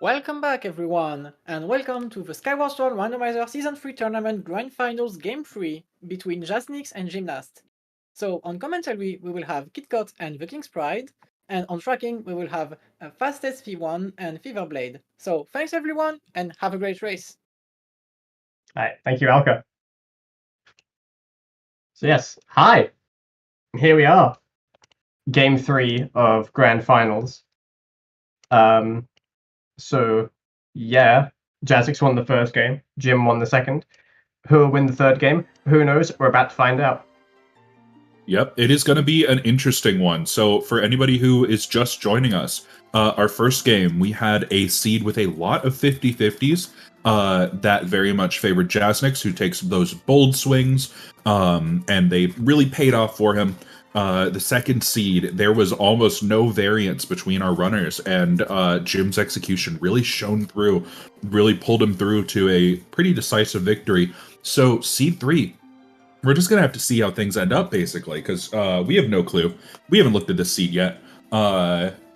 Welcome back everyone, and welcome to the Skyward Randomizer Season 3 Tournament Grand Finals Game 3 between Jasnix and Gymnast. So on commentary we will have KitKat and the King's Pride, and on tracking we will have Fastest V1 and Feverblade. So thanks everyone, and have a great race. Alright, thank you, Alka. So yes, hi! Here we are. Game 3 of Grand Finals. So yeah, Jasnix won the first game, Jim won the second. Who will win the third game? Who knows? We're about to find out. Yep, it is going to be an interesting one. So for anybody who is just joining us, our first game, we had a seed with a lot of 50-50s that very much favored Jasnix, who takes those bold swings, and they really paid off for him. The second seed, there was almost no variance between our runners, and Jim's execution really shone through, really pulled him through to a pretty decisive victory. So seed 3, we're just gonna have to see how things end up, basically, because we have no clue. We haven't looked at this seed yet.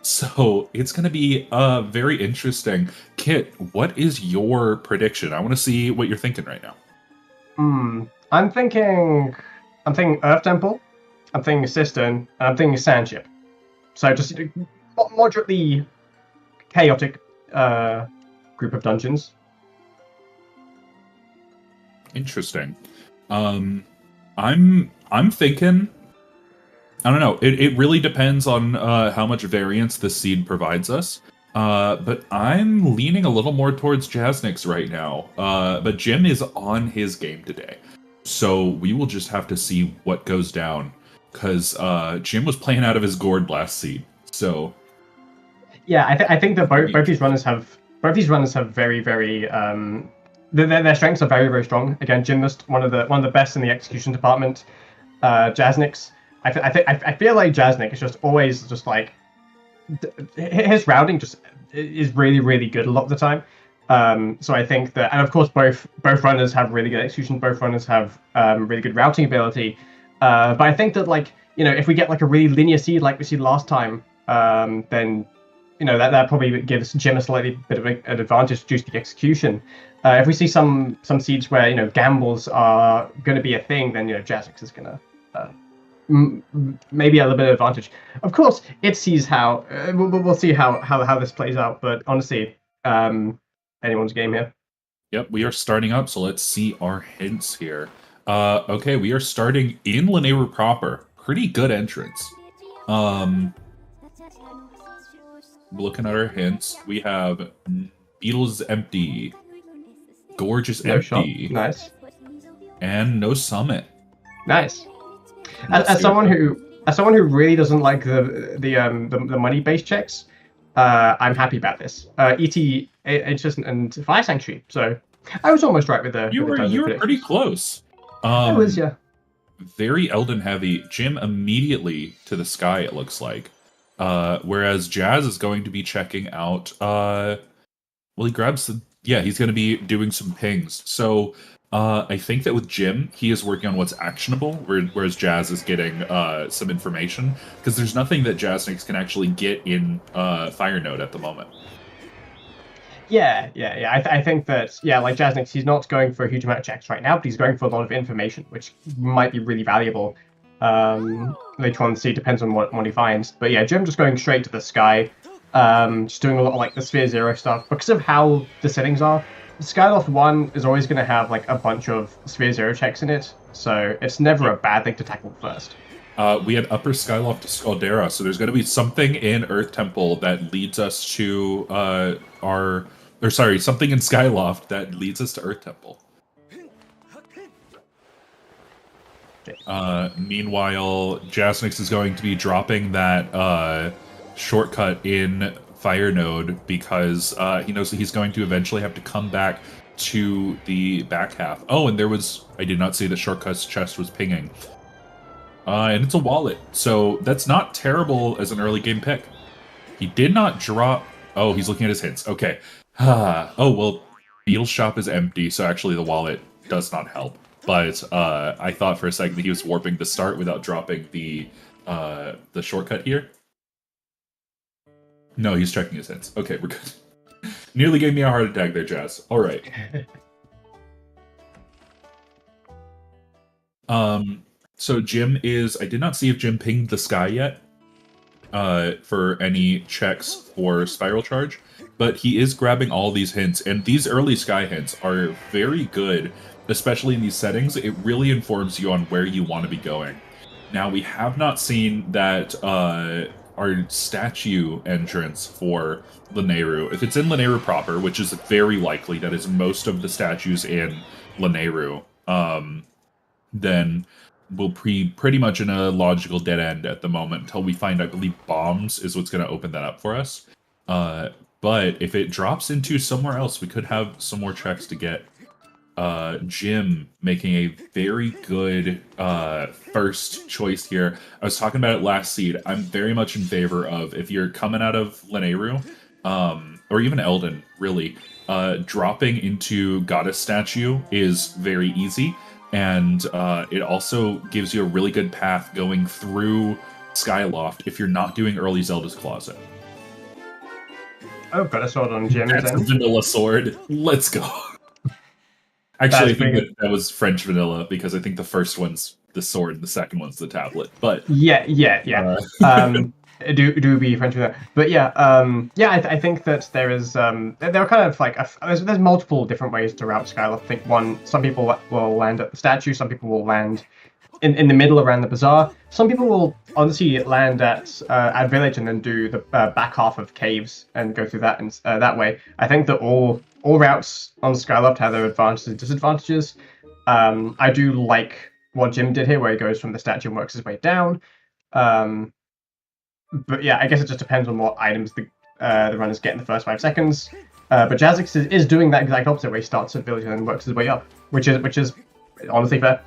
So it's gonna be very interesting. Kit, what is your prediction? I want to see what you're thinking right now. I'm thinking Earth Temple, I'm thinking Cistern, and I'm thinking Sandship. So just moderately chaotic group of dungeons. Interesting. I'm thinking, I don't know, it really depends on how much variance the seed provides us. But I'm leaning a little more towards Jasnix right now. But Jim is on his game today. So we will just have to see what goes down. Because Jim was playing out of his gourd last seed. So yeah, I think that both these runners have very their strengths are very, very strong. Again, Gymnast, one of the best in the execution department. Jasnix, I feel like Jasnix is just always just like his routing just is really, really good a lot of the time. So I think that, and of course both runners have really good execution. Both runners have really good routing ability. But I think that, like, you know, if we get like a really linear seed like we see last time, then you know that probably gives Jim a slightly bit of an advantage due to the execution. If we see some seeds where, you know, gambles are going to be a thing, then, you know, Jasnix is going to maybe a little bit of advantage. Of course, it sees how we'll see how this plays out. But honestly, anyone's game here. Yep, we are starting up, so let's see our hints here. Okay, we are starting in Lanayru proper. Pretty good entrance. Looking at our hints, we have Beetle's empty, Gorge is empty, nice, and no summit. Nice. As someone who really doesn't like the money based checks, I'm happy about this. ET, and Fire Sanctuary. So I was almost right with the. You were pretty close. I was, yeah. Very Elden heavy. Jim immediately to the sky, it looks like. Whereas Jazz is going to be checking out. Well, he grabs the. Yeah, he's going to be doing some pings. So I think that with Jim, he is working on what's actionable, whereas Jazz is getting some information, because there's nothing that Jasnix can actually get in Fire Node at the moment. Yeah. I think that, yeah, like Jasnix, he's not going for a huge amount of checks right now, but he's going for a lot of information, which might be really valuable later on. See, depends on what he finds. But yeah, Jim just going straight to the sky, just doing a lot of like the Sphere Zero stuff because of how the settings are. Skyloft 1 is always going to have like a bunch of Sphere Zero checks in it, so it's never a bad thing to tackle first. We had Upper Skyloft to Scaldera, so there's going to be something in Earth Temple that leads us to something in Skyloft that leads us to Earth Temple. Meanwhile, Jasnix is going to be dropping that shortcut in Fire Node because he knows that he's going to eventually have to come back to the back half. Oh, and I did not see that Shortcut's chest was pinging. And it's a wallet, so that's not terrible as an early game pick. He did not drop. Oh, he's looking at his hints. Okay. Oh, well, Beetle's shop is empty, so actually the wallet does not help. But I thought for a second that he was warping the start without dropping the shortcut here. No, he's checking his hints. Okay, we're good. Nearly gave me a heart attack there, Jazz. All right. So Jim is... I did not see if Jim pinged the sky yet for any checks for Spiral Charge, but he is grabbing all these hints, and these early sky hints are very good, especially in these settings. It really informs you on where you want to be going. Now, we have not seen that our statue entrance for Lanayru. If it's in Lanayru proper, which is very likely, that is most of the statues in Lanayru, then we'll pretty much in a logical dead end at the moment until we find, I believe, bombs is what's going to open that up for us. But if it drops into somewhere else, we could have some more checks to get. Jim making a very good first choice here. I was talking about it last seed. I'm very much in favor of, if you're coming out of Lanayru, or even Eldin, really, dropping into Goddess Statue is very easy, and it also gives you a really good path going through Skyloft if you're not doing early Zelda's Closet. Oh, got a sword on Jim. That's the vanilla sword. Let's go. Actually, I think that was French vanilla, because I think the first one's the sword, the second one's the tablet. But yeah. Do be French vanilla, but I think that there is there are kind of like there's multiple different ways to route Skyloft. I think some people will land at the statue, some people will land in the middle around the bazaar. Some people will honestly land at village and then do the back half of caves and go through that and that way. I think that all routes on Skyloft have their advantages and disadvantages. I do like what Jim did here, where he goes from the statue and works his way down. But yeah, I guess it just depends on what items the runners get in the first 5 seconds. But Jasnix is doing that exact opposite, where he starts at village and then works his way up, which is honestly fair.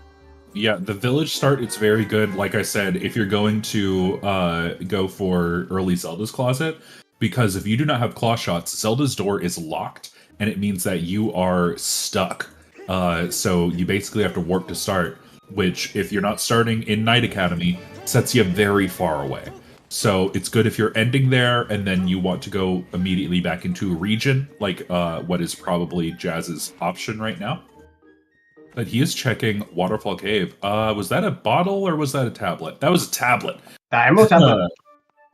Yeah, the village start, it's very good. Like I said, if you're going to go for early Zelda's Closet, because if you do not have claw shots, Zelda's door is locked, and it means that you are stuck. So you basically have to warp to start, which, if you're not starting in Knight Academy, sets you very far away. So it's good if you're ending there, and then you want to go immediately back into a region, like what is probably Jazz's option right now. But he is checking Waterfall Cave. Was that a bottle or was that a tablet? That was a tablet. Emerald tablet.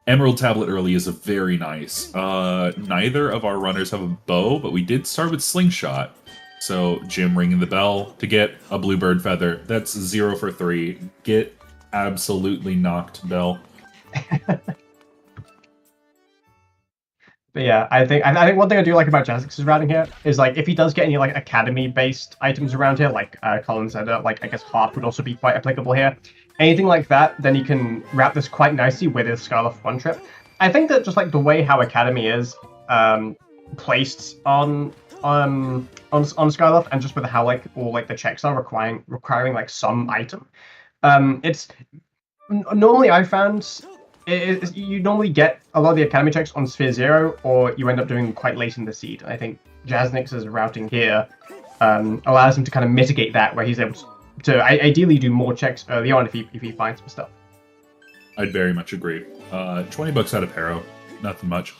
Emerald tablet early is a very nice. Neither of our runners have a bow, but we did start with slingshot. So Jim ringing the bell to get a bluebird feather. That's 0 for 3. Get absolutely knocked, Bell. But yeah, I think one thing I do like about Jasnix's routing here is, like, if he does get any like academy-based items around here, like Colin's Zelda, like I guess Harp would also be quite applicable here. Anything like that, then he can route this quite nicely with his Skyloft one trip. I think that just like the way how Academy is placed on Skyloft, and just with how like all like the checks are requiring like some item, it's normally I found. You normally get a lot of the Academy checks on Sphere 0, or you end up doing them quite late in the seed. I think Jasnix's routing here allows him to kind of mitigate that, where he's able to ideally do more checks early on if he finds some stuff. I'd very much agree. 20 bucks out of Paro, nothing much.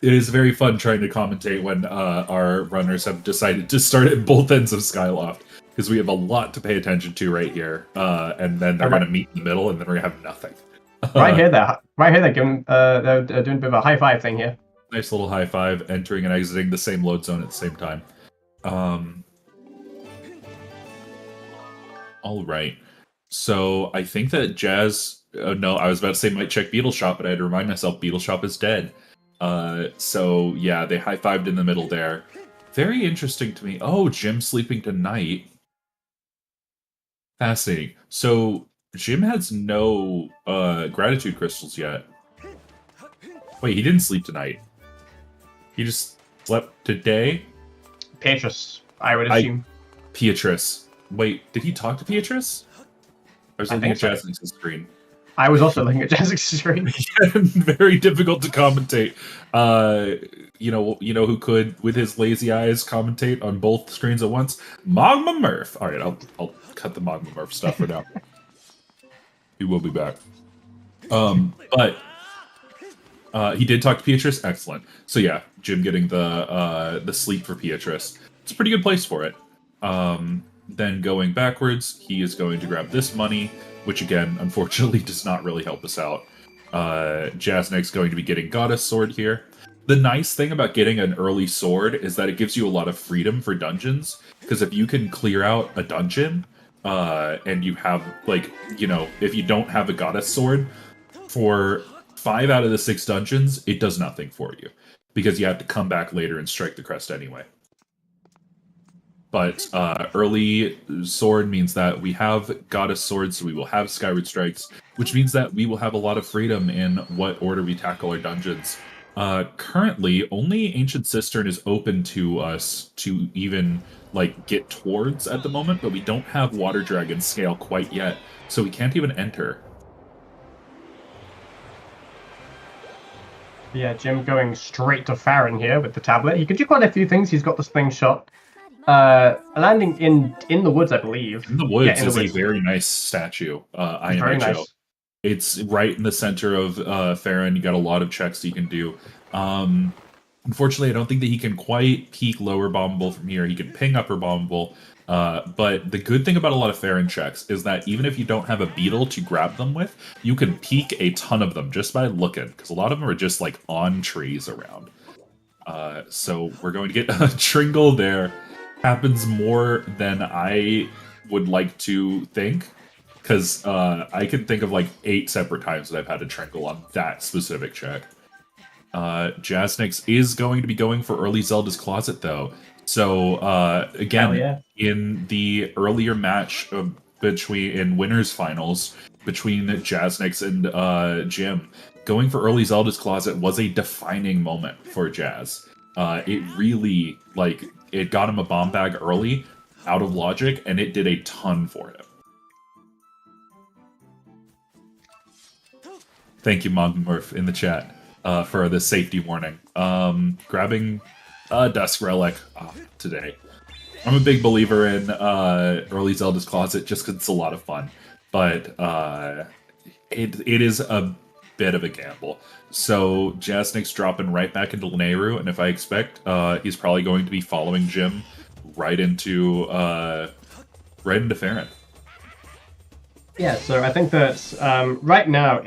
It is very fun trying to commentate when our runners have decided to start at both ends of Skyloft, because we have a lot to pay attention to right here, and then they're going to meet in the middle, and then we're going to have nothing. Right here, they're giving, they're doing a bit of a high five thing here. Nice little high five, entering and exiting the same load zone at the same time. All right. So I think that Jazz. No, I was about to say might check Beetle Shop, but I had to remind myself Beetle Shop is dead. So yeah, they high fived in the middle there. Very interesting to me. Oh, Jim sleeping tonight. Fascinating. So Jim has no gratitude crystals yet. Wait, he didn't sleep tonight. He just slept today? Beatrice, I would assume. Beatrice. Wait, did he talk to Beatrice? I was looking at Jasnix's screen. I was also looking at Jasnix's screen. Very difficult to commentate. You know who could, with his lazy eyes, commentate on both screens at once? Magma Murph. All right, I'll cut the Magma Murph stuff for now. He will be back. But He did talk to Beatrice. Excellent. So yeah, Jim getting the sleep for Beatrice. It's a pretty good place for it. Then going backwards, he is going to grab this money, which again, unfortunately, does not really help us out. Jasnix going to be getting Goddess Sword here. The nice thing about getting an early sword is that it gives you a lot of freedom for dungeons, because if you can clear out a dungeon, and you have, like, you know, if you don't have a Goddess Sword, for 5 out of the 6 dungeons, it does nothing for you, because you have to come back later and strike the crest anyway. But early sword means that we have Goddess Swords, so we will have Skyward Strikes, which means that we will have a lot of freedom in what order we tackle our dungeons. Currently, only Ancient Cistern is open to us to even, like, get towards at the moment, but we don't have Water Dragon scale quite yet, so we can't even enter. Yeah, Jim going straight to Farron here with the tablet. He can do quite a few things. He's got the slingshot. Landing in the woods, I believe. In the woods yeah, is a very nice statue. Very nice. It's right in the center of Farron. You got a lot of checks you can do. Unfortunately, I don't think that he can quite peek lower bombable from here. He can ping upper bombable. But the good thing about a lot of Farron checks is that even if you don't have a beetle to grab them with, you can peek a ton of them just by looking, because a lot of them are just like on trees around. So we're going to get a Tringle there. Happens more than I would like to think, because I can think of like 8 separate times that I've had a Tringle on that specific check. Jasnix is going to be going for early Zelda's Closet, though. So, again, in the earlier match in winners finals between Jasnix and Jim, going for early Zelda's Closet was a defining moment for Jazz. It really, like, it got him a bomb bag early, out of logic, and it did a ton for him. Thank you, Mogmurph, in the chat, for the safety warning. Grabbing a Dusk Relic today. I'm a big believer in early Zelda's Closet just because it's a lot of fun. But it is a bit of a gamble. So Jasnix dropping right back into Lanayru, and if I expect, he's probably going to be following Jim right into Farron. Yeah, so I think that right now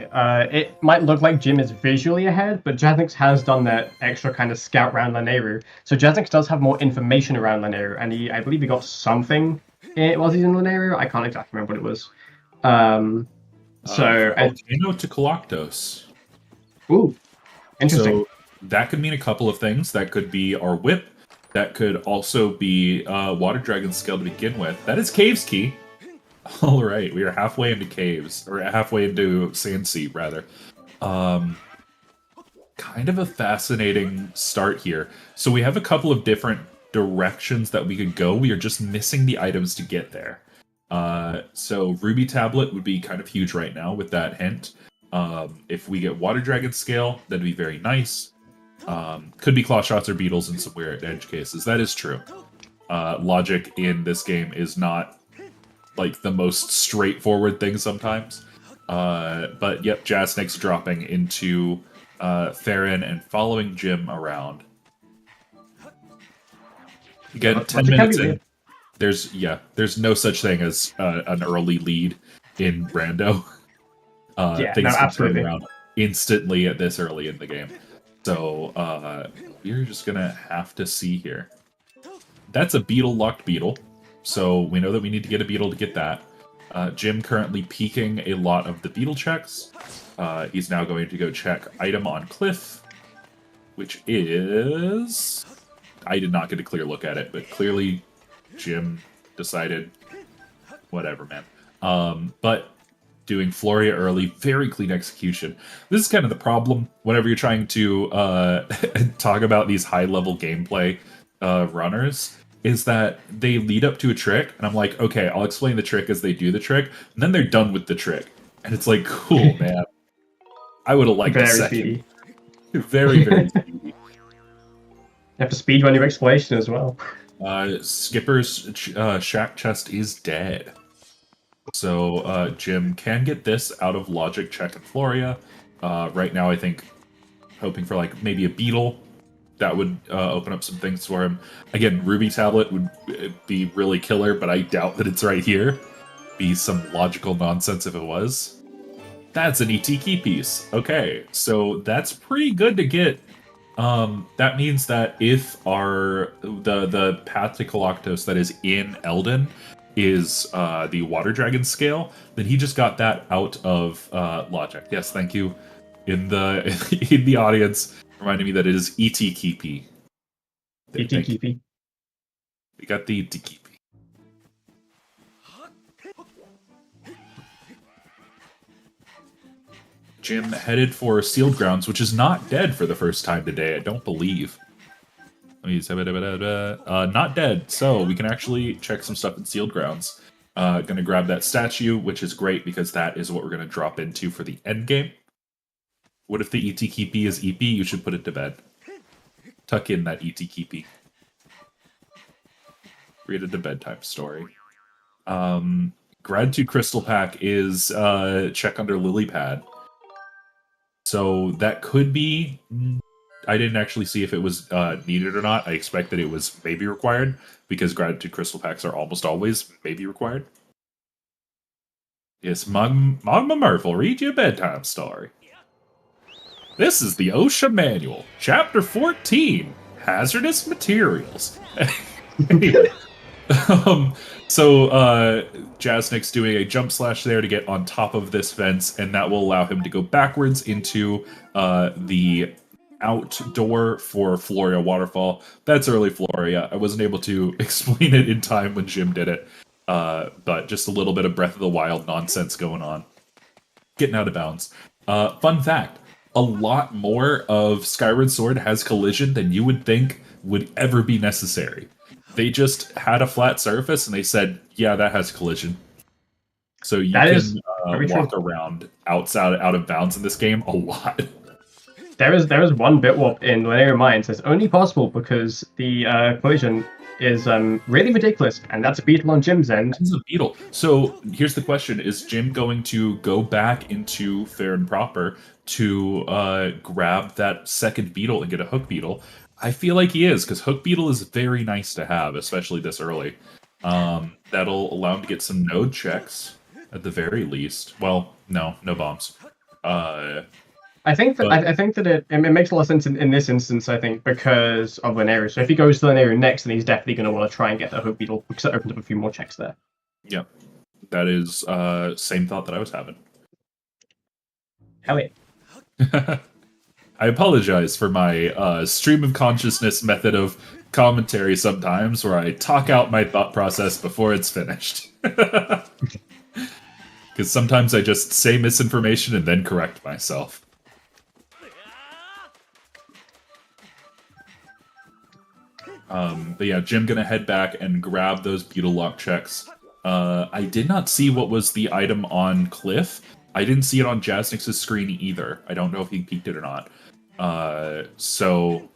it might look like Jim is visually ahead, but Jasnix has done that extra kind of scout around Lanayru. So Jasnix does have more information around Lanayru, and I believe he got something while he's in Lanayru. I can't exactly remember what it was. Volcano to Coloctos. Ooh, interesting. So that could mean a couple of things. That could be our whip. That could also be Water Dragon scale to begin with. That is Caves Key. All right, we are halfway into Caves, or halfway into Sandsea, rather. Kind of a fascinating start here. So we have a couple of different directions that we could go. We are just missing the items to get there. So Ruby Tablet would be kind of huge right now with that hint. If we get Water Dragon scale, that'd be very nice. Could be Claw Shots or Beetles in some weird edge cases. That is true. Logic in this game is not like the most straightforward thing sometimes. But yep, Jasnix dropping into Farron and following Jim around. Again, 10 minutes in. There's no such thing as an early lead in Rando. Things can turn around instantly at this early in the game. So we're just gonna have to see here. That's a locked beetle. So we know that we need to get a beetle to get that. Jim currently peeking a lot of the beetle checks. He's now going to go check item on cliff, which is... I did not get a clear look at it, but clearly Jim decided, whatever, man. But doing Floria early, very clean execution. This is kind of the problem whenever you're trying to talk about these high-level gameplay runners, is that they lead up to a trick, and I'm like, okay, I'll explain the trick as they do the trick, and then they're done with the trick. And it's like, cool, man. I would have liked a second. Speedy. Very, very speedy. You have to speedrun your exploration as well. Skipper's shack chest is dead. So Jim can get this out of logic check and Floria. Right now, I think hoping for like maybe a beetle that would open up some things for him. Again, Ruby Tablet would be really killer, but I doubt that it's right here. Be some logical nonsense if it was. That's an ET key piece. Okay, so that's pretty good to get. That means that if the path to Galactos that is in Elden is the Water Dragon scale, then he just got that out of logic. Yes, thank you. In the audience, reminding me that it is ET Keepy. ET Keepy. We got the ET Keepy. Jim headed for Sealed Grounds, which is not dead for the first time today, I don't believe. Not dead, so we can actually check some stuff in Sealed Grounds. Gonna grab that statue, which is great because that is what we're gonna drop into for the end game. What if the ET Keepy is EP? You should put it to bed. Tuck in that ET Keepy. Read it a bedtime story. Gratitude Crystal Pack is check under Lily Pad. So that could be... I didn't actually see if it was needed or not. I expect that it was maybe required, because Gratitude Crystal Packs are almost always maybe required. Yes, Magma Murph will read you a bedtime story. This is the OSHA Manual, Chapter 14, Hazardous Materials. So Jasnix doing a jump slash there to get on top of this fence, and that will allow him to go backwards into the outdoor for Floria Waterfall. That's early Floria. I wasn't able to explain it in time when Jim did it, but just a little bit of Breath of the Wild nonsense going on. Getting out of bounds. Fun fact, a lot more of Skyward Sword has collision than you would think would ever be necessary. They just had a flat surface and they said, yeah, that has collision. So you can walk around out of bounds in this game a lot. There is one bit warp in Linear Mines that's only possible because the collision is really ridiculous, and that's a beetle on Jim's end. It's a beetle. So here's the question: is Jim going to go back into Fair and Proper to grab that second beetle and get a hook beetle? I feel like he is, because hook beetle is very nice to have, especially this early. That'll allow him to get some node checks at the very least. Well, no bombs. I think that it makes a lot of sense in this instance, I think, because of Linear. So if he goes to Linear next, then he's definitely going to want to try and get that hook beetle, because that opens up a few more checks there. Yeah, that is same thought that I was having. Hell yeah. I apologize for my stream of consciousness method of commentary sometimes, where I talk out my thought process before it's finished. Because sometimes I just say misinformation and then correct myself. But yeah, Jim gonna head back and grab those beetle lock checks. I did not see what was the item on Cliff. I didn't see it on Jasnix's screen either. I don't know if he peeked it or not. So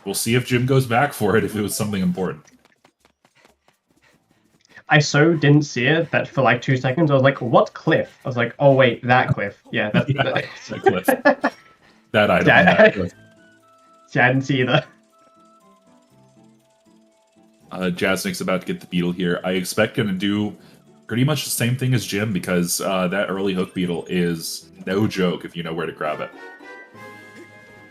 we'll see if Jim goes back for it if it was something important. I so didn't see it that for like 2 seconds I was like, what cliff? I was like, oh wait, that cliff. Yeah, that's that cliff. That item. Yeah, that cliff. Yeah, I didn't see either. Jasnix about to get the beetle here. I expect him to do pretty much the same thing as Jim, because that early hook beetle is no joke if you know where to grab it.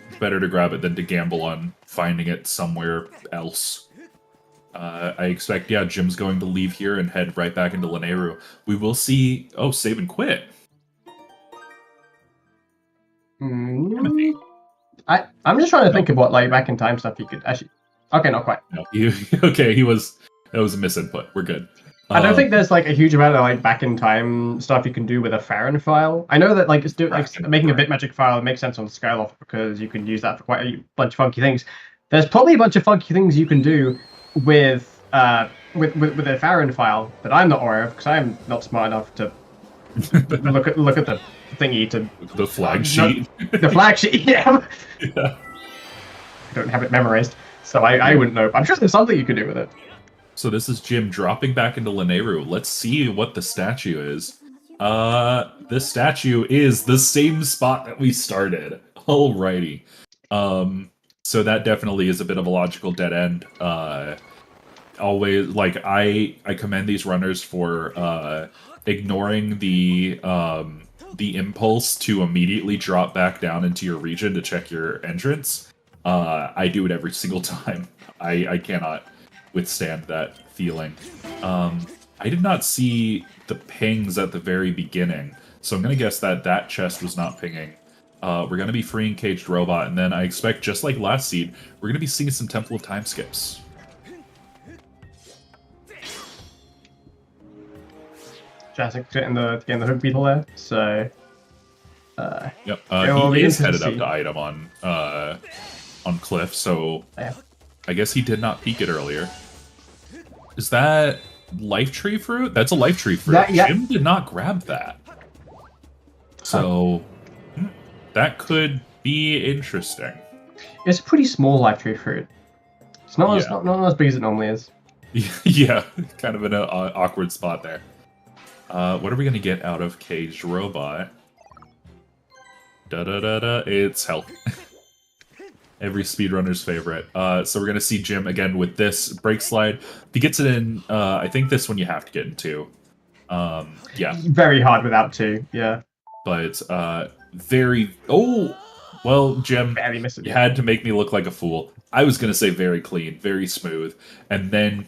It's better to grab it than to gamble on finding it somewhere else. I expect, yeah, Jim's going to leave here and head right back into Lanayru. We will see... Oh, save and quit. I'm just trying to think of what like back in time stuff you could actually... Okay, not quite. No, okay, that was a misinput. We're good. I don't think there's like a huge amount of like back in time stuff you can do with a Farron file. I know that like making a bit magic file makes sense on Skyloft because you can use that for quite a bunch of funky things. There's probably a bunch of funky things you can do with a Farron file that I'm not aware of because I'm not smart enough to look at the thingy to the flag sheet. The flag sheet, yeah. Yeah. I don't have it memorized, so I wouldn't know. I'm sure there's something you could do with it. So this is Jim dropping back into Lanayru. Let's see what the statue is. This statue is the same spot that we started. Alrighty. So that definitely is a bit of a logical dead end. Always, like, I commend these runners for ignoring the impulse to immediately drop back down into your region to check your entrance. I do it every single time. I cannot withstand that feeling. I did not see the pings at the very beginning, so I'm gonna guess that that chest was not pinging. We're gonna be freeing Caged Robot, and then I expect, just like last seed, we're gonna be seeing some Temple of Time skips. Jasnix getting the hook beetle there, so Yep, will he be is interesting headed to up see. to item on Cliff, so Yeah. I guess he did not peek it earlier. Is that Life Tree fruit? That's a Life Tree fruit. Yeah. Jim did not grab that. So that could be interesting. It's a pretty small life tree fruit. It's not Yeah. not as big as it normally is. Yeah, kind of in an awkward spot there. What are we going to get out of Caged Robot? Da-da-da-da, it's health. Every speedrunner's favorite. So we're going to see Jim again with this break slide. If he gets it in, I think this one you have to get into. Yeah. Very hard without two, yeah. But very... Oh! Well, Jim, Barely missed it. you had to make me look like a fool. I was going to say very clean, very smooth. And then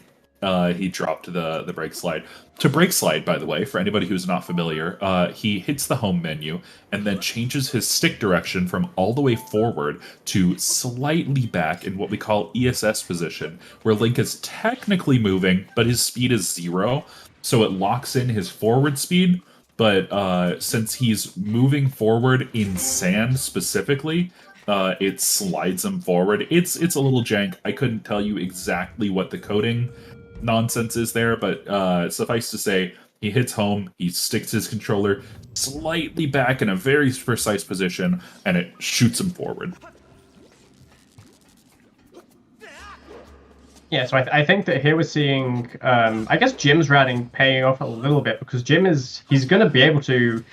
he dropped the break slide. To break slide, by the way, for anybody who's not familiar, he hits the home menu and then changes his stick direction from all the way forward to slightly back in what we call ESS position, where Link is technically moving, but his speed is 0. So it locks in his forward speed. But since he's moving forward in sand specifically, it slides him forward. It's a little jank. I couldn't tell you exactly what the coding nonsense is there, but suffice to say, he hits home, he sticks his controller slightly back in a very precise position, and it shoots him forward. Yeah, so I think that here we're seeing, I guess Jim's routing paying off a little bit, because he's going to be able to,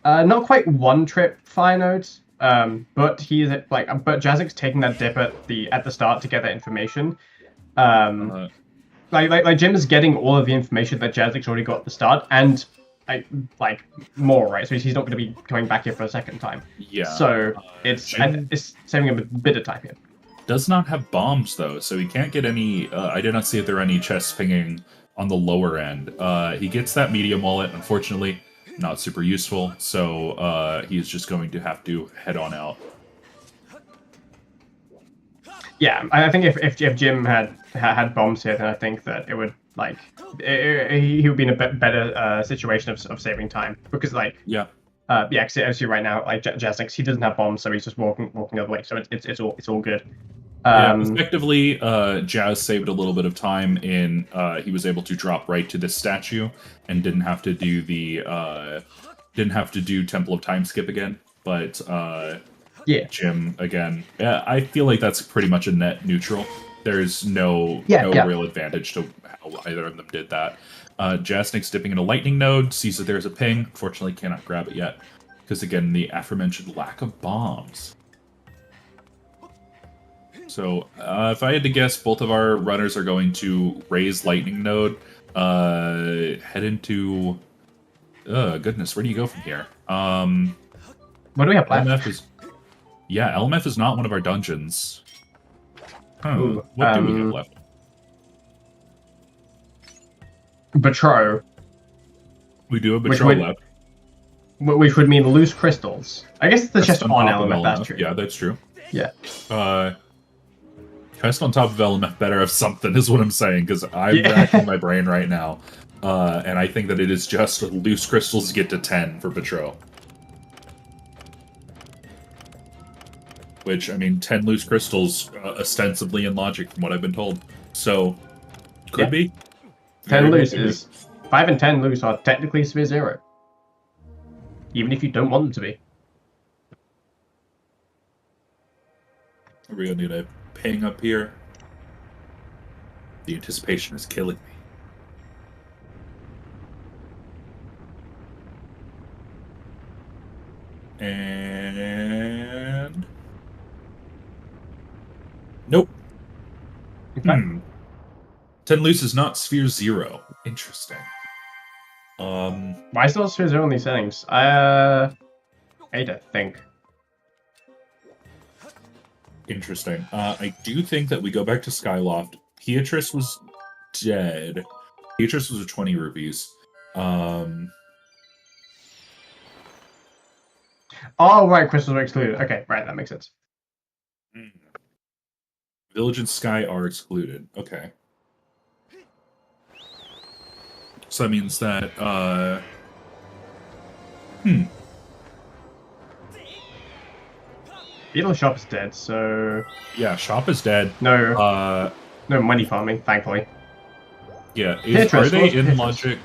not quite one-trip fire nodes, but he's but Jasnix taking that dip at the start to get that information. Like Jim is getting all of the information that Jasnix already got at the start, and like more, right? So he's not going to be coming back here for a second time. Yeah. So it's saving him a bit of time here. Does not have bombs, though, so he can't get any... I did not see if there are any chests pinging on the lower end. He gets that medium wallet, unfortunately, not super useful, so he's just going to have to head on out. Yeah, I think if Jim had bombs here, then I think that it would, he would be in a better situation of saving time, because, Yeah. Because as you right now, like Jasnix, he doesn't have bombs, so he's just walking the other way, so it's all good. Effectively, Jazz saved a little bit of time in he was able to drop right to this statue and didn't have to do Temple of Time skip again. But Jim again, I feel like that's pretty much a net neutral. There's no real advantage to how either of them did that. Jasnix dipping in a lightning node, sees that there's a ping. Fortunately, cannot grab it yet because again the aforementioned lack of bombs. So, if I had to guess, both of our runners are going to raise lightning node, head into... goodness, where do you go from here? What do we have left? LMF is not one of our dungeons. Ooh, what do we have left? Betro. We do have Betro left. Which would mean loose crystals. I guess it's just on LMF, that's true. Yeah, that's true. Yeah. Chest on top of LMF better have something, is what I'm saying, because I'm racking my brain right now. And I think that it is just loose crystals get to 10 for Petro. Which, I mean, 10 loose crystals, ostensibly in logic, from what I've been told. So, could be. 10 loose is... 5 and 10 loose are technically Sphere 0. Even if you don't want them to be. Are we gonna need a ping up here? The anticipation is killing me. And 10 loose is not sphere 0. Interesting. Why is it not sphere 0 in these settings? I need to think. Interesting. I do think that we go back to Skyloft. Beatrice was dead. Beatrice was 20 rupees. Oh, right, crystals are excluded. Okay, right, that makes sense. Village and Sky are excluded. Okay. So that means that, Beetle Shop is dead, so... Yeah, Shop is dead. No, no money farming, thankfully. Yeah, Beatrice, are they in Beatrice? logic?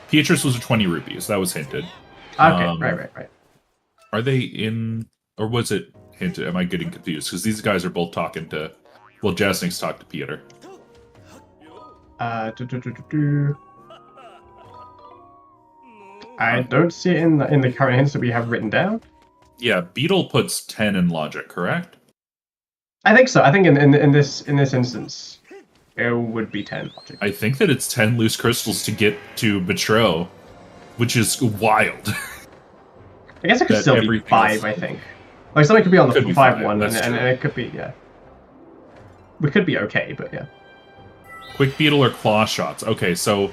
Beatrice was 20 rupees. That was hinted. Okay, right. Are they in, or was it hinted? Am I getting confused? Because these guys are both talking to, well, Jasnix talked to Peter. I don't see it in the current hints that we have written down. Yeah, Beetle puts 10 in logic, correct? I think so. I think in this instance, it would be 10 logic. I think that it's 10 loose crystals to get to Betrow, which is wild. I guess it could still be 5, I think. Like, something could be on the 5 one, and it could be, yeah. We could be okay, but yeah. Quick Beetle or Claw Shots. Okay, so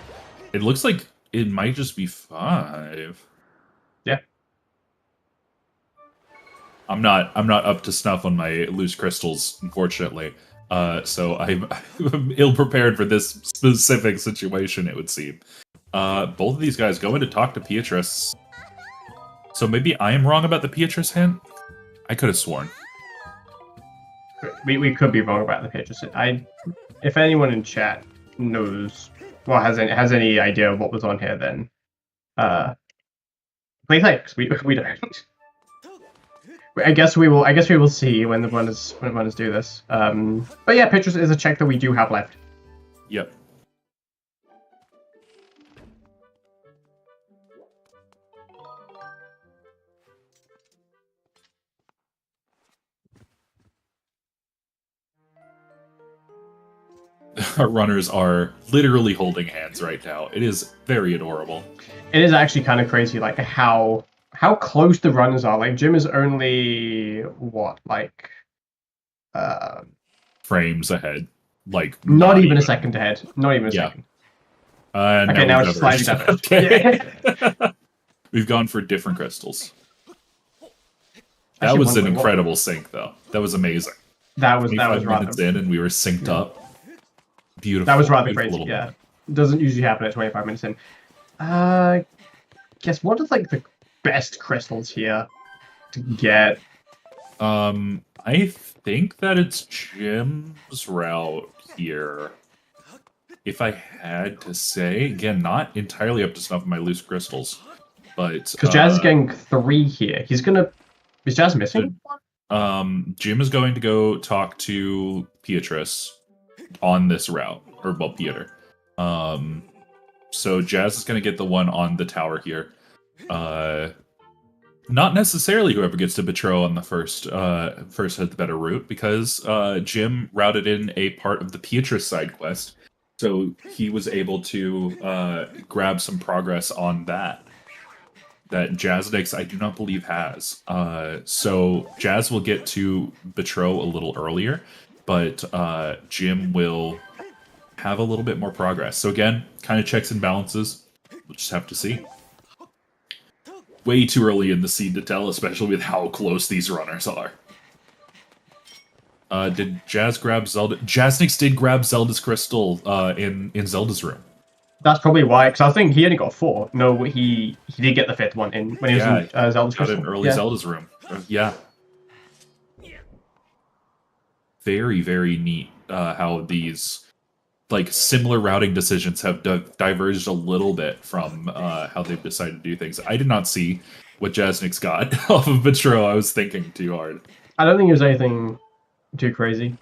it looks like it might just be 5. Yeah. I'm not up to snuff on my loose crystals, unfortunately. So I'm ill-prepared for this specific situation, it would seem. Both of these guys go in to talk to Beatrice. So maybe I am wrong about the Beatrice hint? I could have sworn. We could be wrong about the Beatrice. If anyone in chat knows, well, has any idea of what was on here, then please thanks. We don't. I guess we will see when the runners do this. But yeah, Beatrice is a check that we do have left. Yep. Our runners are literally holding hands right now. It is very adorable. It is actually kind of crazy, like how close the runners are. Like Jim is only what, like frames ahead, like not even a second ahead. Not even a second. Okay, now it's slightly better. Okay. We've gone for different crystals. That was an incredible sync, though. That was amazing. That was minutes rather in, and we were synced up. Beautiful. That was rather crazy. Yeah, it doesn't usually happen at 25 minutes in. Guess what is like the best crystals here to get? I think that it's Jim's route here. If I had to say, again, not entirely up to snuff with my loose crystals, but because Jazz is getting 3 here. He's gonna. Is Jazz missing? Jim is going to go talk to Beatrice on this route, or well, Peter. So Jazz is going to get the one on the tower here. Not necessarily whoever gets to Betrow on the first had the better route, because Jim routed in a part of the Beatrice side quest, so he was able to grab some progress on that Jasnix, I do not believe, has. So Jazz will get to Betrow a little earlier, but Jim will have a little bit more progress. So again, kind of checks and balances. We'll just have to see. Way too early in the seed to tell, especially with how close these runners are. Did Jazz grab Zelda? Jasnix did grab Zelda's crystal in Zelda's room. That's probably why, because I think he only got 4. No, he did get the 5th one in when he was in Zelda's crystal. Got an early Zelda's room. Yeah. Very, very neat how these like similar routing decisions have diverged a little bit from how they've decided to do things. I did not see what Jasnix got off of Betrow. I was thinking too hard. I don't think it was anything too crazy.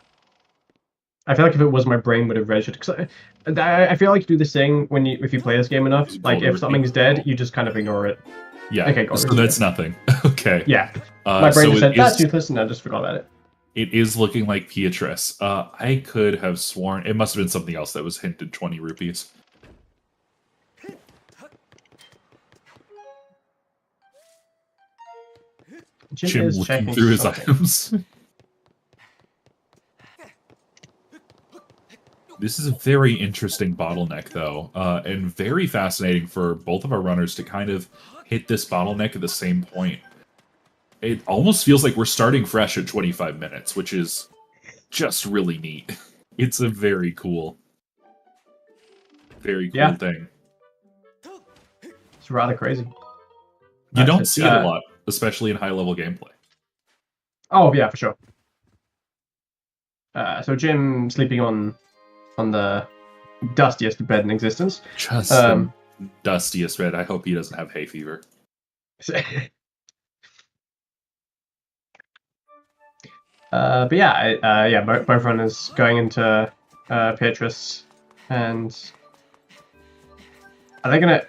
I feel like if it was, my brain would have registered. Because I feel like you do this thing if you play this game enough. Like if something's dead, you just kind of ignore it. Yeah. Okay, so that's nothing. Okay. Yeah. My brain just said, that's useless, and I just forgot about it. It is looking like Beatrice. I could have sworn it must have been something else that was hinted 20 rupees. Jim is looking checking through his something. items. This is a very interesting bottleneck, though, and very fascinating for both of our runners to kind of hit this bottleneck at the same point. It almost feels like we're starting fresh at 25 minutes, which is just really neat. It's a very cool thing. It's rather crazy. You don't see it a lot, especially in high-level gameplay. Oh, yeah, for sure. So Jim sleeping on the dustiest bed in existence. Just the dustiest bed. I hope he doesn't have hay fever. But yeah, both runners going into Beatrice, and are they gonna?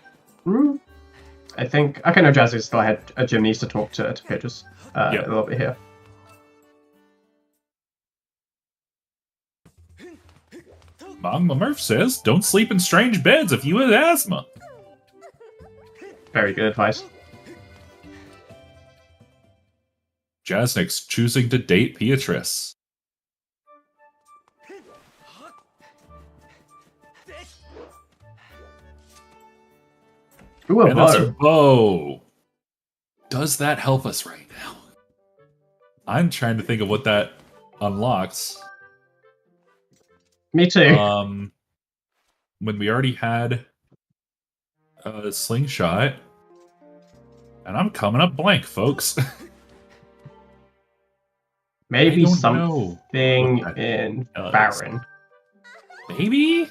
I think okay. No, Jazzy still had Jim needs to talk to Beatrice a little bit here. Mama Murph says, "Don't sleep in strange beds if you have asthma." Very good advice. Jasnix choosing to date Beatrice. Ooh, a and bow. That's a bow. Does that help us right now? I'm trying to think of what that unlocks. Me too. When we already had a slingshot, and I'm coming up blank, folks. Maybe something in Baron. Maybe?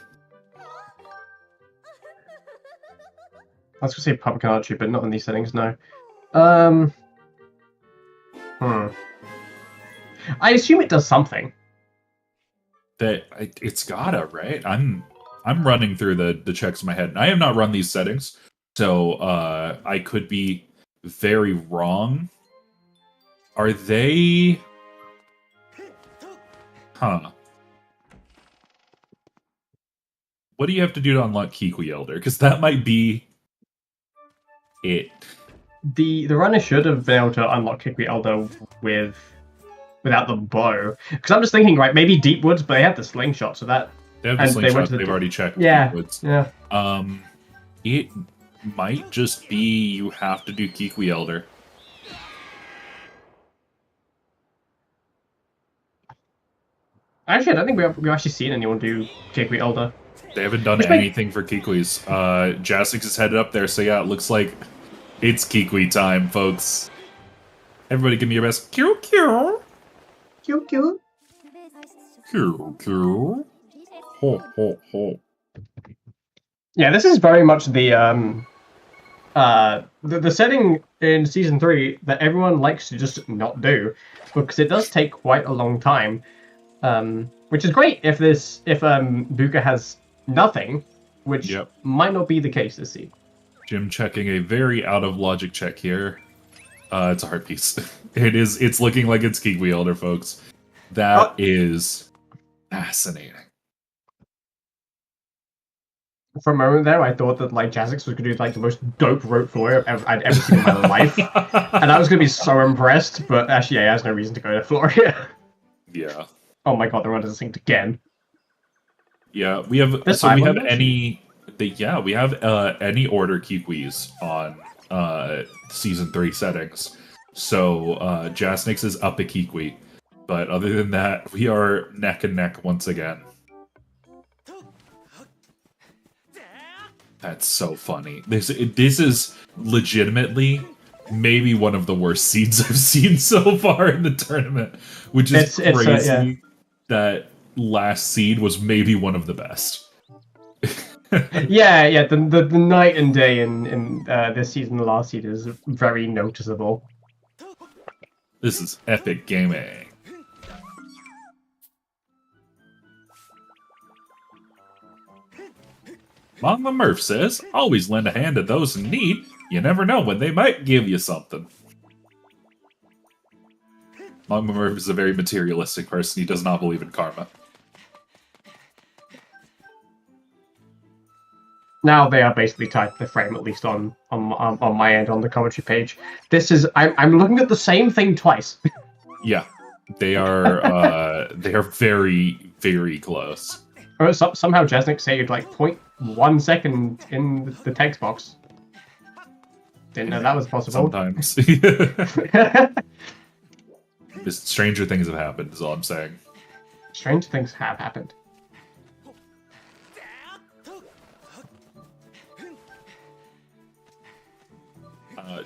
I was gonna say pumpkin archery, but not in these settings, no. I assume it does something. It's gotta, right? I'm running through the checks in my head. And I have not run these settings, so I could be very wrong. Are they? Huh. What do you have to do to unlock Kikwi Elder? Because that might be it. The runner should have been able to unlock Kikwi Elder without the bow. Because I'm just thinking, right, maybe Deep Woods, but they have the slingshot, so that... They have the slingshot, they've already checked yeah, Deep Woods. Yeah. It might just be you have to do Kikwi Elder. Actually, I don't think we've actually seen anyone do Kikwi Elder. They haven't done anything for Kikwis. Jasnix is headed up there, so yeah, it looks like it's Kikwi time, folks. Everybody give me your best. Cue, cue. Cue, cue. Cue, cue. Ho, ho, ho. Yeah, this is very much the setting in Season 3 that everyone likes to just not do, because it does take quite a long time. Which is great if Buka has nothing, which might not be the case this season. Jim checking a very out of logic check here. It's a heart piece. It's looking like it's Kikwi Elder, folks. That is fascinating. For a moment there, I thought that like Jasnix was going to do like the most dope rope floor I'd ever seen in my life, and I was going to be so impressed. But actually, yeah, he has no reason to go to Floria. Yeah. Oh my god, the run is synced again. Yeah, we have. This so we have one, any. We have any order Kikwis on Season 3 settings. So Jasnix is up a Kikwi, but other than that, we are neck and neck once again. That's so funny. This is legitimately maybe one of the worst seeds I've seen so far in the tournament, which is crazy. That last seed was maybe one of the best. yeah. The night and day in this season, the last seed is very noticeable. This is epic gaming. Mama Murph says, always lend a hand to those in need. You never know when they might give you something. Magma Murph is a very materialistic person. He does not believe in karma. Now they are basically tied to the frame, at least on my end on the commentary page. This is I'm looking at the same thing twice. Yeah, they are very, very close. Somehow Jasnix saved like 0.1 second in the text box. Didn't know that was possible. Sometimes. Stranger things have happened, is all I'm saying. Strange things have happened.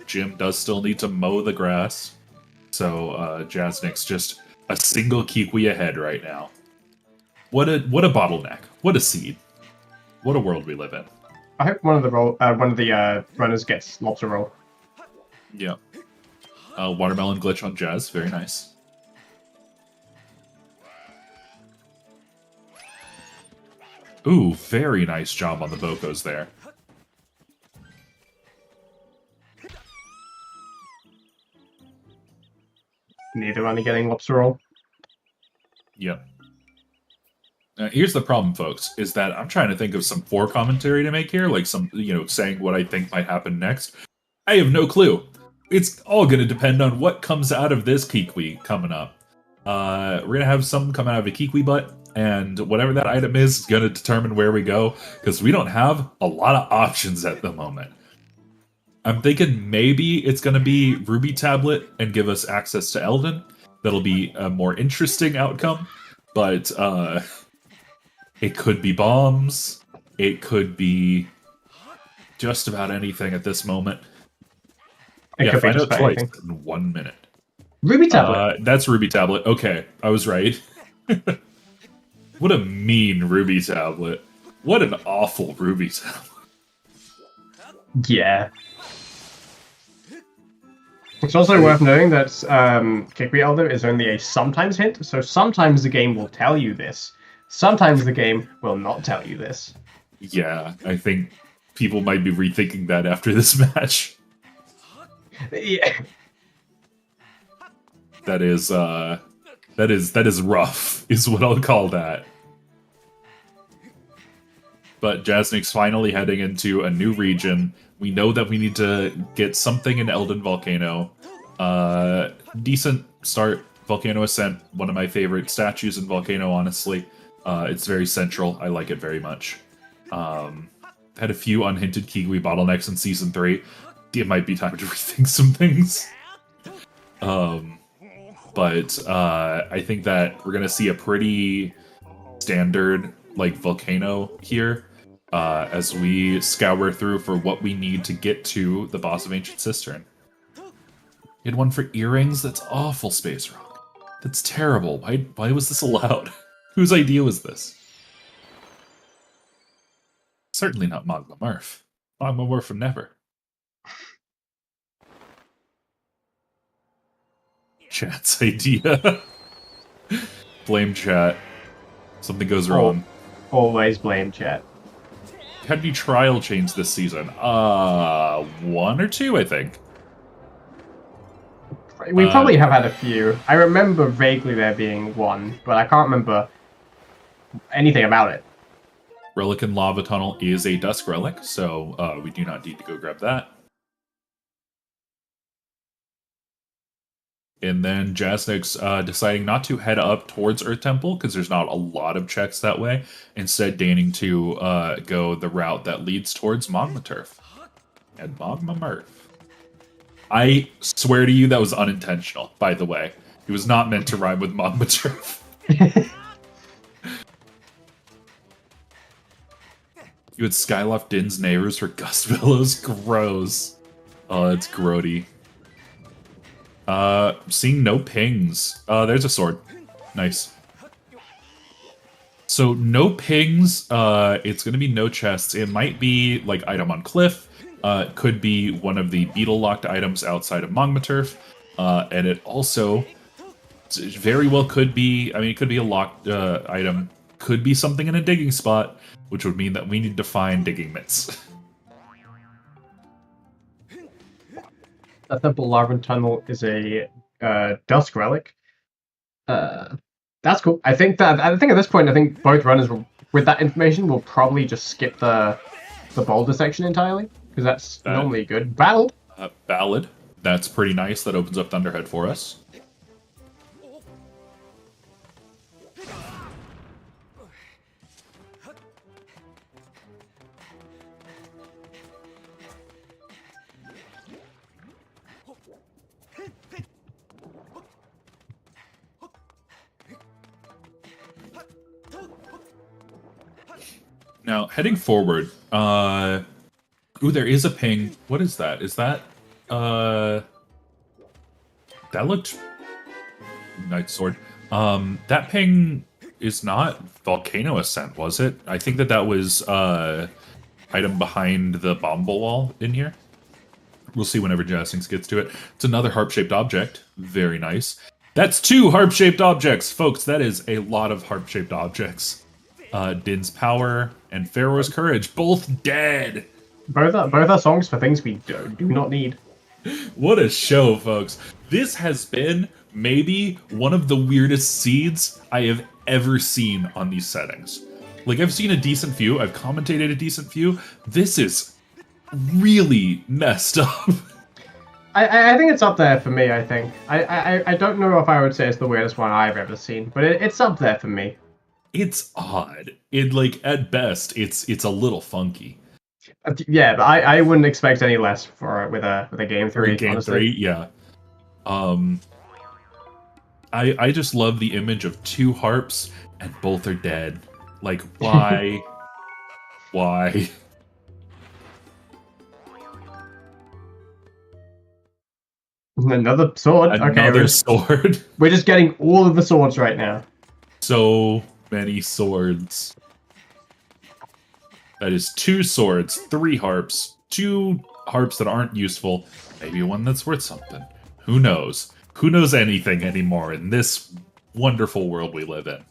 Jim does still need to mow the grass, so Jasnix just a single Kiwi ahead right now. What a bottleneck! What a seed! What a world we live in. I hope one of the runners gets lobster roll. Yeah. Watermelon glitch on Jazz, very nice. Ooh, very nice job on the Bokos there. Neither runner getting lobster roll. Yep. Here's the problem, folks, is that I'm trying to think of some fore commentary to make here, like some, saying what I think might happen next. I have no clue. It's all going to depend on what comes out of this Kiwi coming up. We're going to have some come out of a Kiwi butt, and whatever that item is going to determine where we go, because we don't have a lot of options at the moment. I'm thinking maybe it's going to be Ruby Tablet and give us access to Elden. That'll be a more interesting outcome, but it could be bombs. It could be just about anything at this moment. Find out twice in 1 minute. Ruby Tablet. That's Ruby Tablet. Okay, I was right. What a mean Ruby Tablet. What an awful Ruby Tablet. Yeah. It's also worth noting that Kikri Elder is only a sometimes hint, so sometimes the game will tell you this. Sometimes the game will not tell you this. Yeah, I think people might be rethinking that after this match. Yeah. That is rough, is what I'll call that. But Jasnix finally heading into a new region. We know that we need to get something in Elden Volcano. Decent start. Volcano Ascent, one of my favorite statues in Volcano, honestly. It's very central. I like it very much. Had a few unhinted Kiwi bottlenecks in Season 3. It might be time to rethink some things. But I think that we're going to see a pretty standard Volcano here. As we scour through for what we need to get to the boss of Ancient Cistern. You had one for earrings? That's awful, Space Rock. That's terrible. Why was this allowed? Whose idea was this? Certainly not Magma Murph. Magma Murph never. Chat's idea. Blame chat. Something goes wrong. Always blame chat. How many trial chains this season? 1 or 2, I think. We probably have had a few. I remember vaguely there being one, but I can't remember anything about it. Relic and Lava Tunnel is a Dusk Relic, so we do not need to go grab that. And then Jasnix deciding not to head up towards Earth Temple, because there's not a lot of checks that way. Instead, deigning to go the route that leads towards Magma Turf. And Magma Murph. I swear to you that was unintentional, by the way. It was not meant to rhyme with Magma Turf. You had Skyloft Din's neighbors for Gust Billows? Gross. Oh, that's grody. Seeing no pings. There's a sword. Nice. So no pings, it's gonna be no chests. It might be item on cliff. Could be one of the beetle-locked items outside of Magma Turf. And it also very well could be, it could be a locked item. Could be something in a digging spot, which would mean that we need to find digging mitts. The Temple Larvan Tunnel is a Dusk Relic. That's cool. I think at this point, I think both runners will, with that information, will probably just skip the boulder section entirely because that's normally good. Ballad. Ballad. That's pretty nice. That opens up Thunderhead for us. Now, heading forward, ooh, there is a ping. What is that? Is that, that looked... Night Sword. That ping is not Volcano Ascent, was it? I think that was, item behind the bomb wall in here. We'll see whenever Jasnix gets to it. It's another harp-shaped object. Very nice. That's 2 harp-shaped objects, folks. That is a lot of harp-shaped objects. Din's Power and Pharaoh's Courage, both dead. Both are songs for things we do not need. What a show, folks. This has been maybe one of the weirdest seeds I have ever seen on these settings. Like, I've seen a decent few, I've commentated a decent few. This is really messed up. I think it's up there for me, I think. I don't know if I would say it's the weirdest one I've ever seen, but it's up there for me. It's odd. It, like, at best, it's a little funky. Yeah, but I wouldn't expect any less with a game 3. Game honestly. 3, yeah. I just love the image of 2 harps and both are dead. Like, why? Why? Another sword. Another sword. We're just getting all of the swords right now. So many swords. That is 2 swords, 3 harps, 2 harps that aren't useful, maybe one that's worth something. Who knows? Who knows anything anymore in this wonderful world we live in?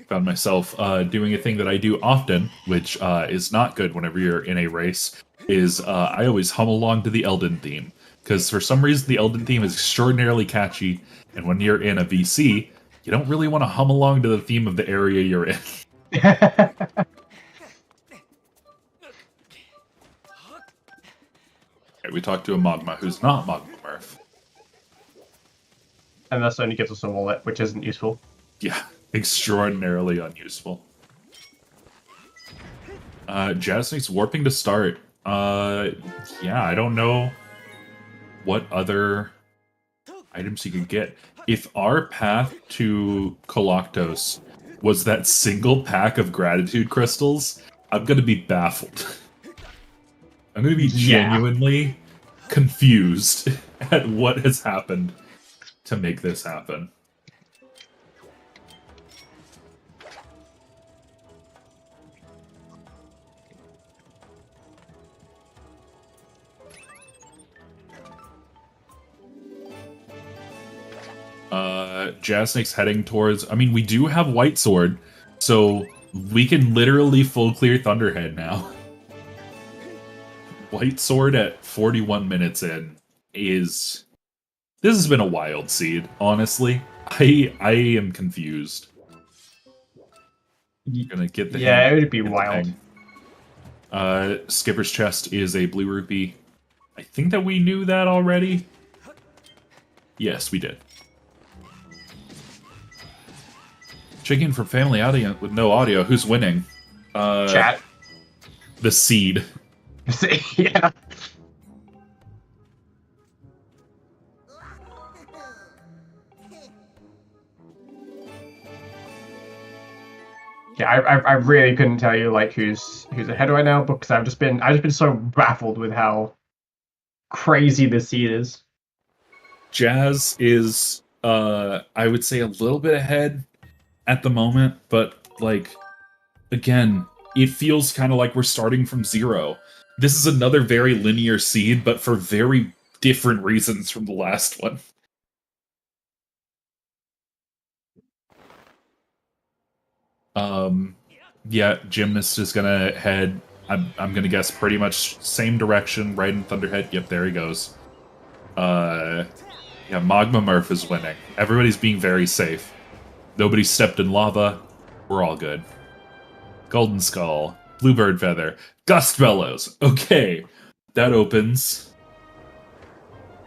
Found myself doing a thing that I do often, which is not good whenever you're in a race, is I always hum along to the Elden theme. Because for some reason the Elden theme is extraordinarily catchy, and when you're in a VC, you don't really want to hum along to the theme of the area you're in. Okay, we talked to a Magma who's not Magma Murph. And this only gives us a wallet, which isn't useful. Yeah, extraordinarily unuseful. Jasnix warping to start. Yeah, I don't know what other items you could get. If our path to Koloktos was that single pack of gratitude crystals, I'm gonna be baffled. I'm gonna be genuinely confused at what has happened to make this happen. Jasnix heading towards... I mean, we do have White Sword, so we can literally full clear Thunderhead now. White Sword at 41 minutes in is... This has been a wild seed, honestly. I am confused. I'm gonna get the it would be wild. Skipper's Chest is a blue rupee. I think that we knew that already. Yes, we did. Checking from family audio with no audio. Who's winning? Chat. The seed. Yeah. Yeah, I really couldn't tell you like who's ahead right now because I've just been so baffled with how crazy this seed is. Jazz is I would say a little bit ahead at the moment, but like again, it feels kind of like we're starting from zero. This is another very linear seed, but for very different reasons from the last one. Yeah, Gymnast is gonna head I'm gonna guess pretty much same direction, right in Thunderhead. Yep, there he goes. Yeah, Magma Murph is winning. Everybody's being very safe. Nobody stepped in lava. We're all good. Golden Skull, Bluebird Feather, Gust Bellows. Okay, that opens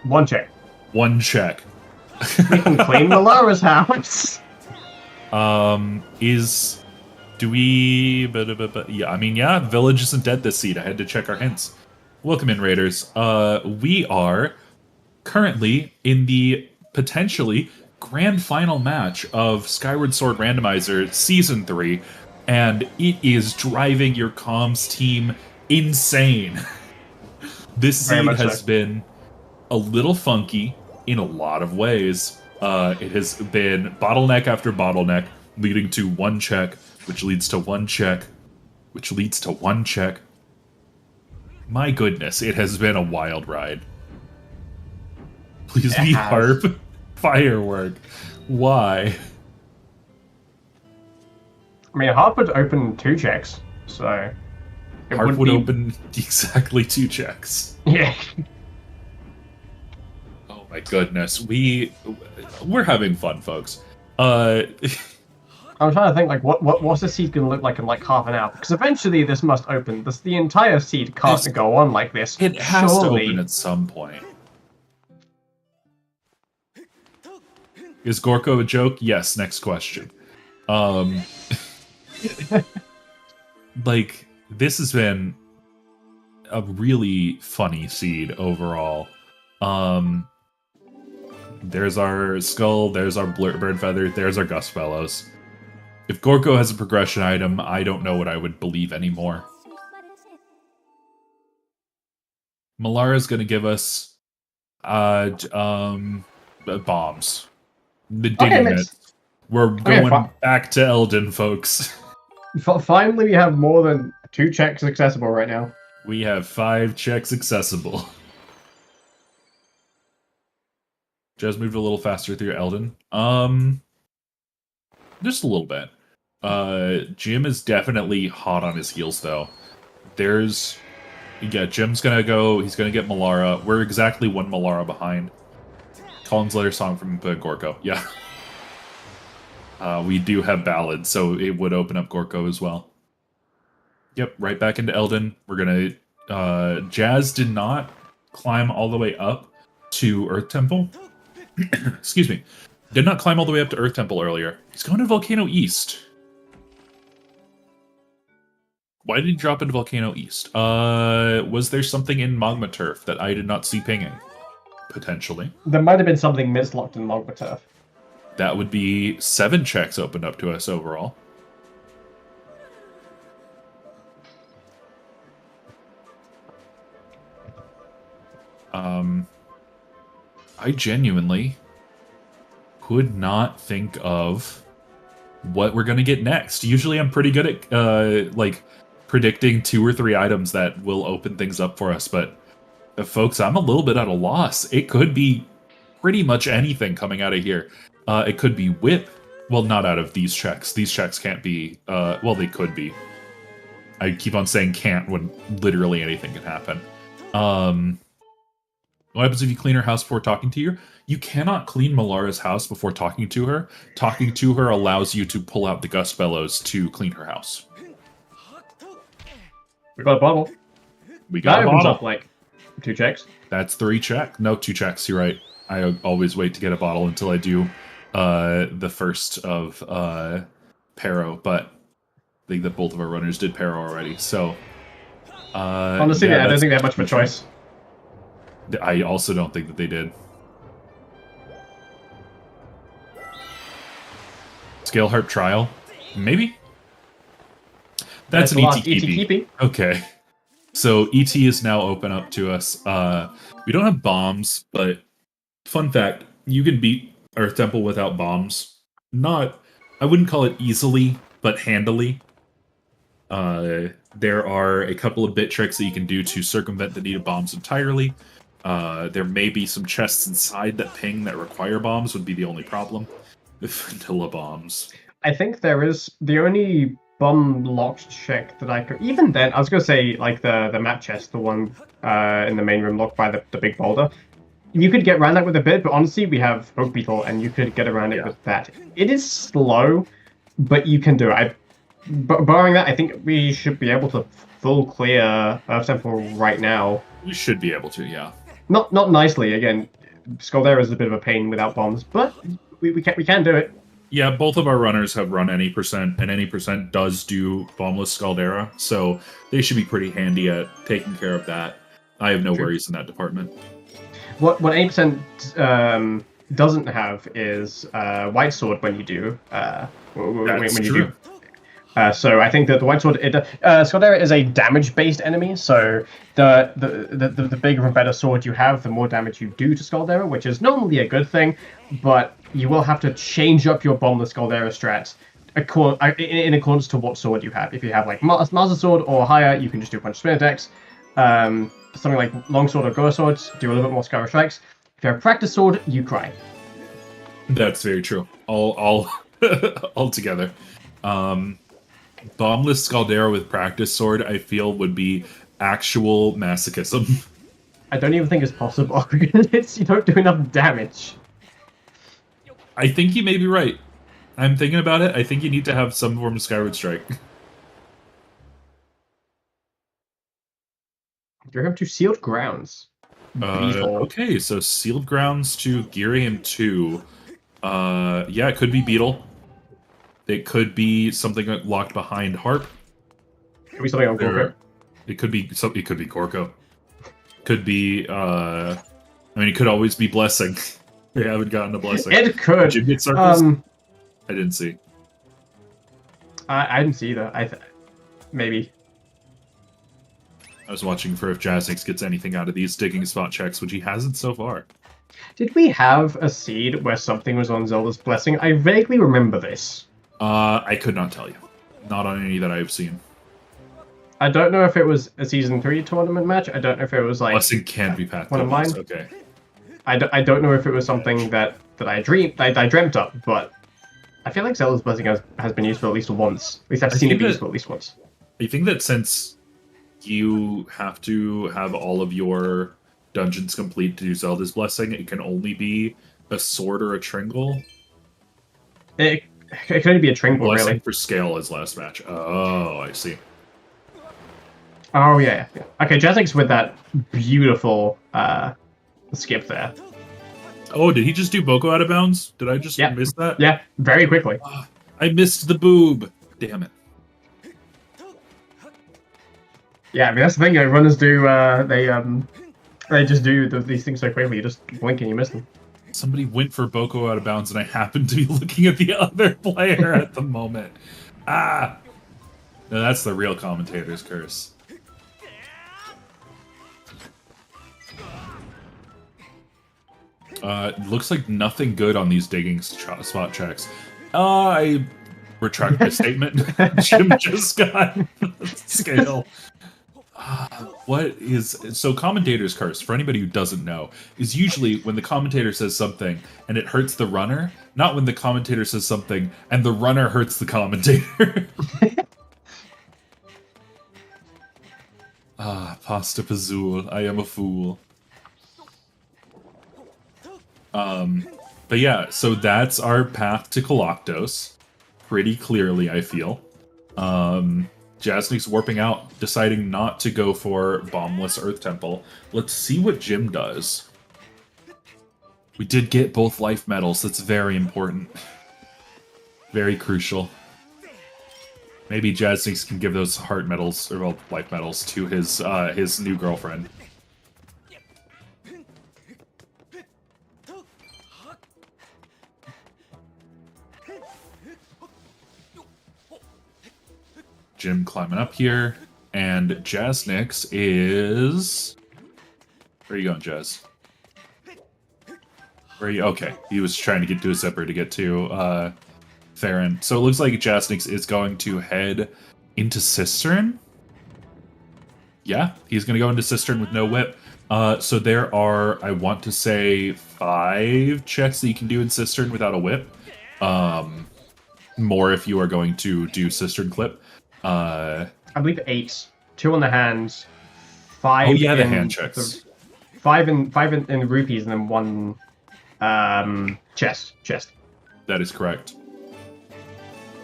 1 check. 1 check. We can claim Malara's house. Do we... Yeah, I mean, yeah, Village isn't dead this seed. I had to check our hints. Welcome in, Raiders. We are currently in the potentially grand final match of Skyward Sword Randomizer Season 3, and it is driving your comms team insane. This seed has been a little funky in a lot of ways. It has been bottleneck after bottleneck, leading to 1 check, which leads to 1 check, which leads to 1 check. My goodness, it has been a wild ride. Please be harp. Firework. Why? I mean, harp would open 2 checks, so... Harp would open exactly 2 checks. Yeah. Oh my goodness, we're having fun, folks. I'm trying to think, like, what's the seed gonna look like in, like, half an hour? Because eventually this must open. The entire seed can't go on like this. It has to open at some point. Is Gorko a joke? Yes, next question. Like, this has been a really funny seed overall. There's our skull, there's our bird feather, there's our Gust Bellows. If Gorko has a progression item, I don't know what I would believe anymore. Malara's gonna give us bombs. The digging it. We're going back to Elden, folks. Finally, we have more than 2 checks accessible right now. We have 5 checks accessible. Just moved a little faster through Elden. Just a little bit. Jim is definitely hot on his heels, though. Jim's gonna go. He's gonna get Malara. We're exactly 1 Malara behind. Columns Letter Song from Gorko. Yeah. We do have Ballad, so it would open up Gorko as well. Yep, right back into Elden. We're gonna... Jazz did not climb all the way up to Earth Temple. Excuse me. Did not climb all the way up to Earth Temple earlier. He's going to Volcano East. Why did he drop into Volcano East? Was there something in Magma Turf that I did not see pinging? Potentially. There might have been something mislocked in Magma Turf. That would be 7 checks opened up to us overall. I genuinely could not think of what we're gonna get next. Usually I'm pretty good at like predicting 2 or 3 items that will open things up for us, but folks, I'm a little bit at a loss. It could be pretty much anything coming out of here. It could be Whip. Well, not out of these checks. These checks can't be, well, they could be. I keep on saying can't when literally anything can happen. What happens if you clean her house before talking to you? You cannot clean Malara's house before talking to her. Talking to her allows you to pull out the Gust Bellows to clean her house. We got a bottle. We got a bottle. Up like 2 checks. That's 3 checks. No, 2 checks. You're right. I always wait to get a bottle until I do the first of Pero, but I think that both of our runners did Pero already. So honestly, yeah, I don't think they had much of a choice. I also don't think that they did. Scale Harp Trial? Maybe? That's an ET. Okay. So ET is now open up to us. We don't have bombs, but fun fact, you can beat Earth Temple without bombs. Not, I wouldn't call it easily, but handily. There are a couple of bit tricks that you can do to circumvent the need of bombs entirely. There may be some chests inside that ping that require bombs, would be the only problem. Vanilla bombs. I think there is the only bomb locked check that I could. Even then, I was gonna say like the map chest, the one in the main room locked by the big boulder. You could get around that with a bit, but honestly, we have Oak Beetle, and you could get around it with that. It is slow, but you can do it. Barring that, I think we should be able to full clear Earth Temple right now. We should be able to, yeah. Not nicely. Again, Scaldera is a bit of a pain without bombs, but we can do it. Yeah, both of our runners have run any percent, and any percent does do bombless Scaldera, so they should be pretty handy at taking care of that. I have no worries in that department. What 8% doesn't have is White Sword when you do. When you do. So I think that the White Sword, Scaldera is a damage-based enemy. So the bigger and better sword you have, the more damage you do to Scaldera, which is normally a good thing. But you will have to change up your bombless Scaldera strats in accordance to what sword you have. If you have like Master Sword or higher, you can just do a bunch of spin attacks. Something like Longsword or Go Swords do a little bit more Skyro Strikes. If you have Practice Sword, you cry. That's very true. All together. Bombless Scaldera with Practice Sword, I feel, would be actual masochism. I don't even think it's possible, because you don't do enough damage. I think you may be right. I'm thinking about it. I think you need to have some form of Skyward Strike. You have to Sealed Grounds. Okay, so Sealed Grounds to Girian 2. Yeah, it could be Beetle. It could be something locked behind Harp. Could be something on Gorko. It could be something. It could be Gorko. Could be. I mean, it could always be Blessing. They haven't gotten a Blessing. It could. Did you get circles? I didn't see. I didn't see either. Maybe. I was watching for if Jasnix gets anything out of these digging spot checks, which he hasn't so far. Did we have a seed where something was on Zelda's Blessing? I vaguely remember this. I could not tell you. Not on any that I've seen. I don't know if it was a Season 3 tournament match. I don't know if it was like... Blessing can be path. One of mine. Okay. I don't know if it was something that I dreamt up, but I feel like Zelda's Blessing has been useful at least once. At least I've seen it be useful at least once. I think that since you have to have all of your dungeons complete to do Zelda's Blessing, it can only be a sword or a tringle. It can only be a tringle, Blessing really. for scale as last match. Oh, I see. Oh, yeah. Okay, Jasnix with that beautiful skip there. Oh, did he just do Boko out of bounds? Did I just miss that? Yeah, very quickly. I missed the boob. Damn it. Yeah, I mean, that's the thing. Runners do, they just do these things so quickly. You just blink and you miss them. Somebody went for Boko out of bounds, and I happened to be looking at the other player at the moment. Ah! No, that's the real commentator's curse. Looks like nothing good on these digging spot checks. I retract my statement. Jim just got scale. What is... So commentator's curse, for anybody who doesn't know, is usually when the commentator says something and it hurts the runner, not when the commentator says something and the runner hurts the commentator. Pasta Pazul, I am a fool. But yeah, so that's our path to Koloktos. Pretty clearly, I feel. Jasnix warping out, deciding not to go for Bombless Earth Temple. Let's see what Jim does. We did get both life medals. That's very important. Very crucial. Maybe Jasnix can give those heart medals, or well, life medals, to his new girlfriend. Jim climbing up here, and Jasnix is... Where are you going, Jazz? Where are you? Okay, he was trying to get to a zipper to get to Theron. So it looks like Jasnix is going to head into Cistern. Yeah, he's going to go into Cistern with no whip. So there are, I want to say, 5 checks that you can do in Cistern without a whip. more if you are going to do cistern clip. I believe 8, 2 on the hands, 5. Oh yeah, the in hand checks. 5 in rupees, and then 1 chest. That is correct.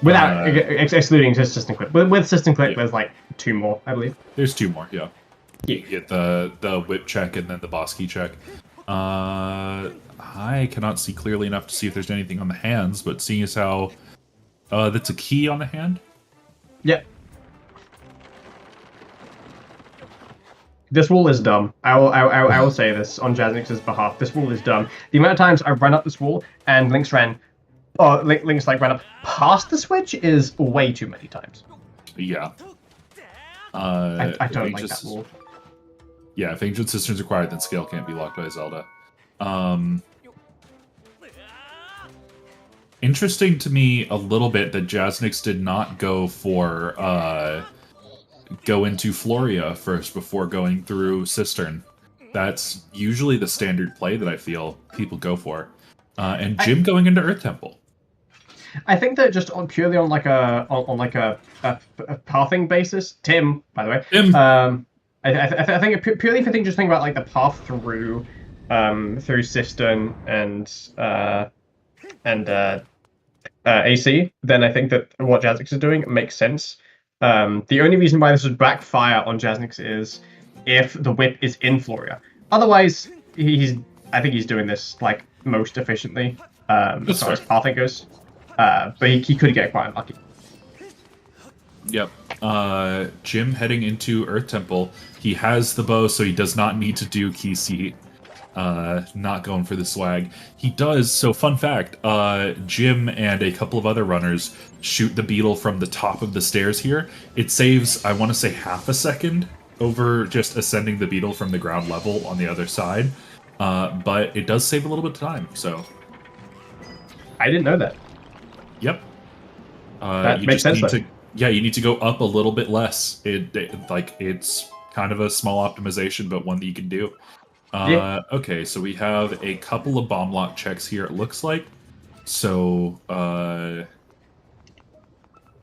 Without excluding system clip. With system clip, Yeah. there's like 2 more, I believe. There's 2 more, yeah. Yeah. You get the whip check and then the boss key check. I cannot see clearly enough to see if there's anything on the hands, but seeing as how that's a key on the hand. Yep. This wall is dumb. I will say this on Jasnix's behalf. This wall is dumb. The amount of times I've run up this wall and Link's ran up past the switch is way too many times. Yeah. I don't if like Ancient- that wall. Yeah, if Ancient Cisterns required, then scale can't be locked by Zelda. Interesting to me a little bit that Jasnix did not go for go into Floria first before going through Cistern. That's usually the standard play that I feel people go for. And Jim going into Earth Temple. I think that just purely on like a pathing basis. Tim, by the way. Tim. I think purely if you just think about like the path through Cistern and AC, then I think that what Jasnix is doing makes sense. The only reason why this would backfire on Jasnix is if the whip is in Floria. Otherwise, I think he's doing this like most efficiently as far as pathing goes. But he could get quite unlucky. Yep. Jim heading into Earth Temple. He has the bow, so he does not need to do key seat. Not going for the swag. He does, so fun fact, Jim and a couple of other runners shoot the beetle from the top of the stairs here. It saves, I want to say, half a second over just ascending the beetle from the ground level on the other side. But it does save a little bit of time, so... I didn't know that. Yep. That makes sense, though. Yeah, you need to go up a little bit less. It's kind of a small optimization, but one that you can do. Yeah. Okay, so we have a couple of bomb lock checks here, it looks like. So,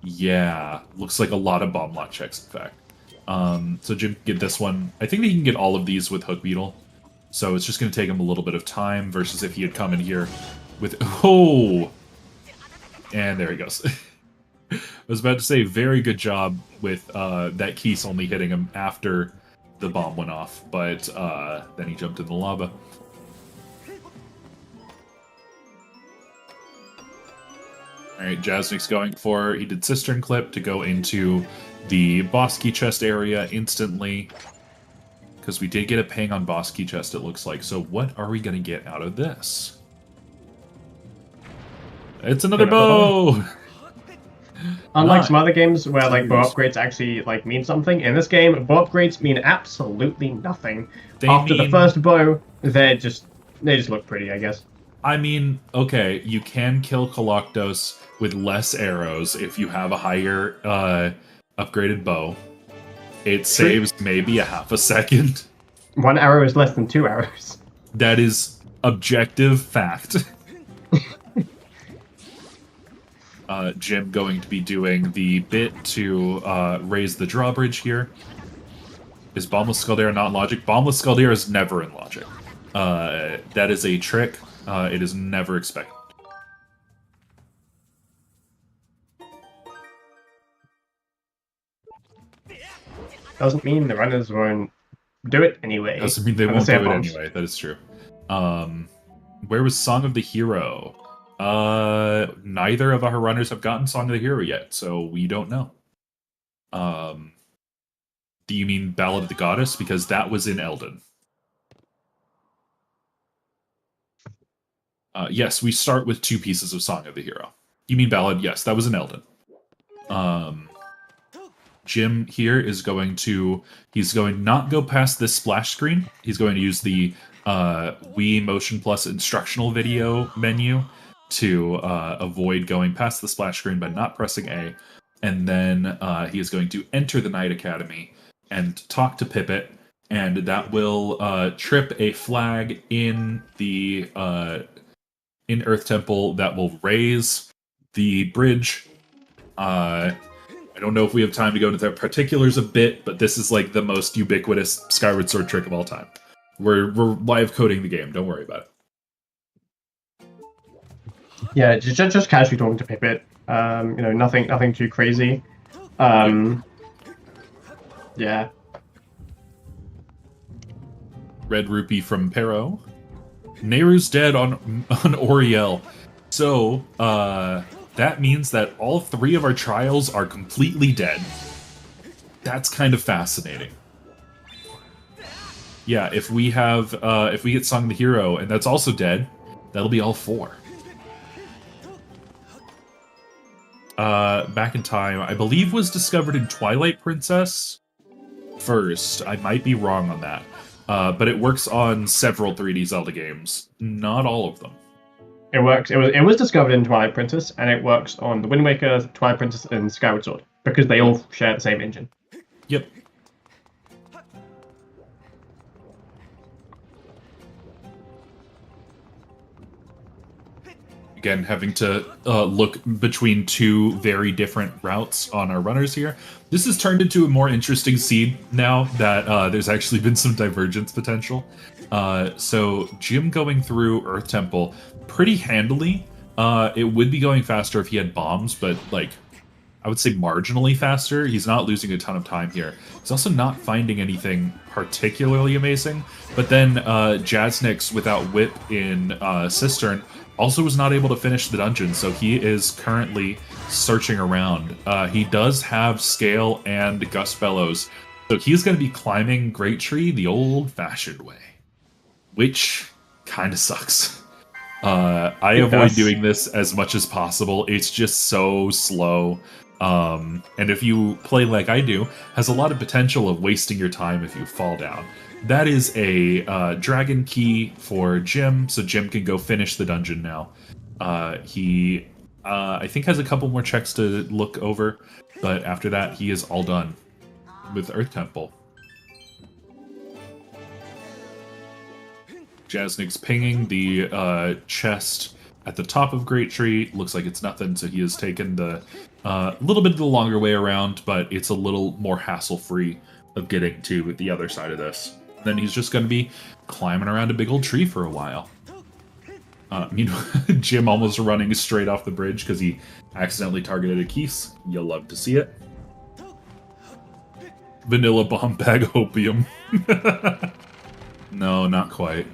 yeah, looks like a lot of bomb lock checks, in fact. So Jim can get this one. I think that he can get all of these with Hook Beetle. So it's just going to take him a little bit of time versus if he had come in here with... Oh! And there he goes. I was about to say, very good job with that Keese only hitting him after the bomb went off, but then he jumped in the lava. Alright, Jasnix going for... He did Cistern Clip to go into the boss key chest area instantly. Because we did get a ping on boss key chest, it looks like. So what are we going to get out of this? It's another bow! Unlike some other games where like bow upgrades actually like mean something, in this game bow upgrades mean absolutely nothing. After the first bow, they just look pretty, I guess. I mean, okay, you can kill Koloktos with less arrows if you have a higher upgraded bow. It saves maybe a half a second. 1 arrow is less than 2 arrows. That is objective fact. Jim going to be doing the bit to raise the drawbridge here. Is Bombless Scaldera not in logic? Bombless Scaldera is never in logic. That is a trick. It is never expected. Doesn't mean the runners won't do it anyway. Doesn't mean they won't do it anyway. That is true. Where was Song of the Hero? Neither of our runners have gotten Song of the Hero yet, so we don't know. Do you mean Ballad of the Goddess? Because that was in Elden. Yes, we start with 2 pieces of Song of the Hero. You mean Ballad? Yes, that was in Elden. Jim here is going to... He's going to not go past this splash screen. He's going to use the Wii Motion Plus instructional video menu to avoid going past the splash screen by not pressing A. And then he is going to enter the Knight Academy and talk to Pippet, and that will trip a flag in the in Earth Temple that will raise the bridge. I don't know if we have time to go into the particulars a bit, but this is like the most ubiquitous Skyward Sword trick of all time. We're live coding the game. Don't worry about it. Yeah, just casually talking to Pipit. You know, nothing too crazy. Yeah. Red rupee from Pero. Nehru's dead on Oriel. So, that means that all 3 of our trials are completely dead. That's kind of fascinating. Yeah, if we get Song the Hero and that's also dead, that'll be all 4. Back in Time, I believe was discovered in Twilight Princess first. I might be wrong on that. But it works on several 3D Zelda games. Not all of them. It works. It was discovered in Twilight Princess, and it works on the Wind Waker, Twilight Princess, and Skyward Sword because they all share the same engine. Yep. Again, having to look between 2 very different routes on our runners here. This has turned into a more interesting seed now that there's actually been some divergence potential. So Jim going through Earth Temple pretty handily. It would be going faster if he had bombs, but like I would say marginally faster. He's not losing a ton of time here. He's also not finding anything particularly amazing. But then Jasnix without whip in Cistern also was not able to finish the dungeon, so he is currently searching around. He does have Scale and Gust Bellows, so he's going to be climbing Great Tree the old-fashioned way, which kind of sucks. I avoid doing this as much as possible. It's just so slow. And if you play like I do, has a lot of potential of wasting your time if you fall down. That is a dragon key for Jim, so Jim can go finish the dungeon now. He, I think, has a couple more checks to look over, but after that, he is all done with Earth Temple. Jasnix pinging the chest at the top of Great Tree. Looks like it's nothing, so he has taken the little bit of the longer way around, but it's a little more hassle-free of getting to the other side of this. Then he's just going to be climbing around a big old tree for a while. You know, Jim almost running straight off the bridge because he accidentally targeted a Keese. You'll love to see it. Vanilla bomb bag opium. No, not quite.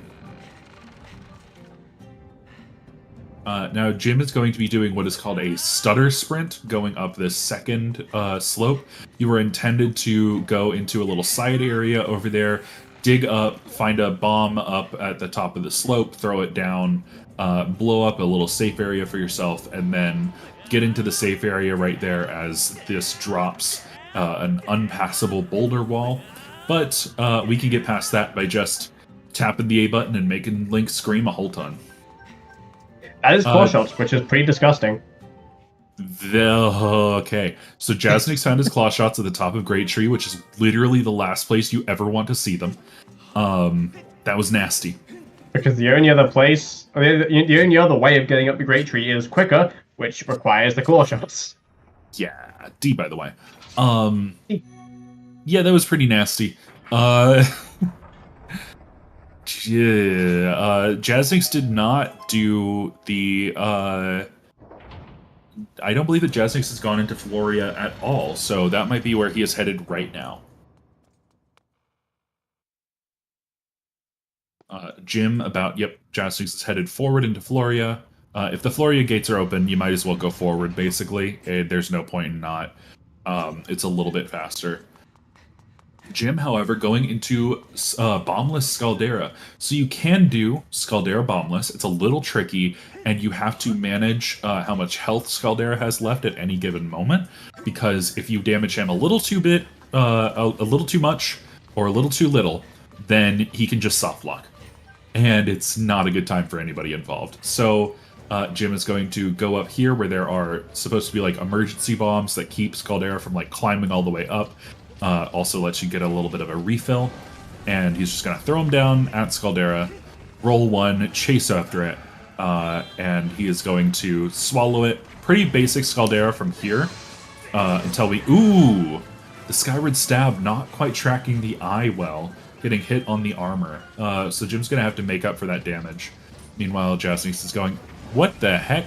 Now Jim is going to be doing what is called a stutter sprint, going up this second slope. You were intended to go into a little side area over there, dig up, find a bomb up at the top of the slope, throw it down, blow up a little safe area for yourself, and then get into the safe area right there as this drops an unpassable boulder wall. But we can get past that by just tapping the A button and making Link scream a whole ton. That is claw shots, which is pretty disgusting. Okay, so Jasnix found his claw shots at the top of Great Tree, which is literally the last place you ever want to see them. That was nasty. Because the only other place, the only other way of getting up the Great Tree is quicker, which requires the claw shots. Yeah, D by the way. Yeah, that was pretty nasty. Yeah, Jasnix did not do the, I don't believe that Jasnix has gone into Floria at all, so that might be where he is headed right now. Jim about, yep, Jasnix is headed forward into Floria. If the Floria gates are open, you might as well go forward, basically. There's no point in not. It's a little bit faster. Jim, however, going into Bombless Scaldera. So you can do Scaldera Bombless. It's a little tricky, and you have to manage how much health Scaldera has left at any given moment, because if you damage him a little too much, or a little too little, then he can just soft lock. And it's not a good time for anybody involved. So Jim is going to go up here where there are supposed to be like emergency bombs that keep Scaldera from like climbing all the way up. Also lets you get a little bit of a refill. And he's just going to throw him down at Scaldera, roll one, chase after it, and he is going to swallow it, pretty basic Scaldera from here until we... Ooh! The Skyward Stab not quite tracking the eye well, getting hit on the armor. So Jim's going to have to make up for that damage. Meanwhile, Jasnix is going, what the heck?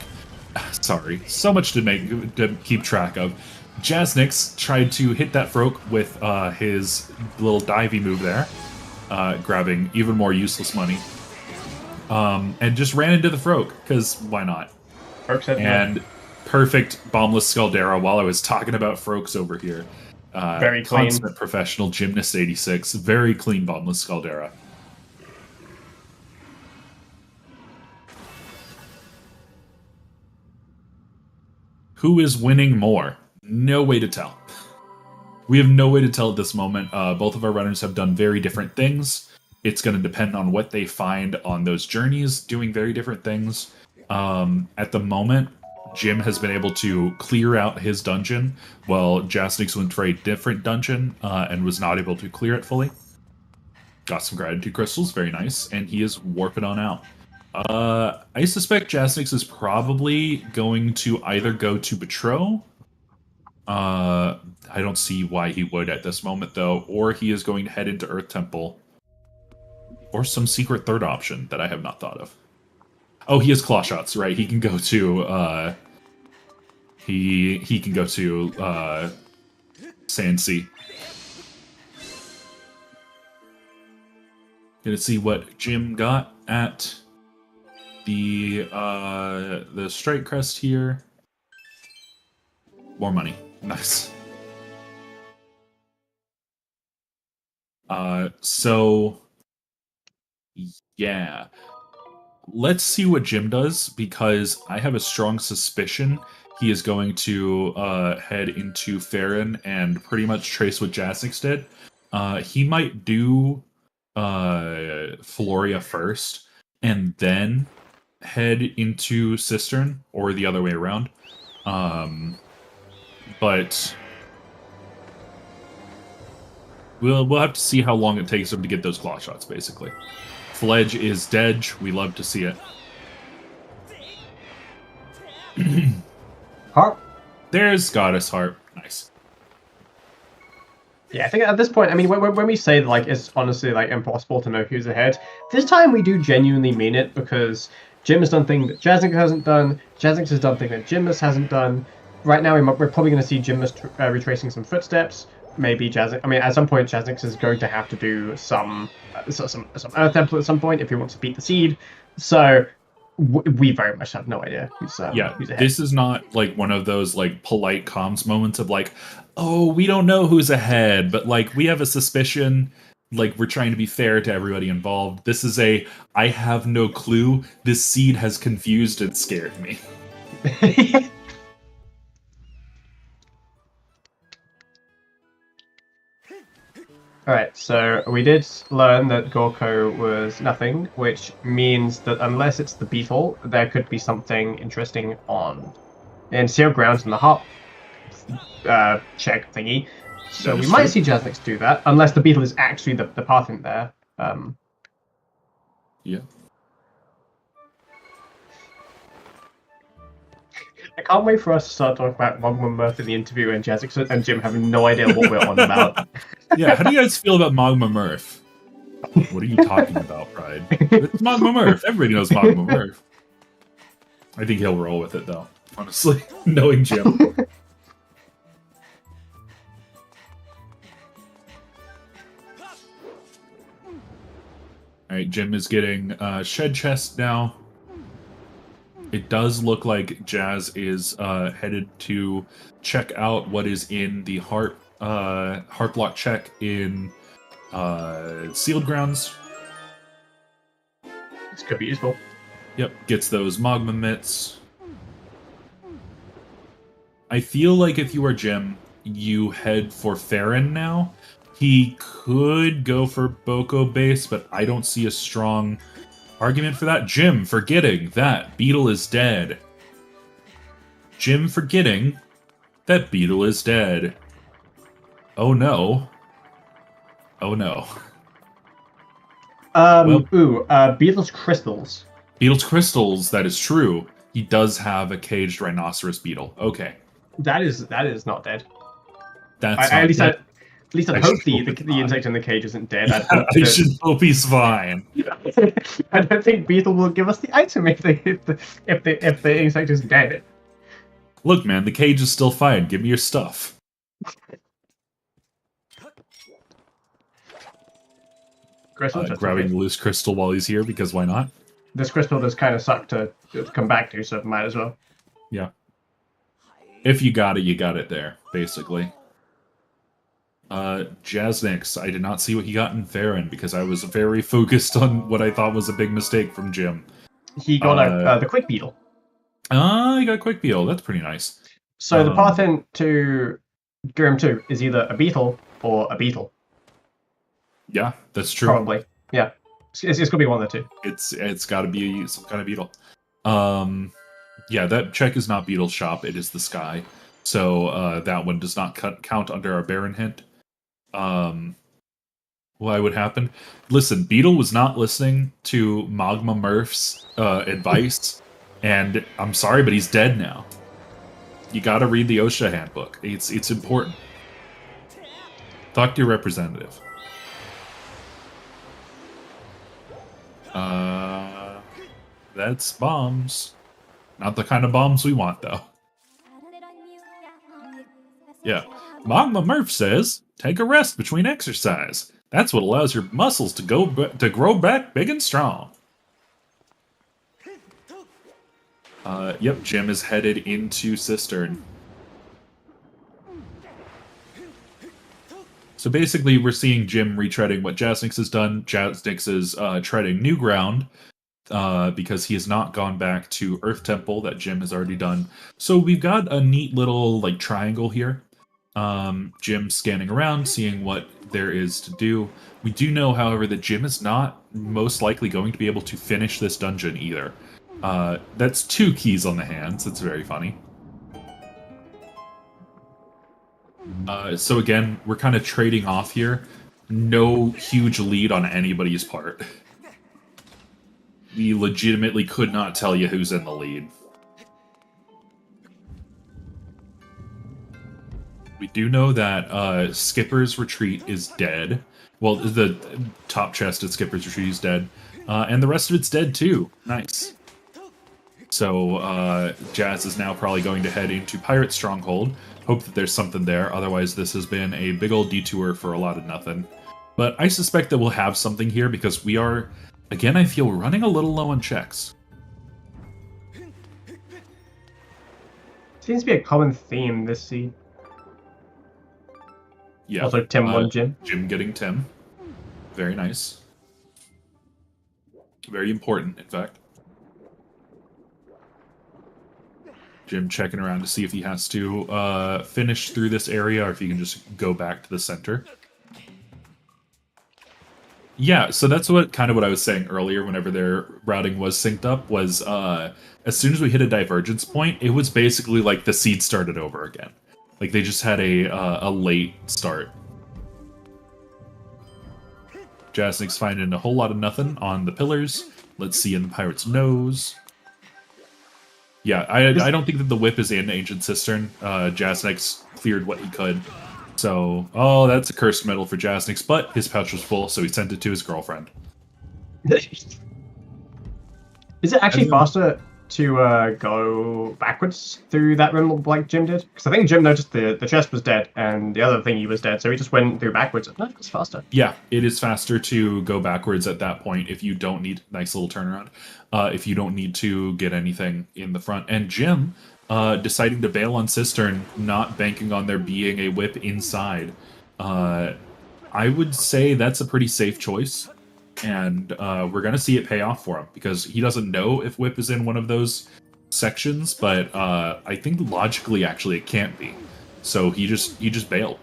Sorry, so much to keep track of. Jasnix tried to hit that Froak with his little divey move there, grabbing even more useless money. And just ran into the Froak, because why not? And perfect bombless Scaldera while I was talking about Froaks over here. Very clean. Consummate professional Gymnast86. Very clean bombless Scaldera. Who is winning more? No way to tell. We have no way to tell at this moment. Both of our runners have done very different things. It's going to depend on what they find on those journeys, doing very different things. At the moment, Jim has been able to clear out his dungeon, while Jasnix went for a different dungeon and was not able to clear it fully. Got some gratitude crystals, very nice, and he is warping on out. I suspect Jasnix is probably going to either go to Betrow. I don't see why he would at this moment, though, or he is going to head into Earth Temple. Or some secret third option that I have not thought of. Oh, he has claw shots, right? He can go to he can go to Sand Sea. Gonna see what Jim got at the Strike Crest here. More money. Nice. So yeah. Let's see what Jim does, because I have a strong suspicion he is going to head into Farron and pretty much trace what Jasnix did. He might do Floria first, and then head into Cistern, or the other way around. But we'll have to see how long it takes him to get those claw shots, basically. Fledge is dead. We love to see it. Harp? There's Goddess Harp. Nice. Yeah, I think at this point, I mean, when we say, like, it's honestly, like, impossible to know who's ahead, this time we do genuinely mean it, because Jim has done things that Jasnix hasn't done, Jasnix has done things that Gymnast hasn't done. Right now, we're probably going to see Gymnast retracing some footsteps. Maybe Jasnix, I mean, at some point, Jasnix is going to have to do some Earth Temple at some point if he wants to beat the seed. So we very much have no idea who's ahead. This is not like one of those like polite comms moments of like, oh, we don't know who's ahead, but like we have a suspicion. Like we're trying to be fair to everybody involved. This is I have no clue. This seed has confused and scared me. Alright, so we did learn that Gorko was nothing, which means that unless it's the beetle, there could be something interesting in Sealed Grounds in the Harp check thingy. So we might see Jasnix do that, unless the beetle is actually the path in there. Yeah. I can't wait for us to start talking about Magma Mirth in the interview and Jasnix and Jim having no idea what we're on about. Yeah, how do you guys feel about Magma Mirth? What are you talking about, Pride? It's Magma Mirth. Everybody knows Magma Mirth. I think he'll roll with it, though, honestly, knowing Jim. Alright, Jim is getting Shed Chest now. It does look like Jazz is headed to check out what is in the Heart Block check in Sealed Grounds. This could be useful. Yep, gets those Magma Mitts. I feel like if you are Jim, you head for Farron now. He could go for Boko base, but I don't see a strong argument for that. Jim forgetting that Beetle is dead. Jim forgetting that Beetle is dead. Oh no. Oh no. Beetle's crystals. Beetle's crystals, that is true. He does have a caged rhinoceros beetle. Okay. That is not dead. That's At not least dead. I'd I hope should hope the it's not. insect in the cage isn't dead. I'd hope I should hope he's fine. I don't think Beetle will give us the item if the insect is dead. Look, man, the cage is still fine. Give me your stuff. Crystal, Grabbing the loose crystal while he's here, because why not? This crystal does kind of suck to come back to, so might as well. Yeah. If you got it there, basically. Jasnix, I did not see what he got in Theron, because I was very focused on what I thought was a big mistake from Jim. He got the quick beetle. Ah, he got a quick beetle. That's pretty nice. So the path into Grim 2 is either a beetle or a beetle. Yeah, that's true. Probably. Yeah. It's gonna be one of the two. It's got to be some kind of beetle. Yeah, that check is not Beetle's shop. It is the sky. So that one does not count under our Baron hint. Why would happen? Listen, Beetle was not listening to Magma Murph's advice, and I'm sorry, but he's dead now. You got to read the OSHA handbook. It's important. Talk to your representative. That's bombs. Not the kind of bombs we want, though. Yeah. Magma Murph says, take a rest between exercise. That's what allows your muscles to grow back big and strong. Yep, Jim is headed into Cistern. So basically, we're seeing Jim retreading what Jasnix has done. Jasnix is treading new ground because he has not gone back to Earth Temple that Jim has already done. So we've got a neat little like triangle here. Jim scanning around, seeing what there is to do. We do know, however, that Jim is not most likely going to be able to finish this dungeon either. That's 2 keys on the hands. It's very funny. So again, we're kind of trading off here. No huge lead on anybody's part. We legitimately could not tell you who's in the lead. We do know that Skipper's Retreat is dead. Well, the top chest at Skipper's Retreat is dead. And the rest of it's dead too. Nice. So Jazz is now probably going to head into Pirate Stronghold. Hope that there's something there. Otherwise, this has been a big old detour for a lot of nothing. But I suspect that we'll have something here because we are, again, I feel running a little low on checks. Seems to be a common theme this seed. Yeah. Also, Tim won Jim. Jim getting Tim. Very nice. Very important, in fact. Jim checking around to see if he has to finish through this area or if he can just go back to the center. Yeah, so that's what I was saying earlier whenever their routing was synced up, was as soon as we hit a divergence point, it was basically like the seed started over again. Like they just had a late start. Jasnix finding a whole lot of nothing on the pillars. Let's see in the pirate's nose. Yeah, I don't think that the whip is in Ancient Cistern. Jasnix cleared what he could. So, oh, that's a cursed medal for Jasnix, but his pouch was full, so he sent it to his girlfriend. Is it actually faster to go backwards through that room like Jim did? Because I think Jim noticed the chest was dead and the other thingy was dead, so he just went through backwards. No, it's faster. Yeah, it is faster to go backwards at that point if you don't need... Nice little turnaround. If you don't need to get anything in the front. And Jim deciding to bail on Cistern, not banking on there being a whip inside. I would say that's a pretty safe choice. And we're going to see it pay off for him, because he doesn't know if whip is in one of those sections, but I think logically, actually, it can't be. So he just bailed.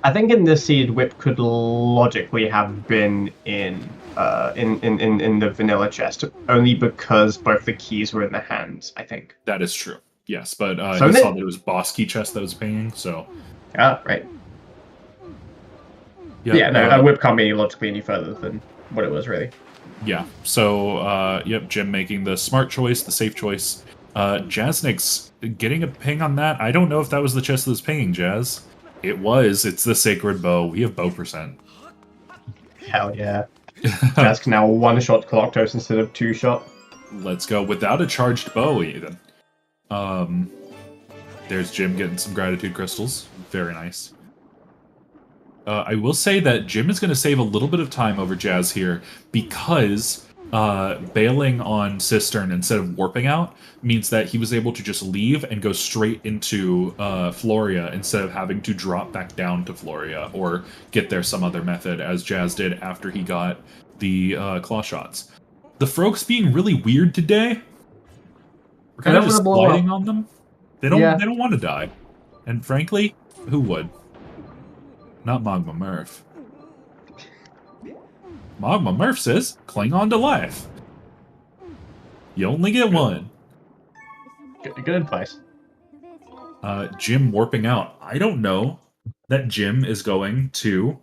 I think in this seed, whip could logically have been in the vanilla chest, only because both the keys were in the hands, I think. That is true. Yes, but so he saw that it was boss key chest that was paying, so... Ah, right. Yeah, no, a whip can't be logically any further than what it was, really. Yeah. So, yep, Jim making the smart choice, the safe choice. Jasnix getting a ping on that. I don't know if that was the chest that was pinging, Jazz. It was. It's the sacred bow. We have bow percent. Hell yeah. Jazz can now one-shot Coloctos instead of two-shot. Let's go. Without a charged bow, even. There's Jim getting some gratitude crystals. Very nice. I will say that Jim is going to save a little bit of time over Jazz here because bailing on Cistern instead of warping out means that he was able to just leave and go straight into Floria instead of having to drop back down to Floria or get there some other method, as Jazz did after he got the claw shots. The Frogs being really weird today. We're kind of just sliding on them. They don't. Yeah. They don't want to die, and frankly, who would? Not Magma Murph. Magma Murph says, "Cling on to life. You only get one." Good advice. Jim warping out. I don't know that Jim is going to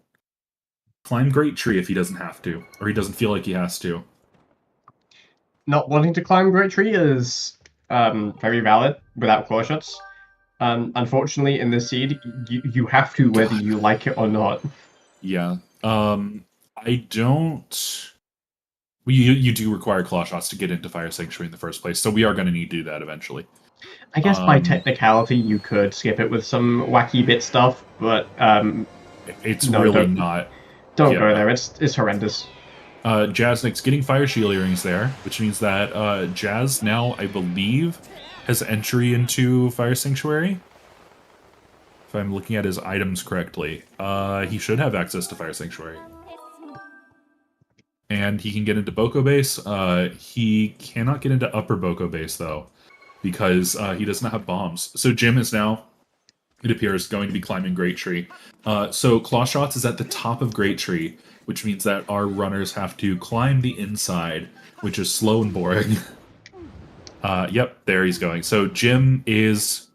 climb Great Tree if he doesn't have to, or he doesn't feel like he has to. Not wanting to climb Great Tree is very valid without claw shots. Unfortunately, in this seed, you have to whether you like it or not. Yeah. I don't... You do require claw shots to get into Fire Sanctuary in the first place, so we are going to need to do that eventually. I guess by technicality, you could skip it with some wacky bit stuff, but it's really not. Don't go there. It's horrendous. Jasnix getting Fire Shield earrings there, which means that Jazz now, I believe, has entry into Fire Sanctuary. If I'm looking at his items correctly, he should have access to Fire Sanctuary. And he can get into Boko Base. He cannot get into Upper Boko Base, though, because he does not have bombs. So Jim is now, it appears, going to be climbing Great Tree. So Claw Shots is at the top of Great Tree, which means that our runners have to climb the inside, which is slow and boring. Yep, there he's going. So Jim is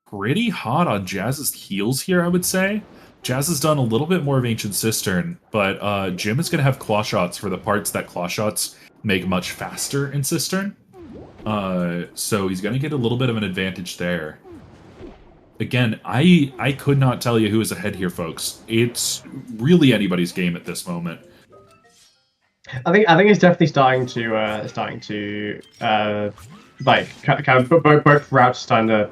pretty hot on Jazz's heels here, I would say. Jazz has done a little bit more of Ancient Cistern, but Jim is going to have Claw Shots for the parts that Claw Shots make much faster in Cistern. So he's going to get a little bit of an advantage there. Again, I could not tell you who is ahead here, folks. It's really anybody's game at this moment. I think it's definitely starting to like kind of both routes starting to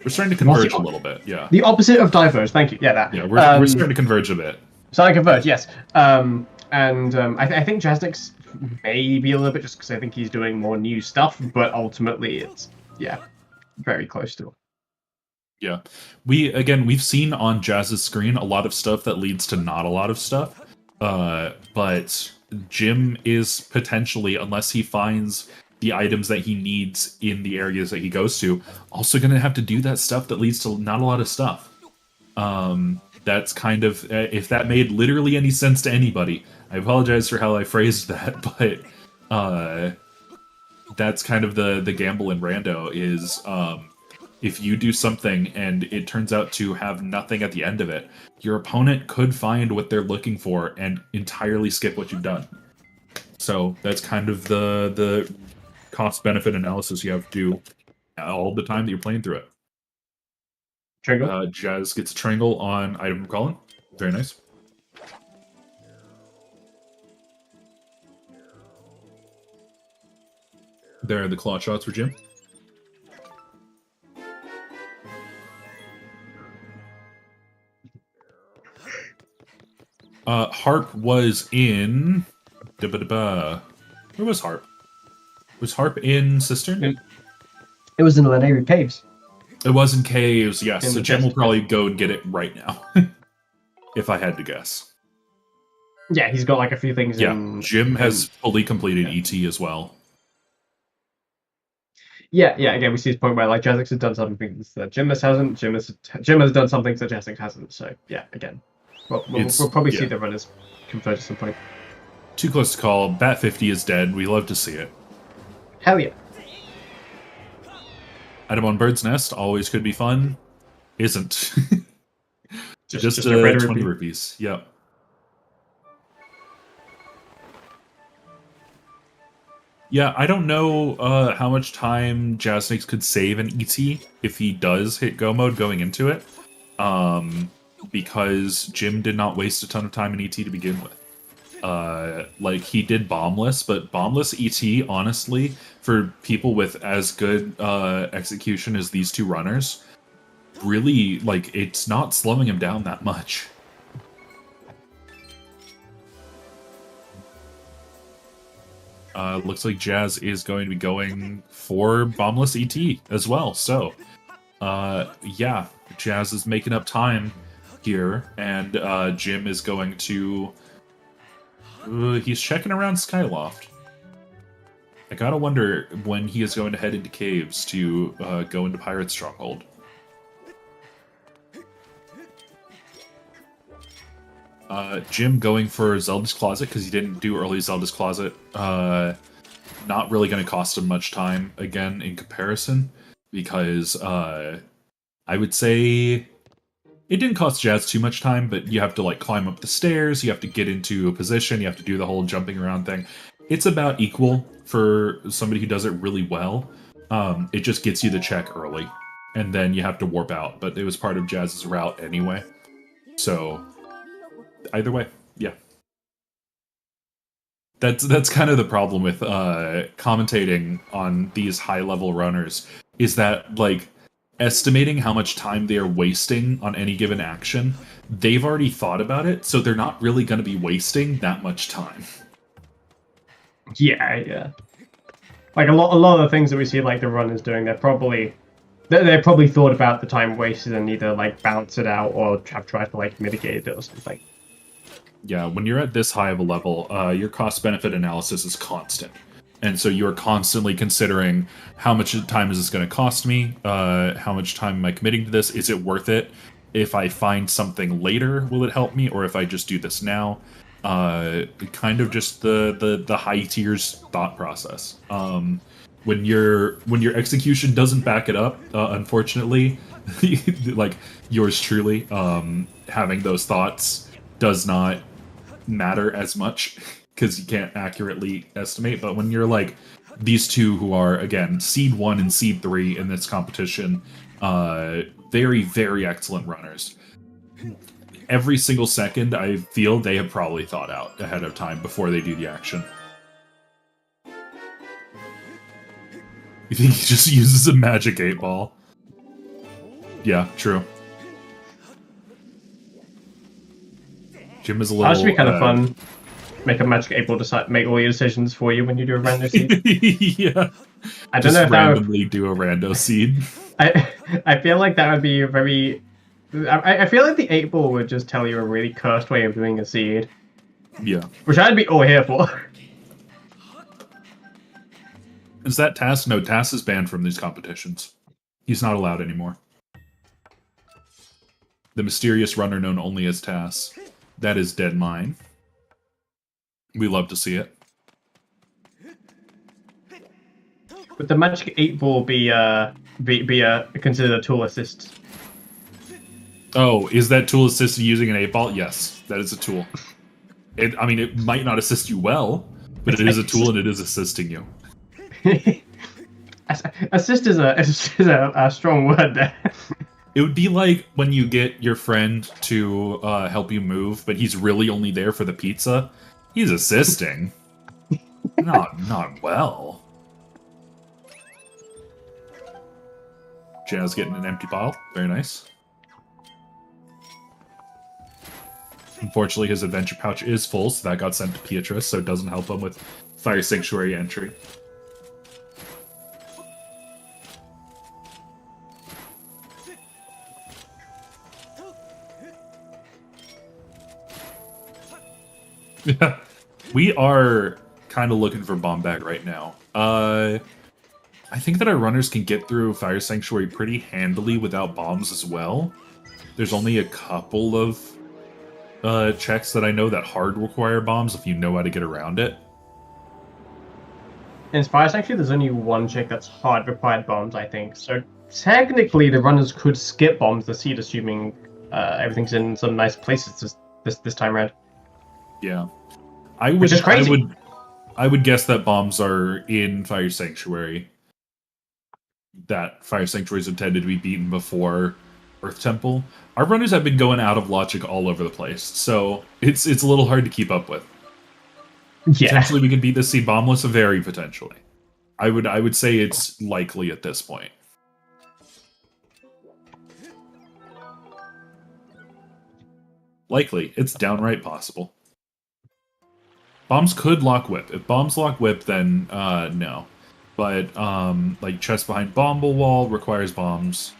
we're starting to converge a little bit. Yeah. The opposite of diverge. Thank you. Yeah, that. Yeah, we're starting to converge a bit. Starting to converge, yes. I think Jasnix may be a little bit just because I think he's doing more new stuff, but ultimately it's very close to. Yeah, we've seen on Jazz's screen a lot of stuff that leads to not a lot of stuff. But Jim is potentially, unless he finds the items that he needs in the areas that he goes to, also going to have to do that stuff that leads to not a lot of stuff. That's kind of, if that made literally any sense to anybody, I apologize for how I phrased that, but that's kind of the gamble in Rando is, if you do something and it turns out to have nothing at the end of it, your opponent could find what they're looking for and entirely skip what you've done. So that's kind of the cost-benefit analysis you have to do all the time that you're playing through it. Tringle? Jazz gets a Tringle on item Colin. Very nice. There are the claw shots for Jim. Harp was in... Where was Harp? Was Harp in Cistern? It was in the Lanayru Caves. It was in Caves, yes. In so Jim will probably go and get it right now. If I had to guess. Yeah, he's got like a few things in... Jim has fully completed ET as well. Yeah, again, we see this point where like Jasnix has done some things that Gymnast hasn't, Jim has done some things that Jasnix hasn't, so yeah, again. We'll probably see the runners converge at some point. Too close to call. Bat 50 is dead. We love to see it. Hell yeah. Item on Bird's Nest always could be fun. Isn't. just 20 rupees. Yep. Yeah, I don't know how much time Jasnix could save in ET if he does hit go mode going into it, because Jim did not waste a ton of time in ET to begin with. Like, he did bombless, but bombless ET, honestly, for people with as good execution as these two runners, really, like, it's not slowing him down that much. Looks like Jazz is going to be going for bombless ET as well. So, yeah, Jazz is making up time here, and Jim is going to... he's checking around Skyloft. I gotta wonder when he is going to head into caves to go into Pirate Stronghold. Jim going for Zelda's Closet because he didn't do early Zelda's Closet. Not really going to cost him much time again in comparison, because I would say it didn't cost Jazz too much time, but you have to like climb up the stairs, you have to get into a position, you have to do the whole jumping around thing. It's about equal for somebody who does it really well. It just gets you the check early, and then you have to warp out, but it was part of Jazz's route anyway. So either way, yeah. That's kind of the problem with commentating on these high-level runners, is that, like, estimating how much time they are wasting on any given action, they've already thought about it, so they're not really going to be wasting that much time. Yeah. Like, a lot of the things that we see, like, the runners doing, they probably thought about the time wasted and either, like, balance it out or have tried to, like, mitigate it or something. Yeah, when you're at this high of a level, your cost-benefit analysis is constant. And so you're constantly considering how much time is this going to cost me? How much time am I committing to this? Is it worth it? If I find something later, will it help me? Or if I just do this now? Kind of just the high tiers thought process. When your execution doesn't back it up, unfortunately, like yours truly, having those thoughts does not matter as much because you can't accurately estimate. But when you're like these two who are, again, Seed 1 and Seed 3 in this competition, very, very excellent runners. Every single second, I feel they have probably thought out ahead of time before they do the action. You think he just uses a magic 8-ball? Yeah, true. Jim is a little... That should be kind of fun. Make a magic 8-ball decide, make all your decisions for you when you do a rando seed. Yeah. I don't know if randomly do a rando seed. I feel like that would be a very... I feel like the 8-ball would just tell you a really cursed way of doing a seed. Yeah. Which I'd be all here for. Is that Tass? No, Tass is banned from these competitions. He's not allowed anymore. The mysterious runner known only as Tass. That is dead mine. We love to see it. Would the magic 8-ball be considered a tool assist? Oh, is that tool assisted using an 8-ball? Yes, that is a tool. I mean, it might not assist you well, but it is a tool and it is assisting you. Assist is a strong word there. It would be like when you get your friend to help you move, but he's really only there for the pizza. He's assisting. Not well. Jazz getting an empty bottle. Very nice. Unfortunately, his adventure pouch is full, so that got sent to Beatrice, so it doesn't help him with Fire Sanctuary entry. Yeah, we are kind of looking for bomb bag right now. I think that our runners can get through Fire Sanctuary pretty handily without bombs as well. There's only a couple of checks that I know that hard require bombs if you know how to get around it. In Fire Sanctuary, there's only one check that's hard required bombs, I think. So technically, the runners could skip bombs the seed, assuming everything's in some nice places this time around. Yeah, I would guess that bombs are in Fire Sanctuary. That Fire Sanctuary is intended to be beaten before Earth Temple. Our runners have been going out of logic all over the place, so it's a little hard to keep up with. Yeah. Potentially, we could beat this seed bombless, very potentially. I would say it's likely at this point. Likely, it's downright possible. Bombs could lock whip. If bombs lock whip, then no. But like chest behind bomble wall requires bombs.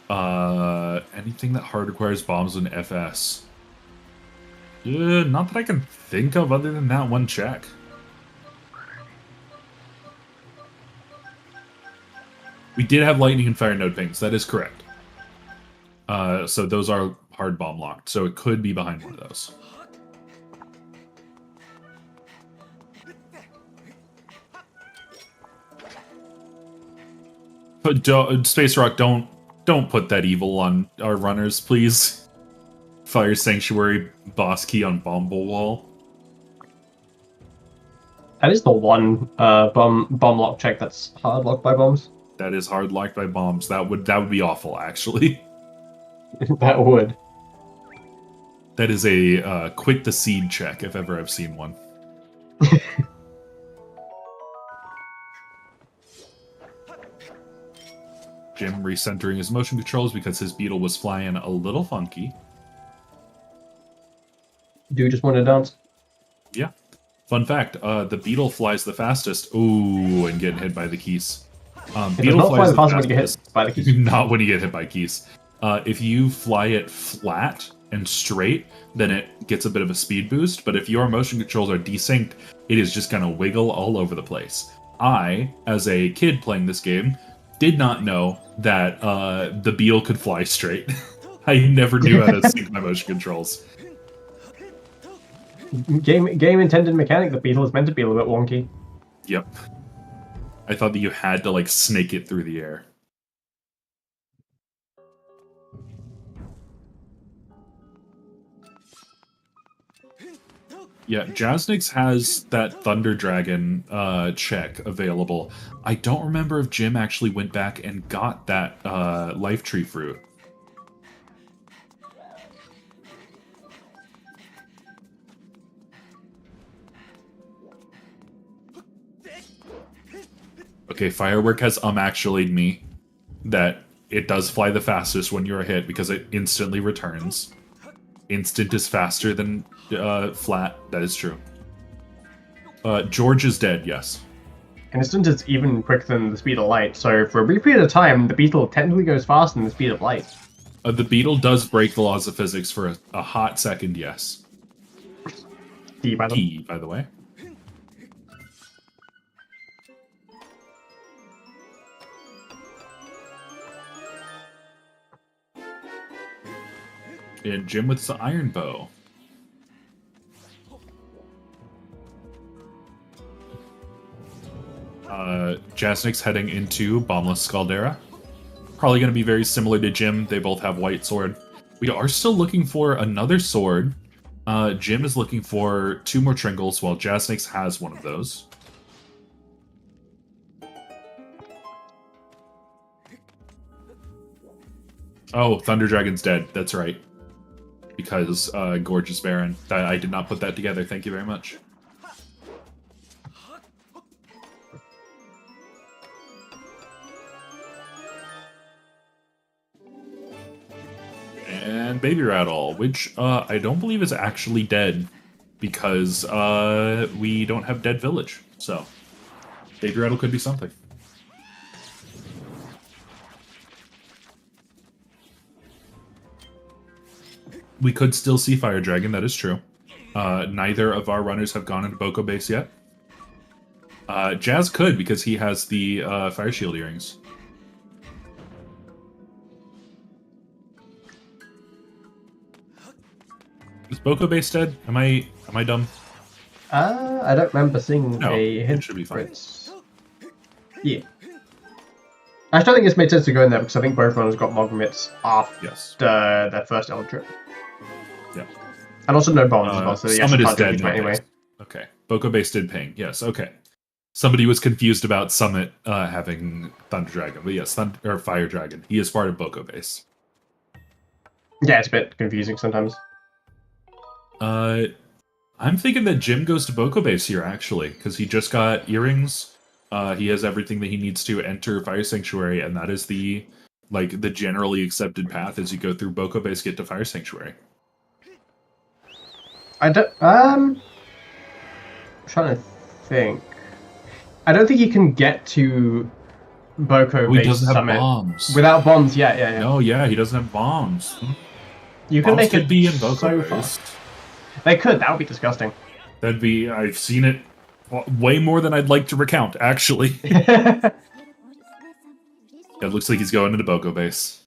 Anything that hard requires bombs in FS. Not that I can think of other than that one check. We did have lightning and fire node pings. That is correct. So those are hard bomb locked. So it could be behind one of those. But Space Rock, don't put that evil on our runners, please. Fire Sanctuary boss key on Bomble Wall. That is the one bomb lock check that's hard locked by bombs. That is hard locked by bombs. That would be awful, actually. That would. That is a quit the seed check if ever I've seen one. Jim recentering his motion controls because his beetle was flying a little funky. Do you just want to dance? Yeah. Fun fact, the beetle flies the fastest. Ooh, and getting hit by the keys. Beetle flies the fastest when you get hit by the keys. Not when you get hit by keys. If you fly it flat and straight, then it gets a bit of a speed boost. But if your motion controls are desynced, it is just going to wiggle all over the place. I, as a kid playing this game, did not know that the beetle could fly straight. I never knew how to sync my motion controls. Game intended mechanic, the beetle is meant to be a little bit wonky. Yep. I thought that you had to, like, snake it through the air. Yeah, Jasnix has that Thunder Dragon check available. I don't remember if Jim actually went back and got that Life Tree fruit. Okay, Firework has actually'd me that it does fly the fastest when you're hit because it instantly returns. Instant is faster than flat. That is true. George is dead, yes. Instant is even quicker than the speed of light, so for a brief period of time, the beetle technically goes faster than the speed of light. The beetle does break the laws of physics for a hot second, yes. T, by the way. And Jim with the iron bow. Jasnix heading into Bombless Scaldera. Probably going to be very similar to Jim. They both have white sword. We are still looking for another sword. Jim is looking for 2 more Tringles, while Jasnix has one of those. Oh, Thunder Dragon's dead. That's right. Because Gorgeous Baron. I did not put that together. Thank you very much. And Baby Rattle, which I don't believe is actually dead because we don't have Dead Village. So, Baby Rattle could be something. We could still see Fire Dragon, that is true. Neither of our runners have gone into Boko base yet. Jazz could, because he has the Fire Shield earrings. Is Boko base dead? Am I dumb? I don't remember seeing a hint. It should be fine. Yeah. I still think it's made sense to go in there because I think both runners got Mogmits after their first L trip. Yeah. And also no bombs as well, so the Summit is can't do dead anyway. Okay. Boko Base did ping. Yes, okay. Somebody was confused about Summit having Thunder Dragon, but yes, or Fire Dragon. He is part of Boko Base. Yeah, it's a bit confusing sometimes. I'm thinking that Jim goes to Boko Base here, actually, because he just got earrings. He has everything that he needs to enter Fire Sanctuary, and that is the generally accepted path as you go through Boko Base, get to Fire Sanctuary. I don't. I'm trying to think. I don't think you can get to Boko Base He doesn't have Summit bombs. without bombs. Yeah. No, yeah, he doesn't have bombs. You can Bombs make could it be in Boko so Base. fast. They could. That would be disgusting. That'd be. I've seen it way more than I'd like to recount, actually. It looks like he's going into Boko Base.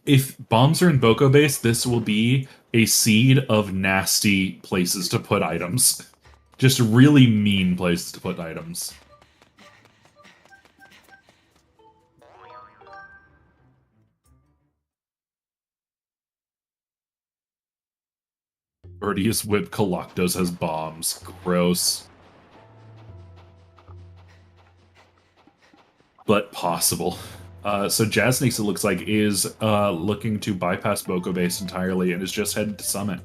If bombs are in Boko Base, this will be a seed of nasty places to put items. Just really mean places to put items. Birdius Whip Coloctos has bombs. Gross. But possible. So Jasnix, it looks like, is looking to bypass Boko Base entirely and is just headed to Summit.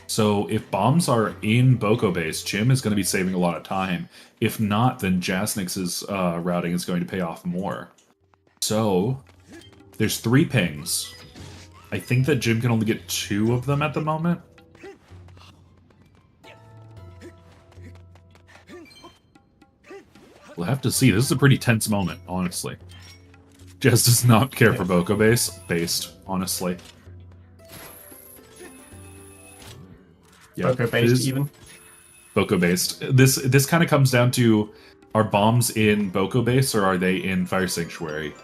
So if bombs are in Boko Base, Jim is going to be saving a lot of time. If not, then Jasnix's routing is going to pay off more. So there's 3 pings. I think that Jim can only get 2 of them at the moment. We'll have to see. This is a pretty tense moment, honestly. Jazz does not care for Boko Based, honestly. Yeah, Boko Based, even. Boko Based. This kind of comes down to, are bombs in Boko Base or are they in Fire Sanctuary?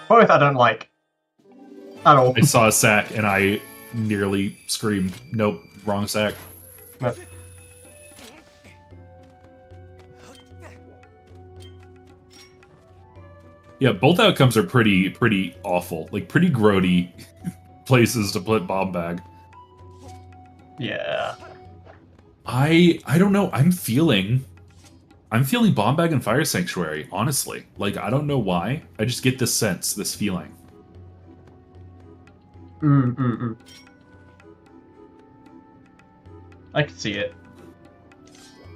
Both I don't like. At all. I saw a sack and I nearly screamed, nope, wrong sack. No. Yeah, both outcomes are pretty awful. Like, pretty grody places to put bomb bag. Yeah. I don't know. I'm feeling bomb bag and Fire Sanctuary, honestly. Like, I don't know why. I just get this sense, this feeling. I can see it.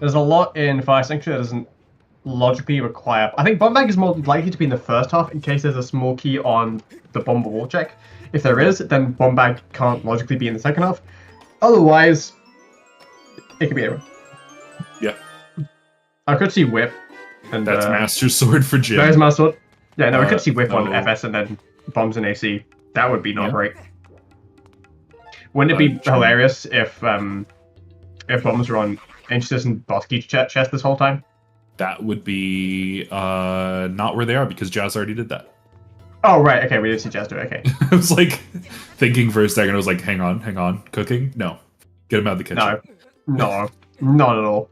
There's a lot in Fire Sanctuary that doesn't logically require. I think bomb bag is more likely to be in the first half in case there's a small key on the bomb wall check. If there is, then bomb bag can't logically be in the second half. Otherwise, it could be anywhere. Yeah. I could see whip. And that's Master Sword for Jim. There's Master Sword. Yeah, no, I could see whip on FS and then bombs in AC. That would be not great. Wouldn't it be hilarious if bombs were on Inches and Bosky's chest this whole time? That would be not where they are because Jazz already did that. Oh, right. Okay, we did see Jazz do it. Okay. I was like thinking for a second. I was like, hang on. Cooking? No. Get him out of the kitchen. No, not at all.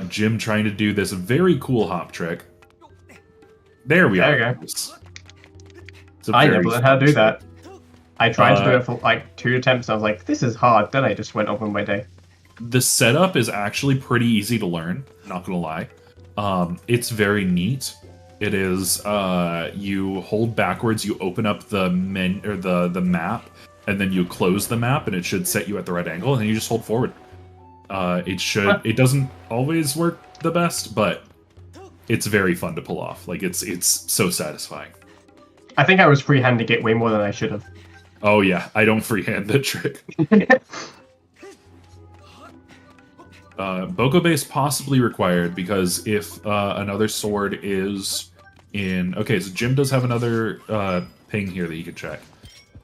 Jim trying to do this very cool hop trick. There we are. There you go. I never learned how to do that. I tried to do it for like 2 attempts. I was like, this is hard. Then I just went over my day. The setup is actually pretty easy to learn. Not gonna lie. It's very neat. It is you hold backwards, you open up the the map, and then you close the map, and it should set you at the right angle, and then you just hold forward. It doesn't always work the best, but it's very fun to pull off. Like it's so satisfying. I think I was freehanding it way more than I should have. Oh yeah, I don't freehand that trick. Boko Base possibly required because if another sword is in... Okay, so Jim does have another ping here that you can check.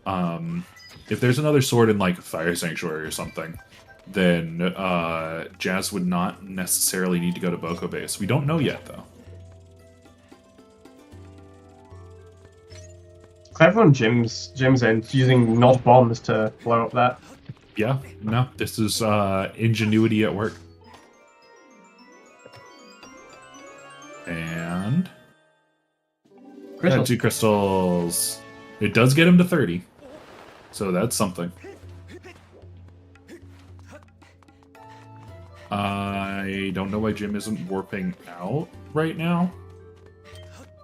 If there's another sword in like Fire Sanctuary or something, then Jazz would not necessarily need to go to Boko Base. We don't know yet, though. Clever on Jim's end, using not bombs to blow up that. Yeah, no, this is ingenuity at work. And... Crystals. 2 crystals. It does get him to 30. So that's something. I don't know why Jim isn't warping out right now.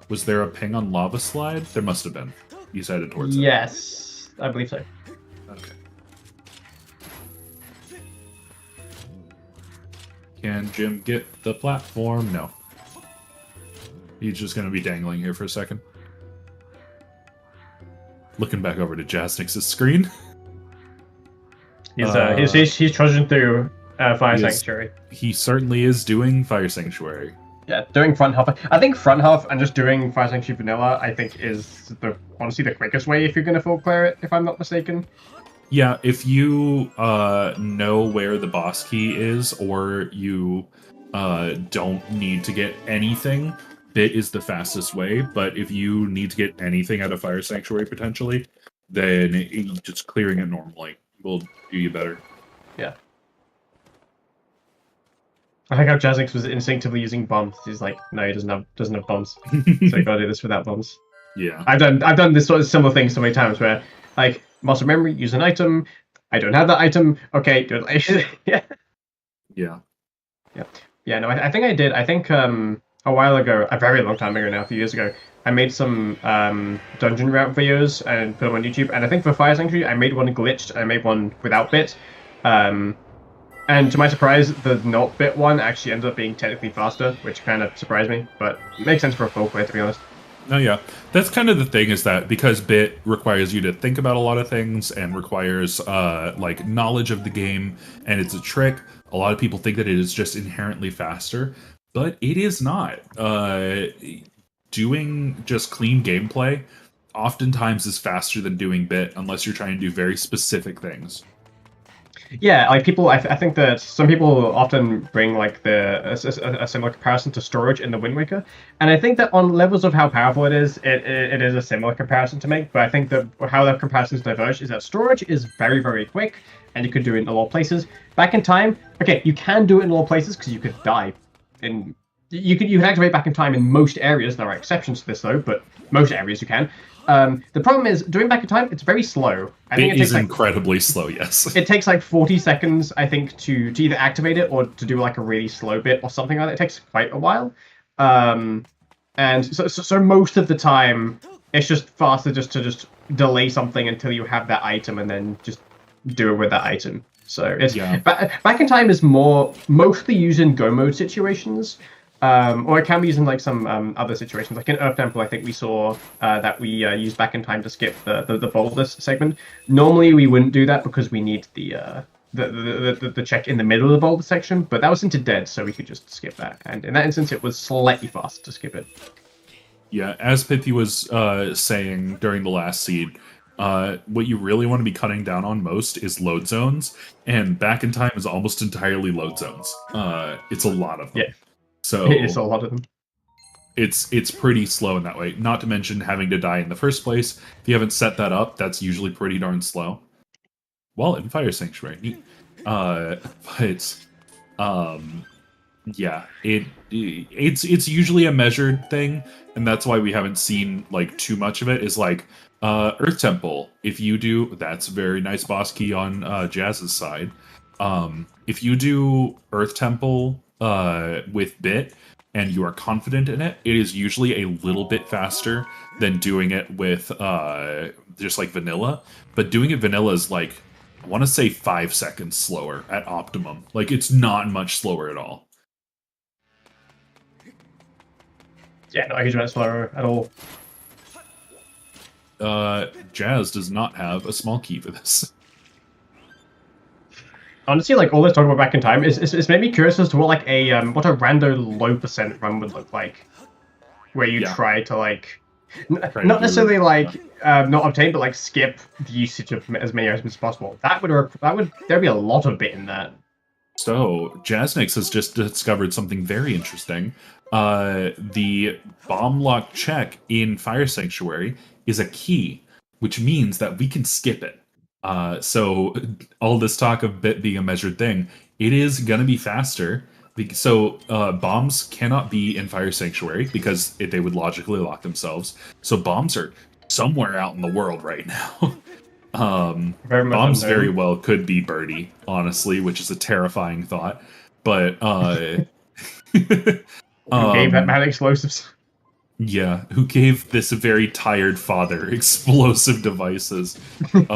Was there a ping on Lava Slide? There must have been. He's headed towards it. Yes, I believe so. Okay. Can Jim get the platform? No. He's just going to be dangling here for a second. Looking back over to Jasnix's screen. He's trudging through Fire Sanctuary. He certainly is doing Fire Sanctuary. Yeah, doing front half. I think front half and just doing Fire Sanctuary vanilla, I think, is honestly the quickest way if you're going to full clear it, if I'm not mistaken. Yeah, if you know where the boss key is, or you don't need to get anything, Bit is the fastest way. But if you need to get anything out of Fire Sanctuary potentially, then just clearing it normally will do you better. Yeah. I like how Jasnix was instinctively using bombs. He's like, no, he doesn't have bombs, so you gotta do this without bombs. Yeah, I've done this sort of similar thing so many times where, like, muscle memory, use an item. I don't have that item. Okay, do it. Yeah. No, I think I did. I think a while ago, a very long time ago now, a few years ago, I made some dungeon route videos and put them on YouTube. And I think for Fire Sanctuary, I made one glitched. And I made one without bit. And to my surprise, the not bit one actually ended up being technically faster, which kind of surprised me. But it makes sense for a full play, to be honest. No, yeah. That's kind of the thing, is that because bit requires you to think about a lot of things and requires like knowledge of the game, and it's a trick, a lot of people think that it is just inherently faster, but it is not. Doing just clean gameplay oftentimes is faster than doing bit, unless you're trying to do very specific things. Yeah, like people, I think that some people often bring like a similar comparison to storage in the Wind Waker, and I think that on levels of how powerful it is a similar comparison to make. But I think that how the comparisons diverge is that storage is very, very quick, and you can do it in a lot of places. Back in time, okay, you can do it in a lot of places because you could die. You can activate back in time in most areas. There are exceptions to this though, but most areas you can. The problem is, doing back in time, it's very slow. I think it is incredibly slow, yes. It takes like 40 seconds, I think, to either activate it or to do like a really slow bit or something like that. It takes quite a while. And so most of the time, it's just faster just to delay something until you have that item and then just do it with that item. So it's back in time is mostly used in go mode situations. Or it can be used in like some other situations, like in Earth Temple. I think we saw that we used back in time to skip the boulders segment. Normally, we wouldn't do that because we need the check in the middle of the boulder section. But that was into dead, so we could just skip that. And in that instance, it was slightly faster to skip it. Yeah, as Pithy was saying during the last seed, what you really want to be cutting down on most is load zones, and back in time is almost entirely load zones. It's a lot of them. Yeah. So it's a lot of them. It's pretty slow in that way. Not to mention having to die in the first place. If you haven't set that up, that's usually pretty darn slow. Well, in Fire Sanctuary, neat. Yeah, it's usually a measured thing, and that's why we haven't seen like too much of it. Is like Earth Temple. If you do, that's a very nice boss key on Jazz's side. If you do Earth Temple with bit and you are confident in it, it is usually a little bit faster than doing it with just like vanilla. But doing it vanilla is like, I want to say 5 seconds slower at optimum. Like, it's not much slower at all. Yeah, not a huge amount slower at all. Jazz does not have a small key for this. Honestly, like all this talk about back in time is made me curious as to what a rando low percent run would look like, where you try to like not necessarily like not obtain, but like skip the usage of as many items as possible. There'd be a lot of bit in that. So Jasnix has just discovered something very interesting. The bomb lock check in Fire Sanctuary is a key, which means that we can skip it. So all this talk of bit being a measured thing, it is going to be faster. So bombs cannot be in Fire Sanctuary because they would logically lock themselves. So bombs are somewhere out in the world right now. Bombs very well could be Birdie, honestly, which is a terrifying thought. But Who gave that man explosives? Yeah, who gave this very tired father explosive devices. But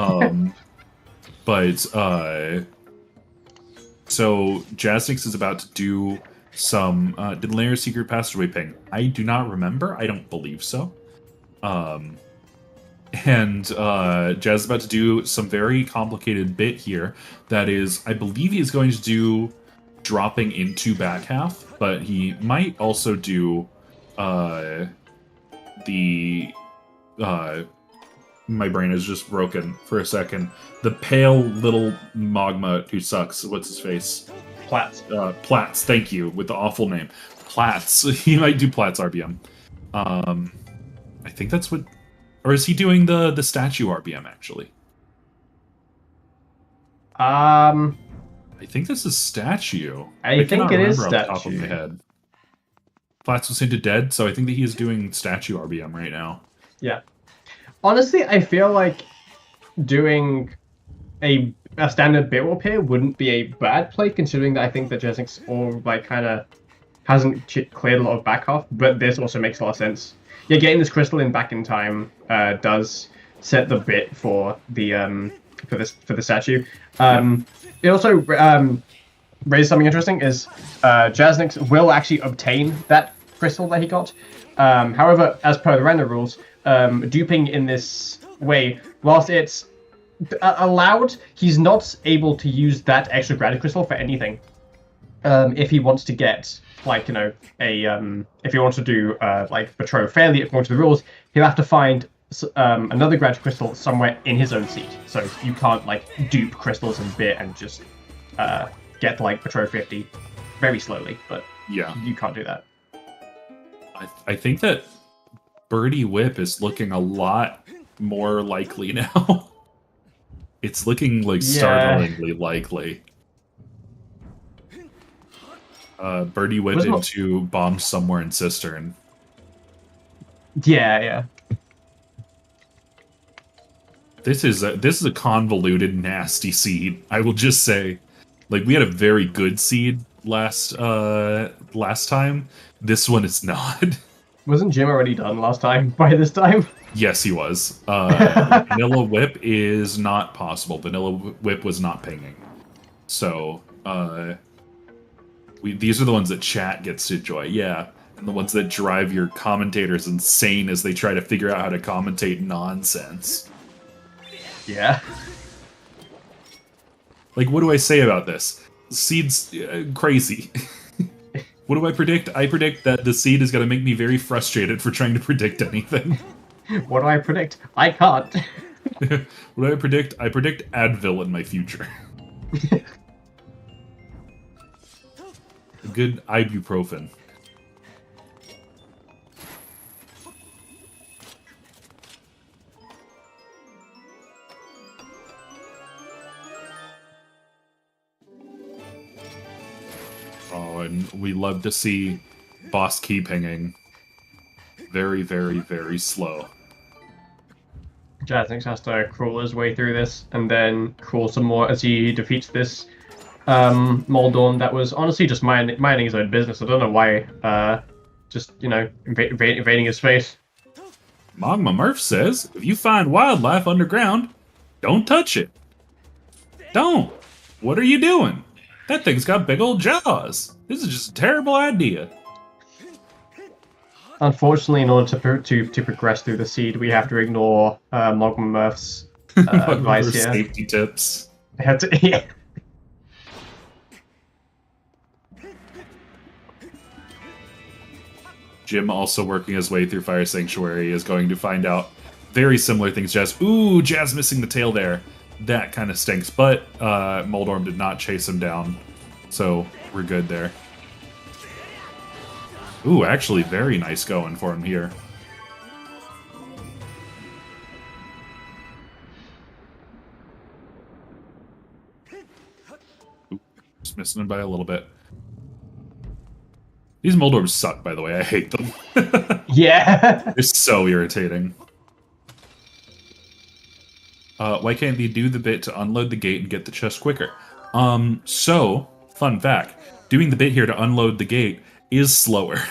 so Jasnix is about to do some did Layer Secret Passageway ping? I do not remember. I don't believe so. And Jazz is about to do some very complicated bit here. That is, I believe he is going to do dropping into back half, but he might also do my brain is just broken for a second. The pale little magma who sucks. What's his face? Platts. Platts, thank you, with the awful name. Platts. He might do Platts RBM. I think that's what... Or is he doing the statue RBM, actually? I think this is statue. I think it is statue. Off the top of my head. Platts was hinted dead, so I think that he is doing statue RBM right now. Yeah. Honestly, I feel like doing a standard bit warp here wouldn't be a bad play, considering that I think that Jasnix all like kind of hasn't cleared a lot of back half, but this also makes a lot of sense. Yeah, getting this crystal in back in time does set the bit for the for the statue. It also raises something interesting. Is Jasnix will actually obtain that crystal that he got. However, as per the random rules, duping in this way, whilst it's allowed, he's not able to use that extra gravity crystal for anything. If he wants to get, like, you know, if he wants to do like Betrow fairly according to the rules, he'll have to find another gravity crystal somewhere in his own seed. So you can't like dupe crystals and bit and just get like Betrow 50 very slowly. But yeah, you can't do that. I think that Birdie Whip is looking a lot more likely now. It's looking like startlingly likely. Birdie Whip into bomb somewhere in Cistern. Yeah. This is a convoluted, nasty seed. I will just say, like, we had a very good seed last time. This one is not. Wasn't Jim already done last time by this time? Yes, he was. Vanilla Whip is not possible. Vanilla Whip was not pinging. So, these are the ones that chat gets to enjoy. Yeah, and the ones that drive your commentators insane as they try to figure out how to commentate nonsense. Yeah. Like, what do I say about this? Seed's crazy. What do I predict? I predict that the seed is going to make me very frustrated for trying to predict anything. What do I predict? I can't. What do I predict? I predict Advil in my future. A good ibuprofen. Oh, and we love to see boss key pinging. Very, very, very slow. Jasnix has to crawl his way through this, and then crawl some more as he defeats this Moldorm that was honestly just minding his own business. I don't know why, just, you know, invading his space. Magma Murph says, if you find wildlife underground, don't touch it. Don't. What are you doing? That thing's got big old jaws. This is just a terrible idea. Unfortunately, in order to progress through the seed, we have to ignore Magma Murph's advice here. Safety tips. I have to, yeah. Jim, also working his way through Fire Sanctuary, is going to find out very similar things. Jazz, ooh, Jazz missing the tail there. That kind of stinks, but Moldorm did not chase him down, so we're good there. Ooh, actually very nice going for him here. Ooh, just missing him by a little bit. These Moldorms suck, by the way. I hate them. Yeah. They're so irritating. Why can't they do the bit to unload the gate and get the chest quicker? So, fun fact. doing the bit here to unload the gate is slower.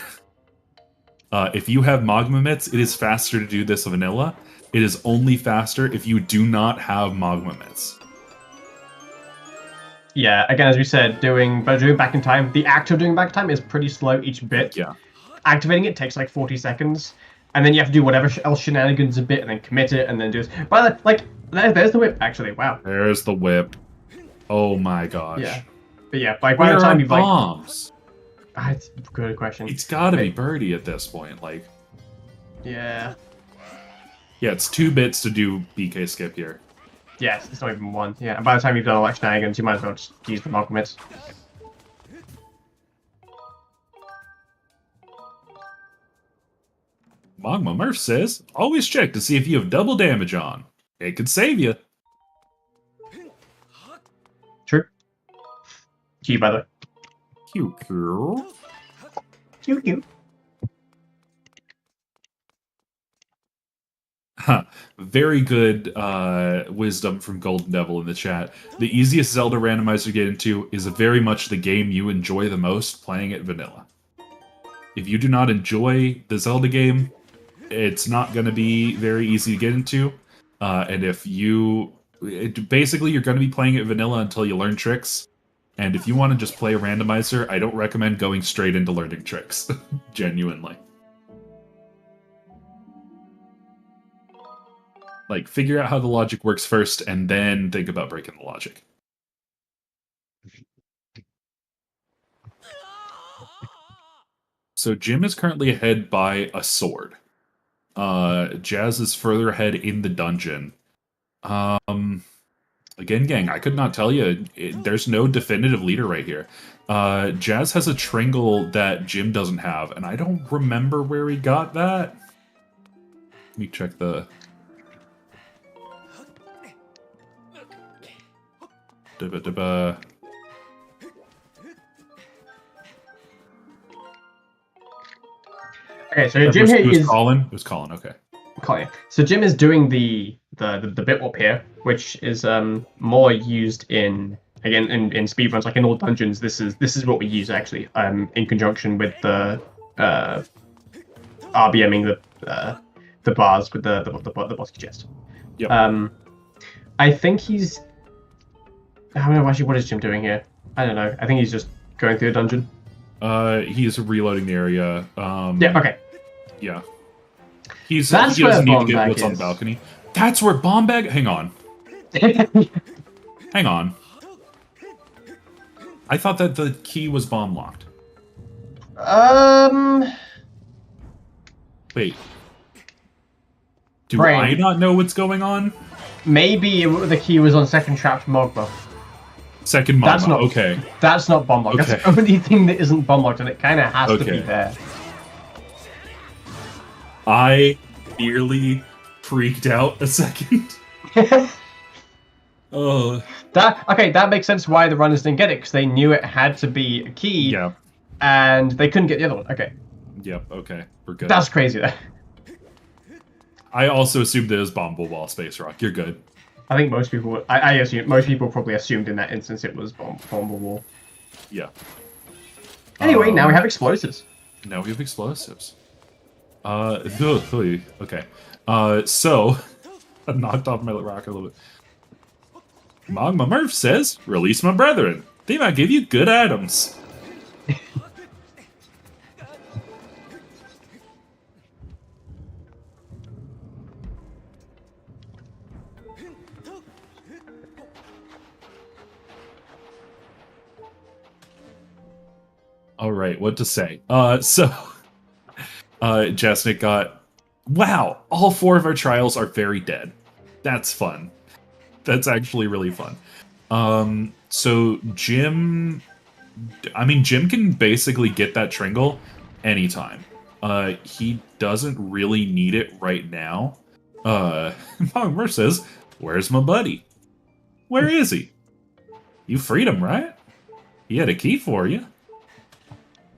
If you have magma mitts, it is faster to do this vanilla. It is only faster if you do not have magma mitts. Yeah, again, as we said, doing back in time, the act of doing back in time is pretty slow each bit. Yeah. Activating it takes like 40 seconds, and then you have to do whatever else shenanigans a bit, and then commit it, and then do it. But like, there's the whip, actually. Wow. There's the whip. Oh my gosh. Yeah. But yeah, like by the time you've like bombs? That's a good question. It's gotta be birdie at this point, like. Yeah. Yeah, it's 2 bits to do BK skip here. Yes, it's not even 1. Yeah, and by the time you've done all that shenanigans, you might as well just use the magma mitts. Magma Murph says, always check to see if you have double damage on. It could save you. True. Q, by the way. Cute girl. Q. Huh. Very good wisdom from Golden Devil in the chat. The easiest Zelda randomizer to get into is very much the game you enjoy the most playing it vanilla. If you do not enjoy the Zelda game, it's not going to be very easy to get into. And if you... basically, you're going to be playing it vanilla until you learn tricks. And if you want to just play a randomizer, I don't recommend going straight into learning tricks. Genuinely. Like, figure out how the logic works first, and then think about breaking the logic. So Jim is currently ahead by a sword. Jazz is further ahead in the dungeon. Again, gang, I could not tell you. There's no definitive leader right here. Jazz has a Tringle that Jim doesn't have, and I don't remember where he got that. Let me check the... Okay, so Jim here is Colin. It was Colin. Okay. Colin. So Jim is doing the bit warp here, which is more used in in speedruns, like in all dungeons. This is what we use actually in conjunction with the RBMing the bars with the bossy chest. Yep. I think he's. I don't know actually what is Jim doing here. I don't know. I think he's just going through a dungeon. He's reloading the area. Yeah. Okay. Yeah. He That's doesn't where need to get Bomb what's Bag on the is. balcony. That's where Bomb Bag. Hang on. Hang on. I thought that the key was bomb locked. Wait. Do Brain. I not know what's going on? Maybe the key was on second trapped Mogma. Second Mama. That's not okay. That's not bomb locked. Okay. That's the only thing that isn't bomb locked, and it kind of has to be Okay. there. I nearly freaked out a second. Oh. That makes sense why the runners didn't get it, because they knew it had to be a key, Yeah. and they couldn't get the other one. Okay, Yep. Okay. We're good. that's crazy. There, I also assumed it was Bombable Wall Space Rock. You're good. I think most people. I assume most people probably assumed in that instance it was bombable wall. Yeah. Anyway, now we have explosives. Now we have explosives. Okay. So I knocked off my rock a little bit. Magma Murph says, "Release my brethren. They might give you good items." All right, what to say? Jasnik got, wow, all 4 of our trials are very dead. That's fun. That's actually really fun. So Jim can basically get that Tringle anytime. He doesn't really need it right now. Mogmer says, "Where's my buddy? Where is he? You freed him, right? He had a key for you."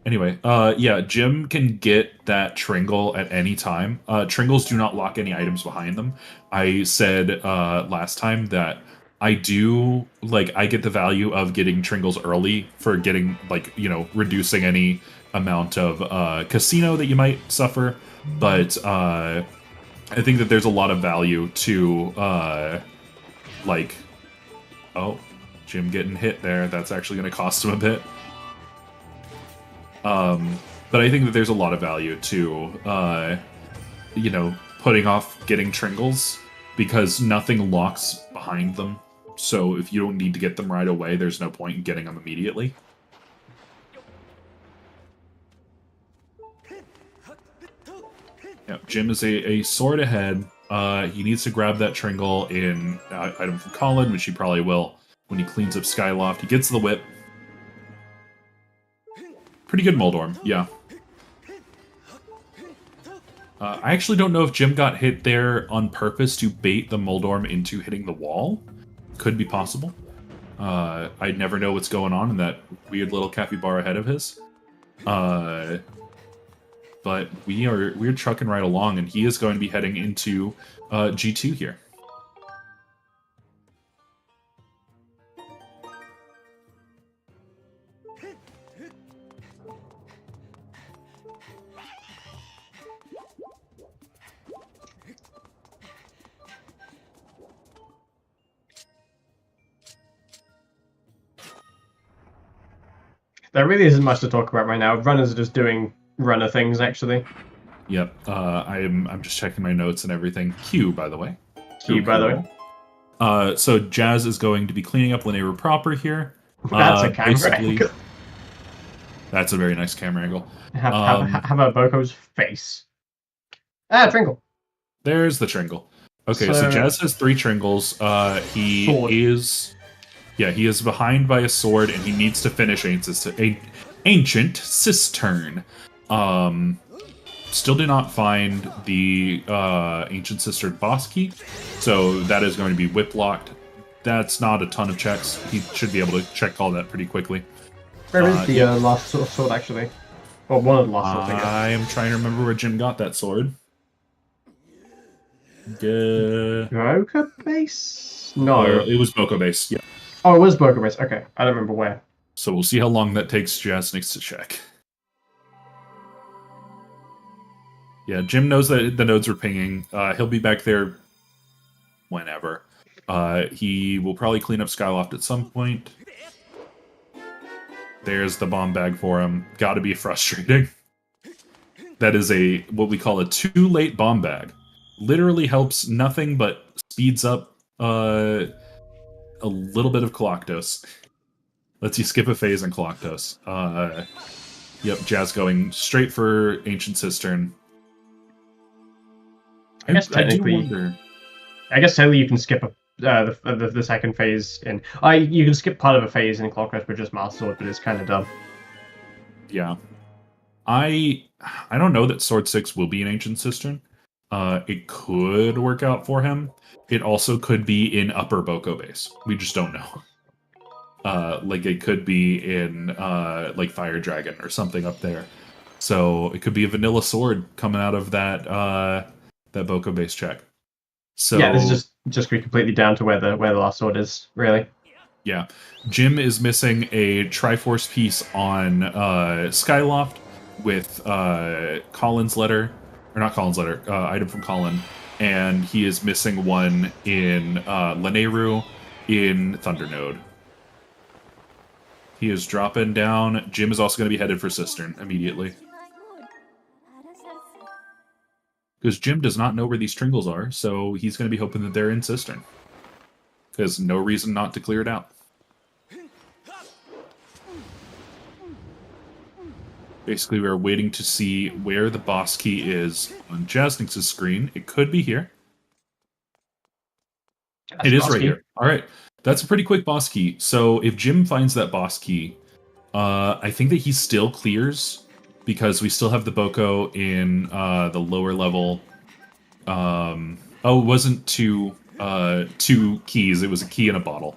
Anyway, yeah, Jim can get that Tringle at any time. Tringles do not lock any items behind them. I said last time that I do I get the value of getting Tringles early for getting reducing any amount of casino that you might suffer, but I think that there's a lot of value to oh, Jim getting hit there. That's actually going to cost him a bit. But I think that there's a lot of value to putting off getting Tringles because nothing locks behind them. So if you don't need to get them right away, there's no point in getting them immediately. Yeah, Jim is a sword ahead. He needs to grab that Tringle in item from Colin, which he probably will when he cleans up Skyloft. He gets the whip. Pretty good Moldorm, yeah. I actually don't know if Jim got hit there on purpose to bait the Moldorm into hitting the wall. Could be possible. I'd never know what's going on in that weird little capybara head of his. But we're trucking right along, and he is going to be heading into G2 here. There really isn't much to talk about right now. Runners are just doing runner things, actually. Yep. I'm just checking my notes and everything. Q, by the way. Q, by the way. So Jazz is going to be cleaning up Linear proper here. That's a camera angle. That's a very nice camera angle. Have a Boko's face. Ah, Tringle. There's the Tringle. Okay, so Jazz has 3 Tringles. He is behind by a sword, and he needs to finish Ancient Cistern. Still did not find the Ancient Cistern boss key, so that is going to be whip locked. That's not a ton of checks. He should be able to check all that pretty quickly. Where is the last sword, actually? Well, one of the last swords, I guess. I am trying to remember where Jim got that sword. Boko base? No. It was Boko base, yeah. Oh, it was Boko base. Okay, I don't remember where. So we'll see how long that takes Jasnix to check. Yeah, Jim knows that the nodes are pinging. He'll be back there whenever. He will probably clean up Skyloft at some point. There's the bomb bag for him. Gotta be frustrating. That is what we call a too late bomb bag. Literally helps nothing but speeds up a little bit of Coloctos. Lets you skip a phase in Coloctos. Yep, Jazz going straight for Ancient Cistern. I guess technically you can skip the second phase in. You can skip part of a phase in Clockrush with just Master Sword, but it's kind of dumb. Yeah, I don't know that Sword 6 will be an Ancient Cistern. It could work out for him. It also could be in Upper Boko base. We just don't know. It could be in Fire Dragon or something up there. So it could be a vanilla sword coming out of that Boko base check. So yeah, this is just completely down to where the last sword is, really. Yeah, Jim is missing a Triforce piece on Skyloft with Colin's letter, or not Colin's letter, item from Colin, and he is missing one in Lanayru in Thundernode. He is dropping down. Jim is also going to be headed for Cistern immediately. Because Jim does not know where these Tringles are, so he's going to be hoping that they're in Cistern. Because no reason not to clear it out. Basically, we're waiting to see where the boss key is on Jasnix's screen. It could be here. It is right here. All right. That's a pretty quick boss key. So if Jim finds that boss key, I think that he still clears because we still have the Boko in the lower level. It wasn't two keys. It was a key and a bottle.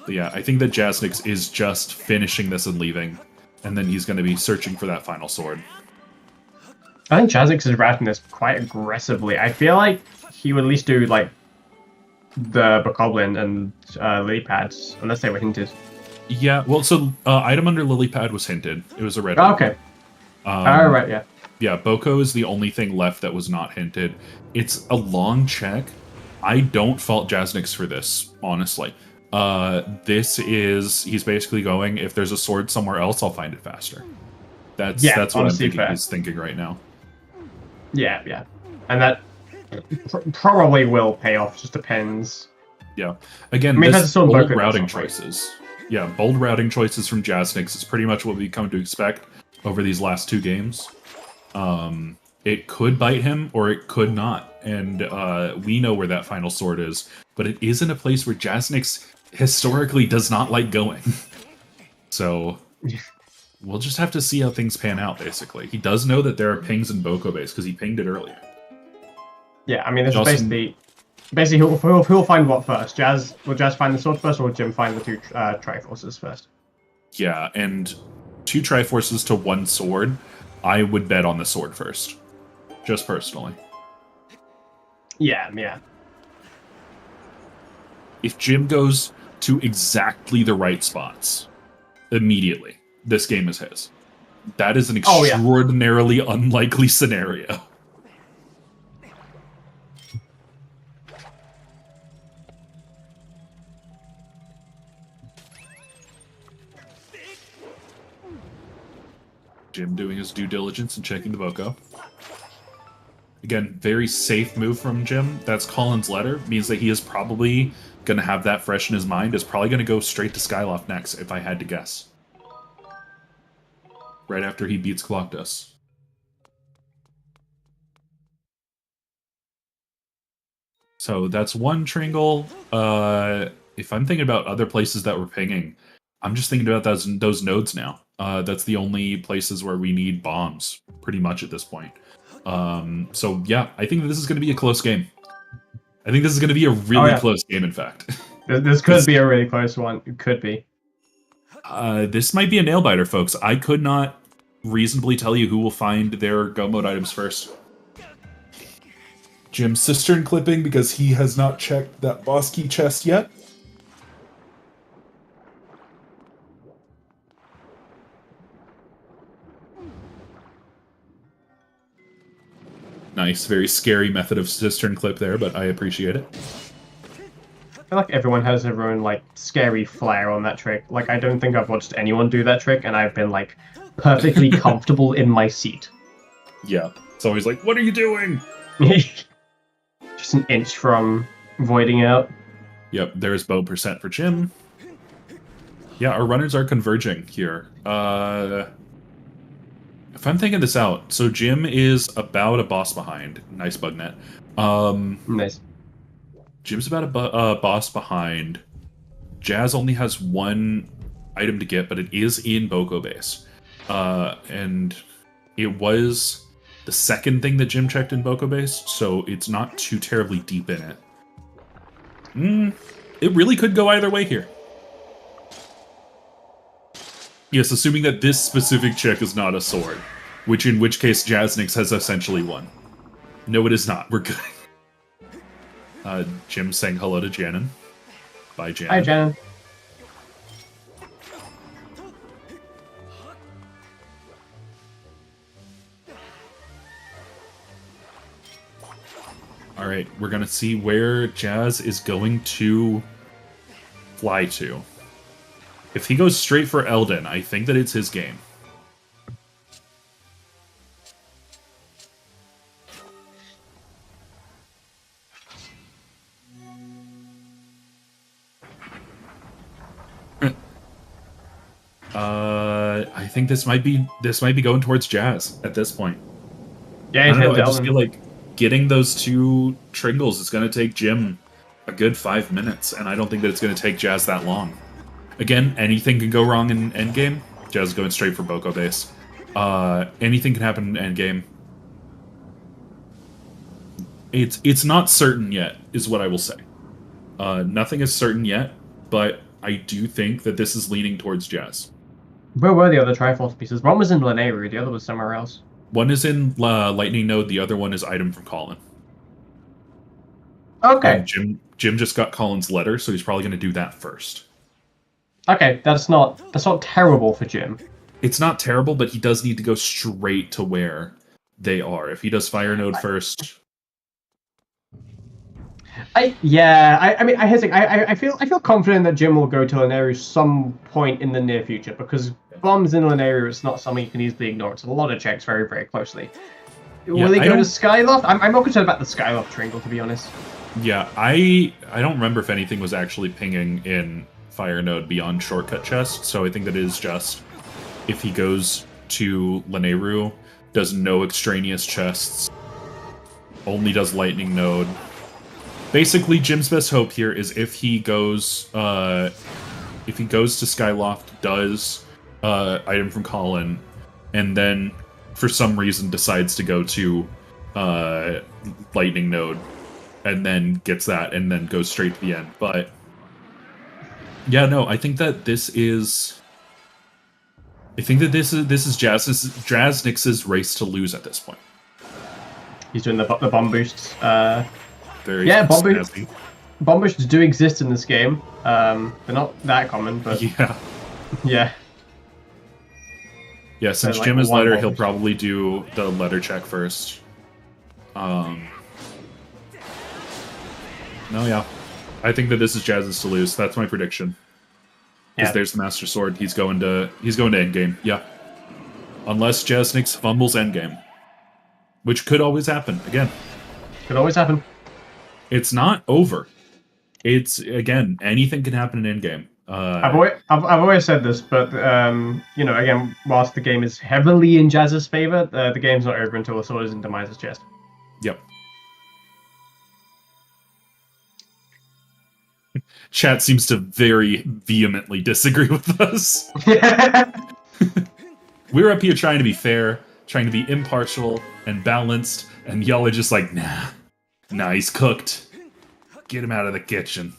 But yeah, I think that Jasnix is just finishing this and leaving, and then he's going to be searching for that final sword. I think Jasnix is wrapping this quite aggressively. I feel like he would at least do the Bokoblin and lily pads, unless they were hinted. Yeah, well, so item under lily pad was hinted. It was a red. Oh, okay. Right, yeah. Yeah, Boko is the only thing left that was not hinted. It's a long check. I don't fault Jasnix for this, honestly. He's basically going, if there's a sword somewhere else, I'll find it faster. That's what I'm thinking he's thinking right now. Yeah. And that probably will pay off, just depends. Yeah. Again, bold routing choices. Yeah, bold routing choices from Jasnix is pretty much what we come to expect over these last 2 games. It could bite him, or it could not. And we know where that final sword is. But it is in a place where Jasnix historically does not like going. So we'll just have to see how things pan out, basically. He does know that there are pings in Boko base, because he pinged it earlier. Yeah, I mean, this is basically who'll find what first? Will Jazz find the sword first, or will Jim find the 2 Triforces first? Yeah, and 2 Triforces to 1 sword, I would bet on the sword first. Just personally. Yeah. If Jim goes to exactly the right spots immediately, this game is his. That is an extraordinarily unlikely scenario. Jim doing his due diligence and checking the Boko. Again, very safe move from Jim. That's Colin's letter. Means that he is probably going to have that fresh in his mind. Is probably going to go straight to Skyloft next, if I had to guess. Right after he beats Coloctus. So that's 1 Tringle. If I'm thinking about other places that we're pinging, I'm just thinking about those nodes now. That's the only places where we need bombs, pretty much at this point. So yeah, I think that this is going to be a close game. I think this is going to be a really close game, in fact. This could be a really close one. It could be. This might be a nail-biter, folks. I could not reasonably tell you who will find their Go Mode items first. Jim's cistern clipping because he has not checked that boss key chest yet. Nice, very scary method of cistern clip there, but I appreciate it. I feel like everyone has their own, like, scary flair on that trick. Like, I don't think I've watched anyone do that trick, and I've been, like, perfectly comfortable in my seat. Yeah. It's always like, what are you doing? Just an inch from voiding out. Yep, there's bow percent for Jim. Yeah, our runners are converging here. If I'm thinking this out, so Jim is about a boss behind. Nice bug net. Nice. Jim's about a boss behind. Jazz only has 1 item to get, but it is in Boko base. And it was the second thing that Jim checked in Boko base, so it's not too terribly deep in it. It really could go either way here. Yes, assuming that this specific check is not a sword, in which case Jasnix has essentially won. No, it is not. We're good. Jim saying hello to Janan. Bye, Janan. Hi, Janan. Alright, we're gonna see where Jazz is going to fly to. If he goes straight for Eldon, I think that it's his game. I think this might be going towards Jazz at this point. Yeah, I don't know, I just feel like getting those 2 Tringles is going to take Jim a good 5 minutes, and I don't think that it's going to take Jazz that long. Again, anything can go wrong in endgame. Jazz is going straight for Boko base. Anything can happen in endgame. It's not certain yet, is what I will say. Nothing is certain yet, but I do think that this is leaning towards Jazz. Where were the other Triforce pieces? One was in Lanayru, the other was somewhere else. One is in Lightning Node, the other one is item from Colin. Okay. Jim Jim just got Colin's letter, so he's probably going to do that first. Okay, that's not terrible for Jim. It's not terrible, but he does need to go straight to where they are. If he does Fire Node first... I mean, I feel confident that Jim will go to Lanayru some point in the near future, because bombs in Lanayru is not something you can easily ignore. It's a lot of checks very, very closely. Will he go to Skyloft? I'm more concerned about the Skyloft triangle, to be honest. Yeah, I don't remember if anything was actually pinging in Fire Node beyond shortcut chest, so I think that is just if he goes to Lanayru, does no extraneous chests, only does Lightning Node. Basically, Jim's best hope here is if he goes to Skyloft, does item from Colin, and then for some reason decides to go to Lightning Node, and then gets that, and then goes straight to the end. But yeah, no, I think that this is Jasnix's race to lose at this point. He's doing the bomb boosts. Very bomb boosts do exist in this game. They're not that common, but yeah. Since like Jim is one letter, bomb he'll boost. probably do the letter check first. No, yeah, I think that this is Jazz's to lose. That's my prediction. Because there's the Master Sword. He's going to endgame. Yeah, unless Jasnix fumbles endgame, which could always happen. Again, could always happen. It's not over. It's, again, anything can happen in endgame. I've always said this, but again, whilst the game is heavily in Jazz's favor, the game's not over until the sword is in Demise's chest. Yep. Chat seems to very vehemently disagree with us. We're up here trying to be fair, trying to be impartial and balanced, and y'all are just like, nah, he's cooked. Get him out of the kitchen.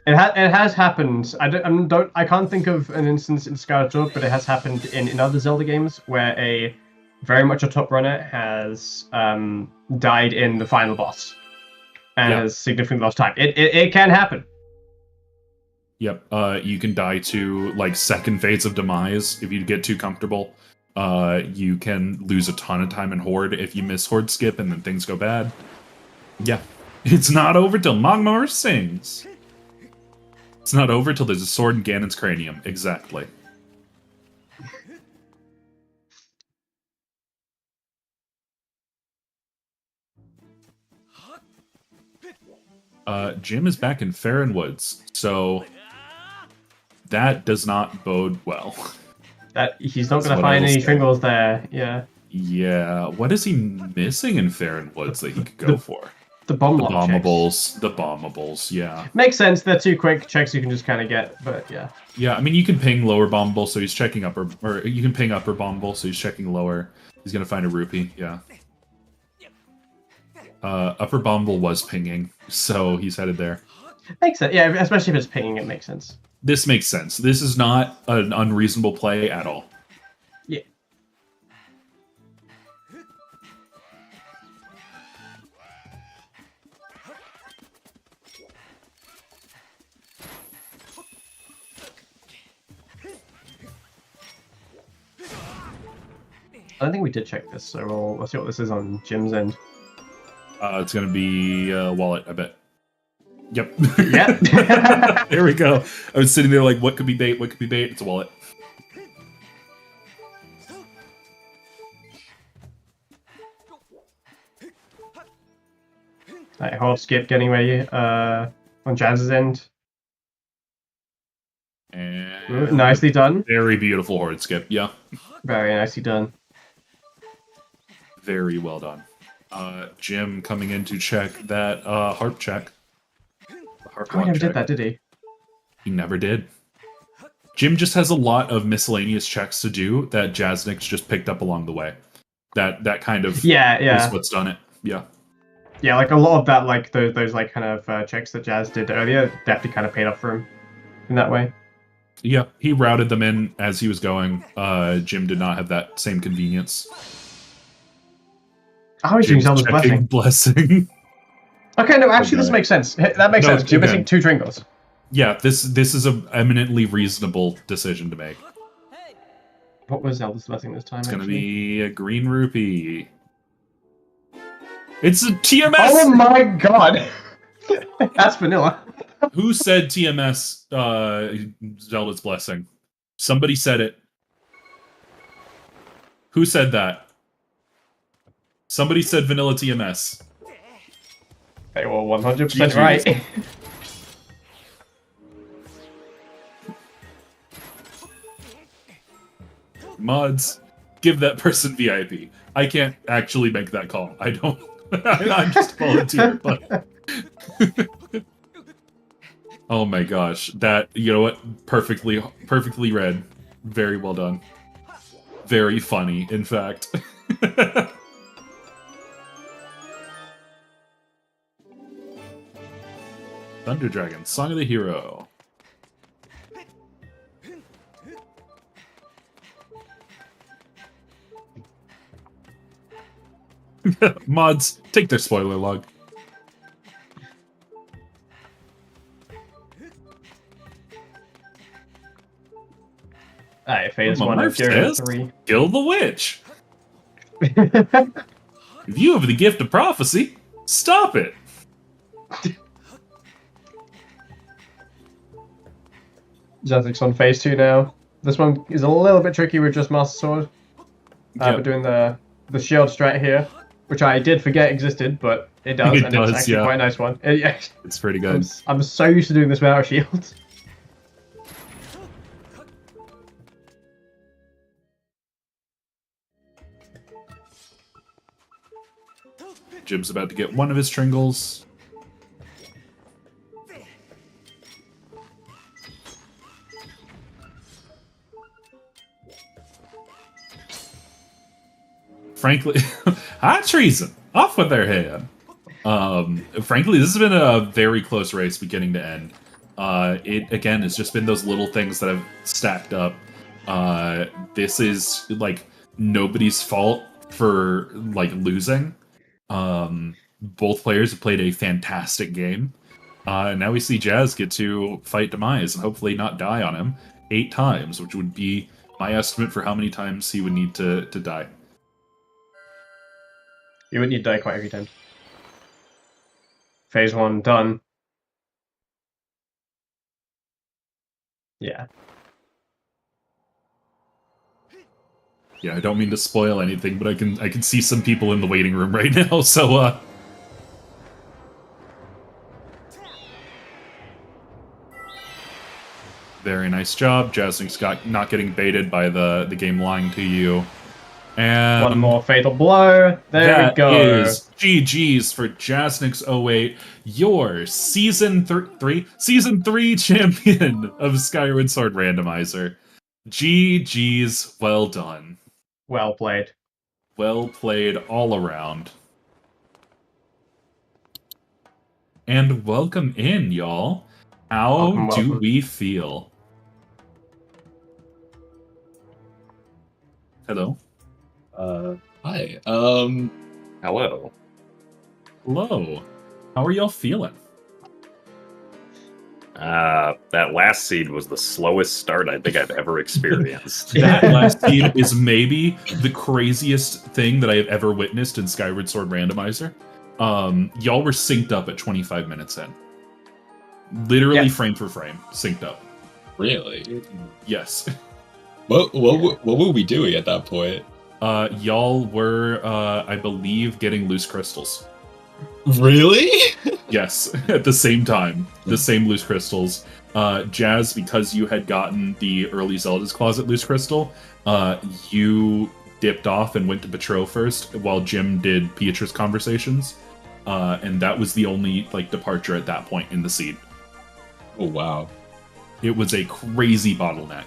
It has happened. I can't think of an instance in Skyward Sword, but it has happened in other Zelda games where a very much a top runner has died in the final boss and has significantly lost time. It can happen. Yep. You can die to like second phase of demise if you get too comfortable. You can lose a ton of time in Horde if you miss Horde skip and then things go bad. Yeah. It's not over till Magmar sings. It's not over till there's a sword in Ganon's cranium. Exactly. Jim is back in Farron Woods, so that does not bode well. That he's not going to find any Tringles there. Yeah. Yeah. What is he missing in Farron Woods that he could go for? The bombables. The bombables, yeah. Makes sense. They're two quick checks you can just kind of get, but yeah. Yeah, I mean, you can ping lower bombable, so he's checking upper, or you can ping upper bombable, so he's checking lower. He's gonna find a rupee, yeah. Upper bombable was pinging, so he's headed there. Makes sense, yeah, especially if it's pinging, it makes sense. This makes sense. This is not an unreasonable play at all. Yeah. I don't think we did check this, so let's see what this is on Jim's end. It's gonna be wallet, I bet. Yep. Yeah. There we go. I was sitting there like, what could be bait? What could be bait? It's a wallet. Right, hold skip getting ready on Jazz's end. And nicely done. Very beautiful horde skip. Yeah. Very nicely done. Very well done. Jim coming in to check that harp check. He never did that, did he? He never did. Jim just has a lot of miscellaneous checks to do that Jasnix just picked up along the way. That kind of is what's done it. Yeah. Yeah, like a lot of that, like those like kind of checks that Jazz did earlier, definitely kind of paid off for him in that way. Yeah, he routed them in as he was going. Jim did not have that same convenience. Oh, he's using Zelda's Blessing. Blessing. Okay, no, actually, this makes sense. That makes sense. You're missing 2 Tringles. Yeah, this is an eminently reasonable decision to make. What was Zelda's Blessing this time? It's gonna be a green rupee. It's a TMS! Oh my god! That's vanilla. Who said TMS Zelda's Blessing? Somebody said it. Who said that? Somebody said vanilla TMS. They were 100% right. Mods, give that person VIP. I can't actually make that call. I don't. I'm just a volunteer, but. Oh my gosh, that, you know what? Perfectly read. Very well done. Very funny, in fact. Thunder Dragon, Song of the Hero. Mods, take their spoiler log. Alright, phase 1 of Hero 3. Kill the witch! If you have the gift of prophecy, stop it! Jasnix on phase 2 now. This one is a little bit tricky with just Master Sword. We're doing the shield strat here, which I did forget existed, but it does, and it's actually quite a nice one. Yeah. It's pretty good. I'm so used to doing this without a shield. Jim's about to get one of his Tringles. Frankly, high treason! Off with their head! Frankly, this has been a very close race beginning to end. It, again, has just been those little things that have stacked up. This is, like, nobody's fault for, like, losing. Both players have played a fantastic game. And now we see Jazz get to fight Demise and hopefully not die on him 8 times, which would be my estimate for how many times he would need to die. You would need to die quite a few times. Phase 1 done. Yeah. Yeah, I don't mean to spoil anything, but I can see some people in the waiting room right now, so very nice job. Jasnix not getting baited by the game lying to you. And one more fatal blow. There we go. That is GG's for Jasnix08, your season 3 champion of Skyward Sword Randomizer. GG's, well done. Well played. Well played all around. And welcome in, y'all. How do we feel? Hello. Hi. Hello. Hello. How are y'all feeling? That last seed was the slowest start I think I've ever experienced. That last seed is maybe the craziest thing that I have ever witnessed in Skyward Sword Randomizer. Y'all were synced up at 25 minutes in. Literally frame for frame, synced up. Really? Yes. What were we doing at that point? Y'all were, I believe, getting loose crystals. Really? Yes, at the same time. The same loose crystals. Jazz, because you had gotten the early Zelda's Closet loose crystal, you dipped off and went to Petro first, while Jim did Beatrice conversations. And that was the only, like, departure at that point in the seed. Oh, wow. It was a crazy bottleneck.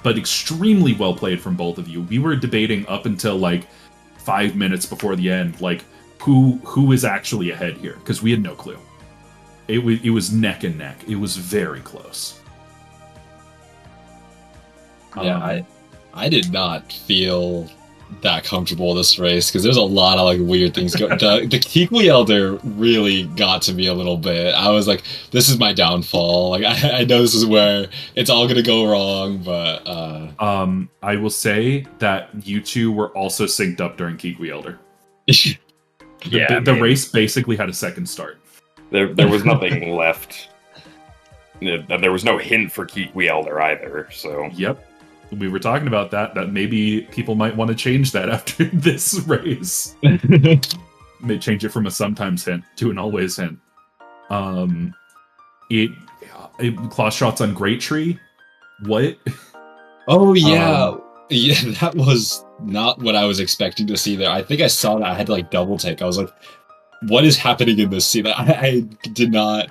But extremely well played from both of you. We were debating up until, like, 5 minutes before the end, like, who is actually ahead here? Because we had no clue. It was neck and neck. It was very close. Yeah, I did not feel that comfortable this race because there's a lot of like weird things going. The Kikwi Elder really got to me a little bit. I was like, this is my downfall. Like I know this is where it's all gonna go wrong, but I will say that you two were also synced up during Kikwi Elder. Yeah, The race basically had a second start. There was nothing left. There was no hint for Kikwi Elder either, so... Yep. We were talking about that maybe people might want to change that after this race. May change it from a sometimes hint to an always hint. It claw shots on Great Tree. What? Oh yeah. Yeah, that was not what I was expecting to see there. I think I saw that. I had to like double take. I was like, what is happening in this scene? I did not.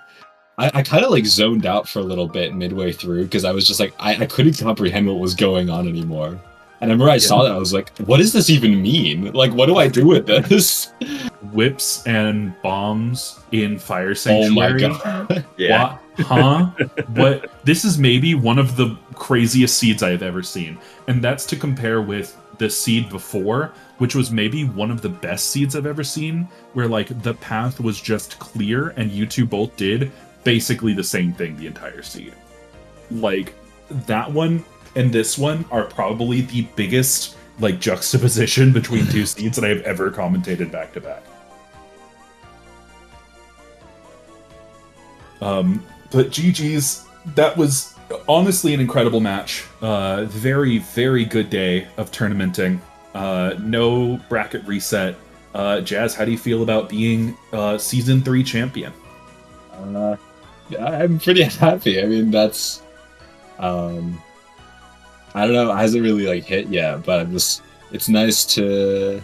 I kind of like zoned out for a little bit midway through because I was just like, I couldn't comprehend what was going on anymore. And I remember I saw that, I was like, what does this even mean? Like, what do I do with this? Whips and bombs in Fire Sanctuary. Oh my god. Yeah. What? Huh? What? This is maybe one of the craziest seeds I have ever seen. And that's to compare with the seed before, which was maybe one of the best seeds I've ever seen, where like the path was just clear and you two both did basically the same thing the entire seed. Like, that one and this one are probably the biggest like juxtaposition between two seeds that I have ever commentated back to back. But GG's, that was honestly an incredible match. Very, very good day of tournamenting. No bracket reset. Jazz, how do you feel about being Season 3 champion? I'm pretty happy. I mean, that's I don't know, it hasn't really like hit yet, but I'm just it's nice to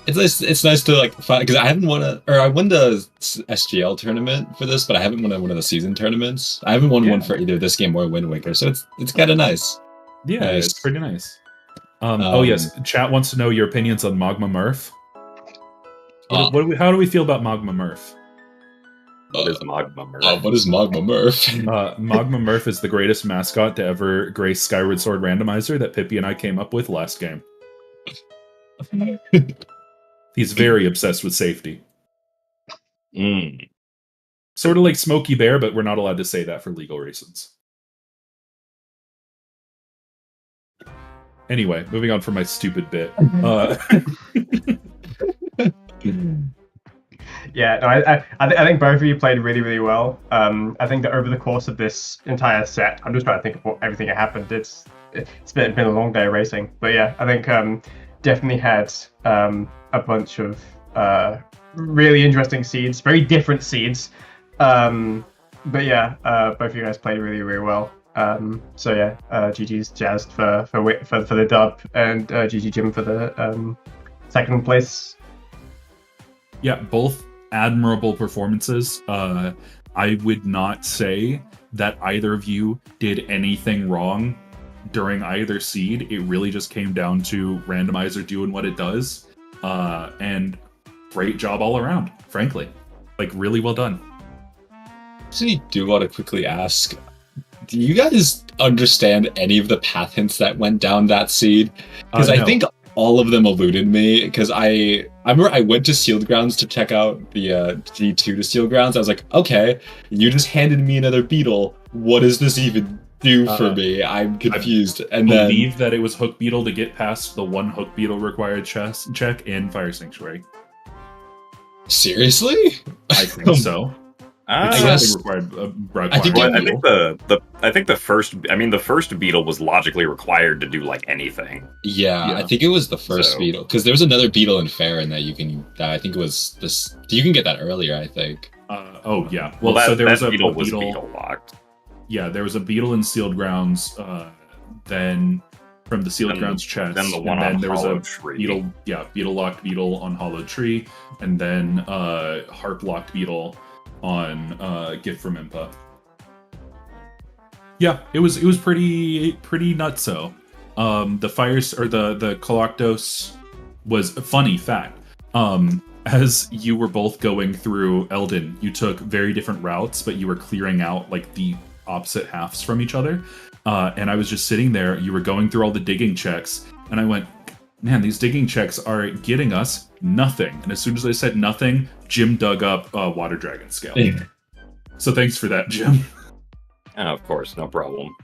like find, because I haven't won I won the SGL tournament for this, but I haven't won one of the season tournaments. I haven't won one for either this game or Wind Waker, so it's kind of nice. Yeah, nice. It's pretty nice. Oh yes, chat wants to know your opinions on Magma Murph. How do we feel about Magma Murph? What is Magma Murph? What is Magma Murph? Magma Murph is the greatest mascot to ever grace Skyward Sword Randomizer that Pippi and I came up with last game. He's very obsessed with safety. Sort of like Smokey Bear, but we're not allowed to say that for legal reasons. Anyway, moving on from my stupid bit. Yeah, no, I think both of you played really, really well. I think that over the course of this entire set, I'm just trying to think of everything that happened. It's been a long day of racing, but yeah, I think definitely had a bunch of really interesting seeds, very different seeds. But yeah, both of you guys played really, really well. So yeah, GG's Jazz for the dub, and GG Jim for the second place. Yeah, both admirable performances. I would not say that either of you did anything wrong during either seed. It really just came down to Randomizer doing what it does. And great job all around, frankly. Like, really well done. Actually, do want to quickly ask, do you guys understand any of the path hints that went down that seed? Because I think all of them eluded me, because I remember I went to Sealed Grounds to check out the G2 to Sealed Grounds. I was like, okay, you just handed me another beetle. What does this even do for me? I'm confused. I believe that it was Hook Beetle to get past the one Hook Beetle required check in Fire Sanctuary. Seriously? I think so. I guess required. I think the first beetle was logically required to do like anything. Yeah, I think it was the first beetle, because there was another beetle in Farron that I think it was this. You can get that earlier, I think. Oh yeah. Well, so there was a beetle locked. Yeah, there was a beetle in Sealed Grounds. Then from the Sealed Grounds chest, then the one and then on there was Hollow a Tree. beetle locked beetle on Hollow Tree, and then harp locked beetle on Gift from Impa. Yeah, it was pretty nutso. The fires or the Coloctos was a funny fact. As you were both going through Eldin, you took very different routes, but you were clearing out like the opposite halves from each other. And I was just sitting there, you were going through all the digging checks, and I went, man, these digging checks are getting us nothing. And as soon as I said nothing, Jim dug up Water Dragon Scale. So thanks for that, Jim. Of course, no problem.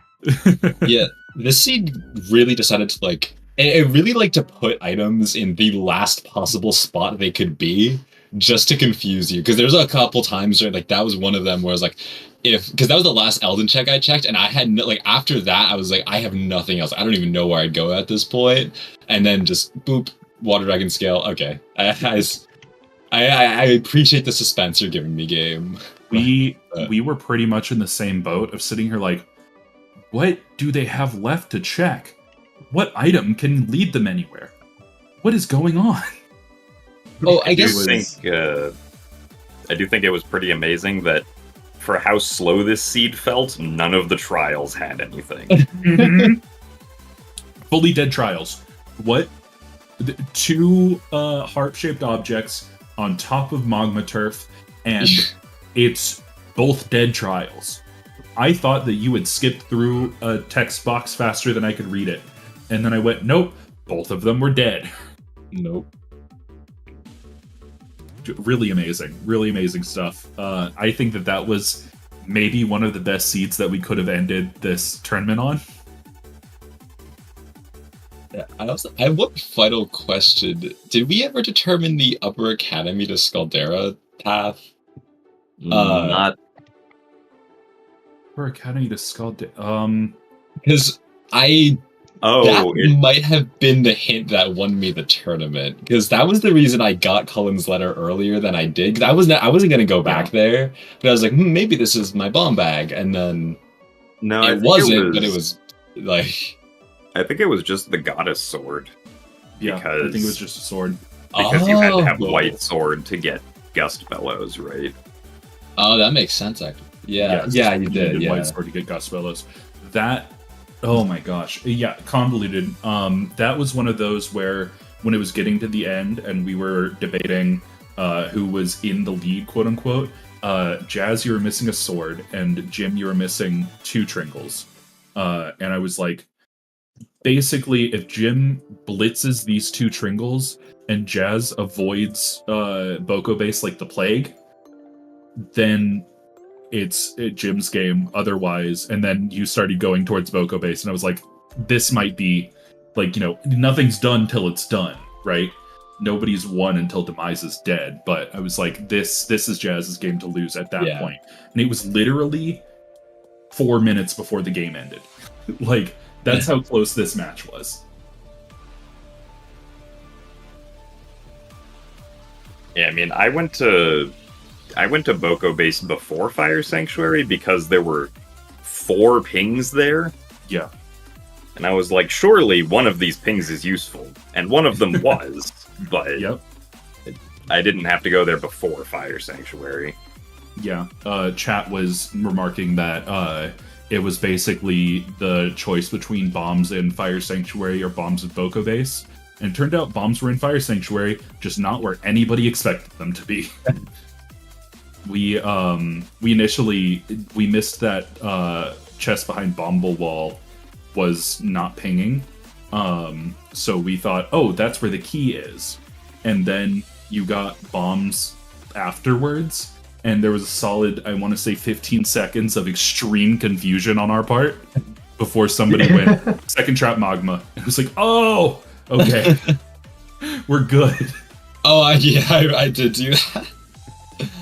Yeah, this seed really decided to like. It really liked to put items in the last possible spot they could be, just to confuse you. Because there's a couple times where like that was one of them where I was like, because that was the last Elden check I checked, and I had after that I was like, I have nothing else. I don't even know where I'd go at this point. And then just boop, Water Dragon Scale. Okay, I appreciate the suspense you're giving me, game. We were pretty much in the same boat of sitting here like, what do they have left to check? What item can lead them anywhere? What is going on? Oh, I do guess think I do think it was pretty amazing that for how slow this seed felt, none of the trials had anything. Fully dead trials. What? Two harp-shaped objects on top of magma turf, and it's both dead trials. I thought that you had skipped through a text box faster than I could read it. And then I went, nope, both of them were dead. Nope. Really amazing stuff. I think that was maybe one of the best seeds that we could have ended this tournament on. Yeah, I have one final question. Did we ever determine the Upper Academy to Scaldera path? Not. Upper Academy to Scaldera. Because Oh, that might have been the hint that won me the tournament, because that was the reason I got Cullen's letter earlier than I did. 'Cause I wasn't going to go back there, but I was like, maybe this is my bomb bag, and then no, it wasn't. But it was like, I think it was just the goddess sword. Yeah, because, I think it was just a sword. Because you had to have white sword to get Gust Bellows, right? Oh, that makes sense. Actually, yeah, you did. Yeah, white sword to get Gust Bellows. That. Oh my gosh. Yeah, convoluted. That was one of those where when it was getting to the end and we were debating who was in the lead, quote unquote, Jazz, you were missing a sword, and Jim, you were missing 2 Tringles. And I was like, basically, if Jim blitzes these 2 Tringles and Jazz avoids Boko Base like the plague, then it's Jim's game otherwise. And then you started going towards Boko Base, and I was like, this might be like, nothing's done till it's done, right? Nobody's won until Demise is dead. But I was like, this is Jazz's game to lose at that point. And it was literally 4 minutes before the game ended. Like, that's how close this match was. Yeah, I mean, I went to Boko Base before Fire Sanctuary because there were 4 pings there. Yeah. And I was like, surely one of these pings is useful. And one of them was, but Yep. I didn't have to go there before Fire Sanctuary. Yeah. Chat was remarking that it was basically the choice between bombs in Fire Sanctuary or bombs at Boko Base. And it turned out bombs were in Fire Sanctuary, just not where anybody expected them to be. We initially missed that chest behind Bomble Wall was not pinging, so we thought, oh, that's where the key is. And then you got bombs afterwards, and there was a solid, I want to say, 15 seconds of extreme confusion on our part before somebody went second trap magma, and it was like, oh, okay, we're good. Oh, I did do that.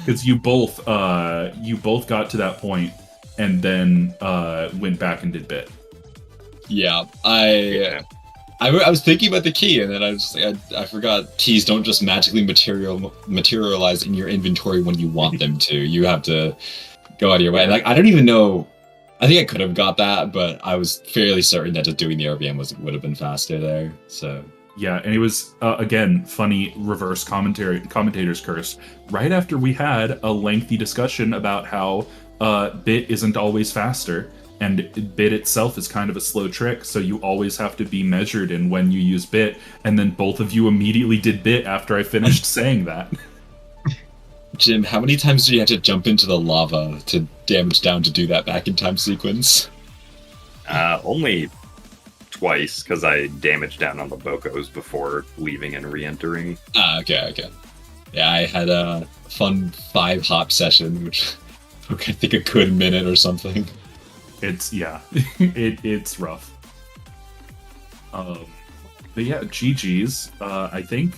Because you both got to that point and then went back and did bit. Yeah, I was thinking about the key, and then I was like, I forgot keys don't just magically materialize in your inventory when you want them to. You have to go out of your way. Like, I don't even know. I think I could have got that, but I was fairly certain that just doing the RBM would have been faster there. So. Yeah, and it was, again, funny reverse commentator's curse. Right after we had a lengthy discussion about how bit isn't always faster, and bit itself is kind of a slow trick, so you always have to be measured in when you use bit, and then both of you immediately did bit after I finished saying that. Jim, how many times do you have to jump into the lava to damage down to do that back in time sequence? Only twice because I damaged down on the Bocos before leaving and re-entering. Okay. Yeah, I had a fun 5-hop session, which took I think a good minute or something. It's it's rough. But yeah, GG's. I think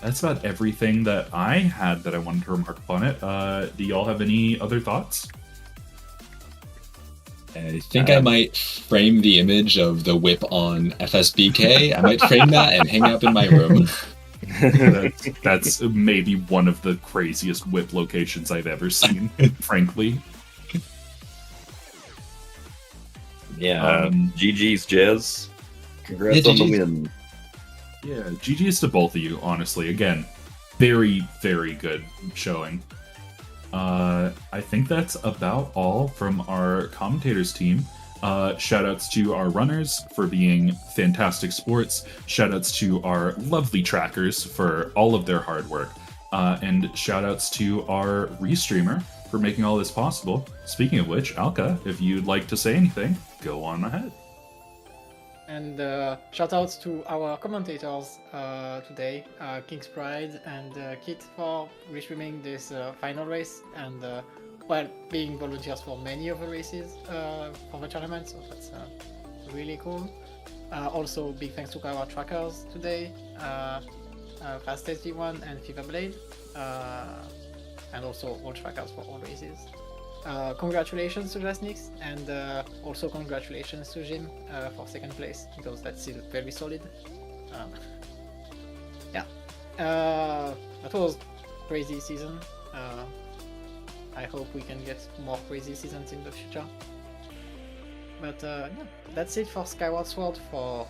that's about everything that I had that I wanted to remark upon it. Do y'all have any other thoughts? I think I might frame the image of the whip on FSBK. I might frame that and hang it up in my room. That's maybe one of the craziest whip locations I've ever seen, frankly. Yeah. GG's, Jez. Congrats on the win. Yeah, GG's to both of you, honestly. Again, very, very good showing. I think that's about all from our commentators team. Shoutouts to our runners for being fantastic sports. Shoutouts to our lovely trackers for all of their hard work. And shoutouts to our restreamer for making all this possible. Speaking of which, Alka, if you'd like to say anything, go on ahead. And shoutouts to our commentators today, King's Pride and Kit for restreaming this final race and being volunteers for many of the races for the tournament, so that's really cool. Also, big thanks to our trackers today, FastSG1 and Feverblade, and also all trackers for all races. Congratulations to Jasnix, and also congratulations to Jim for second place, because that's still very solid. That was crazy season. I hope we can get more crazy seasons in the future. But yeah, that's it for Skyward Sword for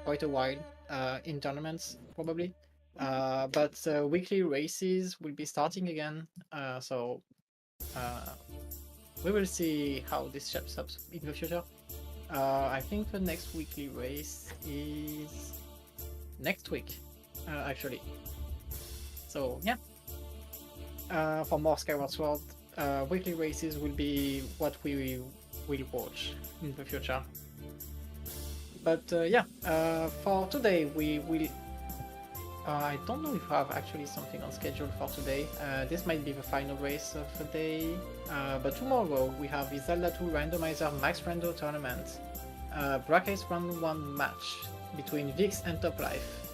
quite a while in tournaments, probably. But weekly races will be starting again, so we will see how this shapes up in the future. I think the next weekly race is next week, actually. So yeah, for more Skyward Sword, weekly races will be what we will watch in the future. But yeah, for today we will. I don't know if I have actually something on schedule for today. This might be the final race of the day. But tomorrow we have the Zelda 2 Randomizer Max Rando Tournament. Brackets round 1 match between Vix and Top Life.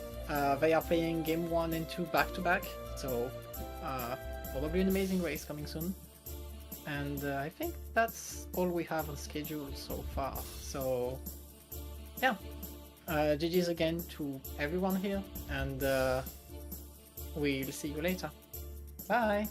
They are playing game 1 and 2 back to back, so probably an amazing race coming soon. And I think that's all we have on schedule so far. So yeah. GG's again to everyone here, and we'll see you later. Bye!